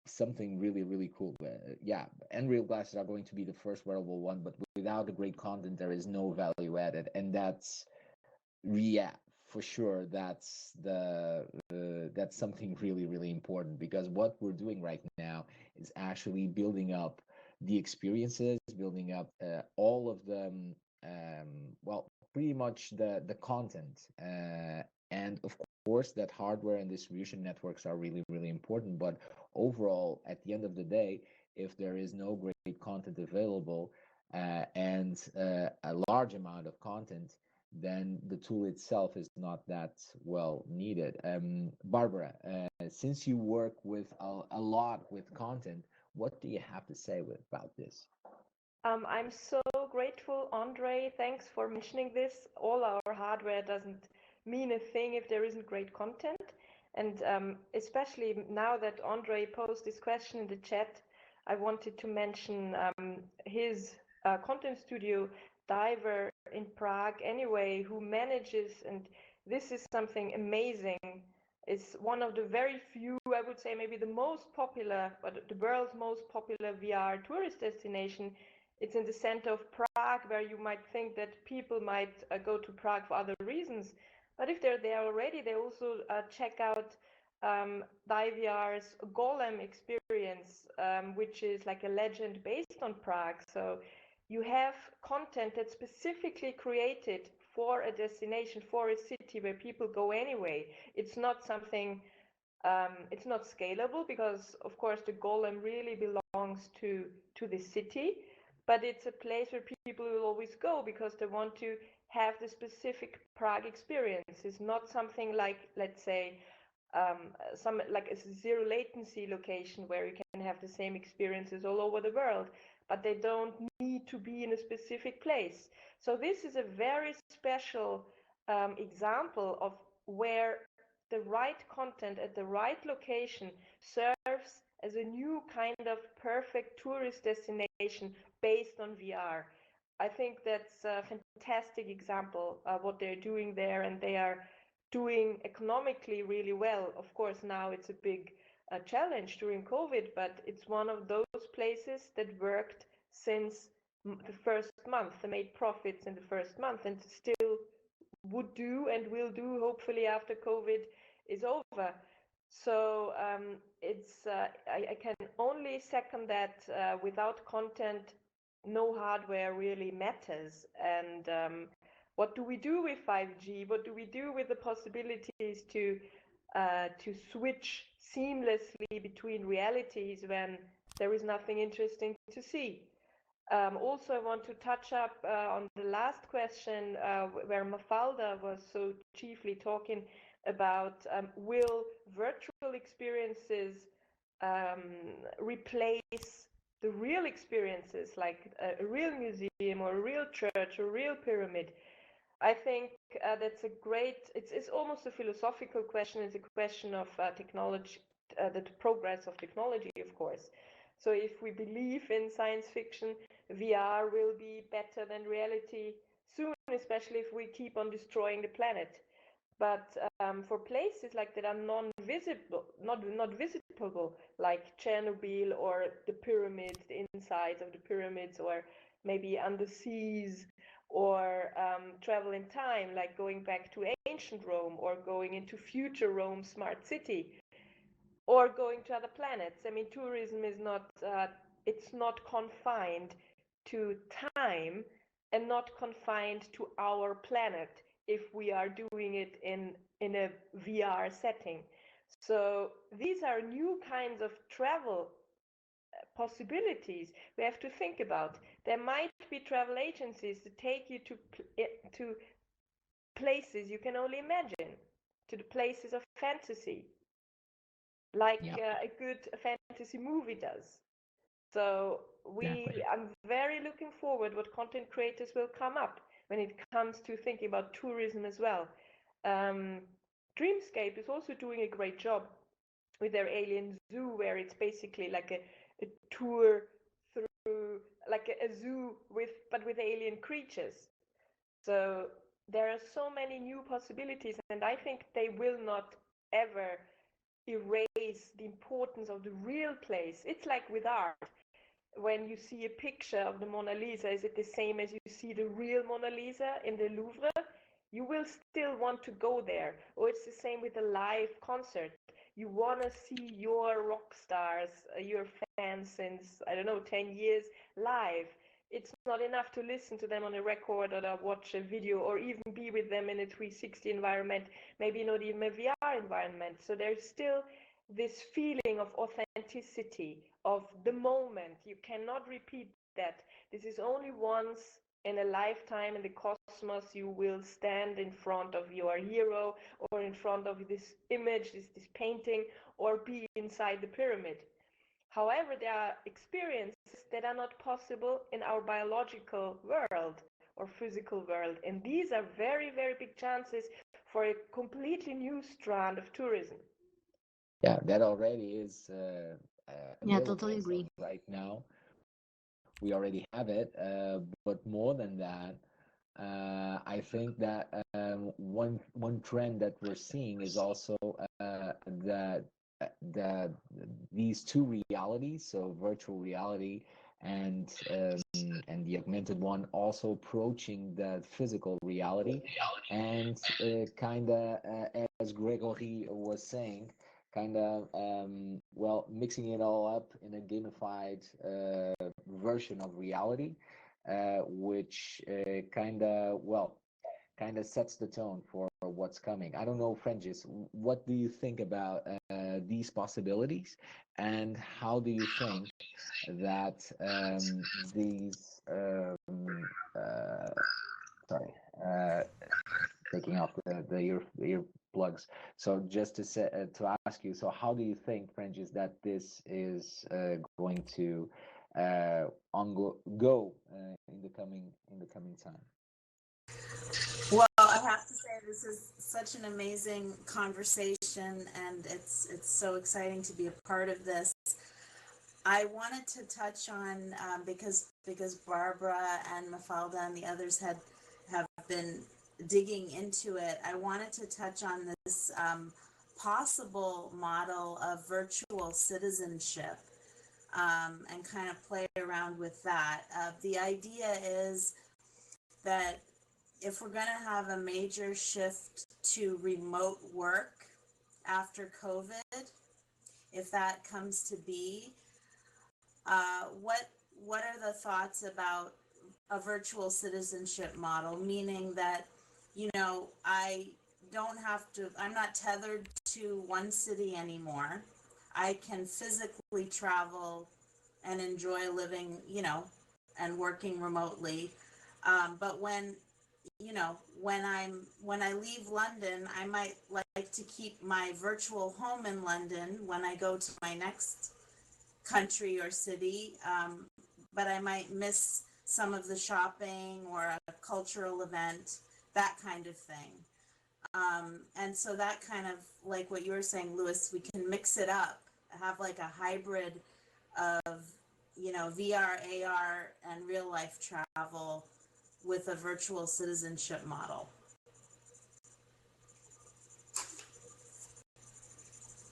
something really cool. Unreal glasses are going to be the first wearable one, but without the great content, there is no value added, and that's for sure that's something really, really important, because what we're doing right now is actually building up the experiences, building up all of the well, pretty much the content, and of course that hardware and distribution networks are really, really important. But overall, at the end of the day, if there is no great content available, and a large amount of content, then the tool itself is not that well needed. Barbara, since you work with a lot with content, what do you have to say about this? I'm so grateful, Andre. Thanks for mentioning this. All our hardware doesn't mean a thing if there isn't great content. And especially now that Andre posed this question in the chat, I wanted to mention his content studio, Diver, in Prague, anyway, who manages, and this is something amazing. It's one of the very few, I would say maybe the most popular, but the world's most popular VR tourist destination. It's in the center of Prague, where you might think that people might go to Prague for other reasons. But if they're there already, they also check out DiVR's Golem experience, which is like a legend based on Prague. So you have content that's specifically created for a destination, for a city where people go anyway. It's not something, it's not scalable, because of course the Golem really belongs to the city, but it's a place where people will always go because they want to have the specific Prague experience. It's not something like, let's say, some like a zero latency location where you can have the same experiences all over the world, but they don't need to be in a specific place. So this is a very special example of where the right content at the right location serves as a new kind of perfect tourist destination based on VR. I think that's a fantastic example of what they're doing there, and they are doing economically really well. Of course, now it's a big challenge during COVID, but it's one of those places that worked since the first month. They made profits in the first month, and still would do and will do, hopefully, after COVID is over. So I can only second that without content, no hardware really matters. And what do we do with 5G? What do we do with the possibilities to switch seamlessly between realities when there is nothing interesting to see? Also, I want to touch up on the last question where Mafalda was so chiefly talking about will virtual experiences replace the real experiences, like a real museum or a real church or a real pyramid? I think that's a great, it's almost a philosophical question. It's a question of technology, the progress of technology, of course. So if we believe in science fiction, VR will be better than reality soon, especially if we keep on destroying the planet. But for places like that are non-visible, not visitable, like Chernobyl or the pyramids, the insides of the pyramids, or maybe under seas, or travel in time, like going back to ancient Rome, or going into future Rome smart city, or going to other planets. I mean, tourism is not, it's not confined to time and not confined to our planet if we are doing it in a VR setting. So these are new kinds of travel possibilities we have to think about. There might be travel agencies to take you to places you can only imagine, to the places of fantasy, like a good fantasy movie does. So I'm very looking forward what content creators will come up when it comes to thinking about tourism as well. Dreamscape is also doing a great job with their alien zoo, where it's basically like a tour through like a zoo but with alien creatures. So there are so many new possibilities, and I think they will not ever erase the importance of the real place. It's like with art. When you see a picture of the Mona Lisa, is it the same as you see the real Mona Lisa in the Louvre? you will still want to go there. Or it's the same with a live concert. You want to see your rock stars, your fans since, I don't know, 10 years live. It's not enough to listen to them on a record or to watch a video or even be with them in a 360 environment, maybe not even a VR environment. So there's still this feeling of authenticity, of the moment. You cannot repeat that. This is only once in a lifetime in the cosmos you will stand in front of your hero or in front of this image, this painting, or be inside the pyramid. However, there are experiences that are not possible in our biological world or physical world. And these are very, very big chances for a completely new strand of tourism. Yeah, that already is Yeah, totally agree. right now. We already have it, but more than that, I think that one trend that we're seeing is also that these two realities, so virtual reality and the augmented one, also approaching the physical reality, and kind of as Gregory was saying, kind of well, mixing it all up in a gamified version of reality, which kind of sets the tone for what's coming. I don't know, Frengiz, what do you think about these possibilities, and how do you think that these taking off the earplugs. So just to say, to ask you, so how do you think, Frengiz, that this is going to go in the coming time? Well, I have to say this is such an amazing conversation, and it's so exciting to be a part of this. I wanted to touch on because Barbara and Mafalda and the others have been digging into it. I wanted to touch on this possible model of virtual citizenship and kind of play around with that. The idea is that if we're going to have a major shift to remote work after COVID, if that comes to be, what are the thoughts about a virtual citizenship model? Meaning that, you know, I'm not tethered to one city anymore. I can physically travel and enjoy living, you know, and working remotely. But when I leave London, I might like to keep my virtual home in London when I go to my next country or city, but I might miss some of the shopping or a cultural event, that kind of thing. And so that kind of, like what you were saying, Louis, we can mix it up, have like a hybrid of, you know, VR, AR, and real life travel with a virtual citizenship model.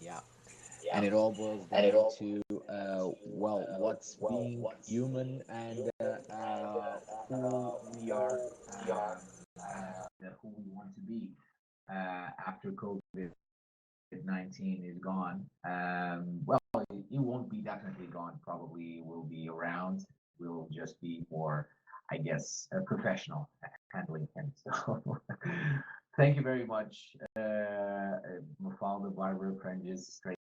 Yeah. And it all boils down to, well, what's being human and who we are, who we want to be after COVID-19 is gone. Well, it won't be definitely gone. Probably will be around. We'll just be more, I guess, professional handling things. So thank you very much, Mafalda, Barbara, Frengiz, Tracy.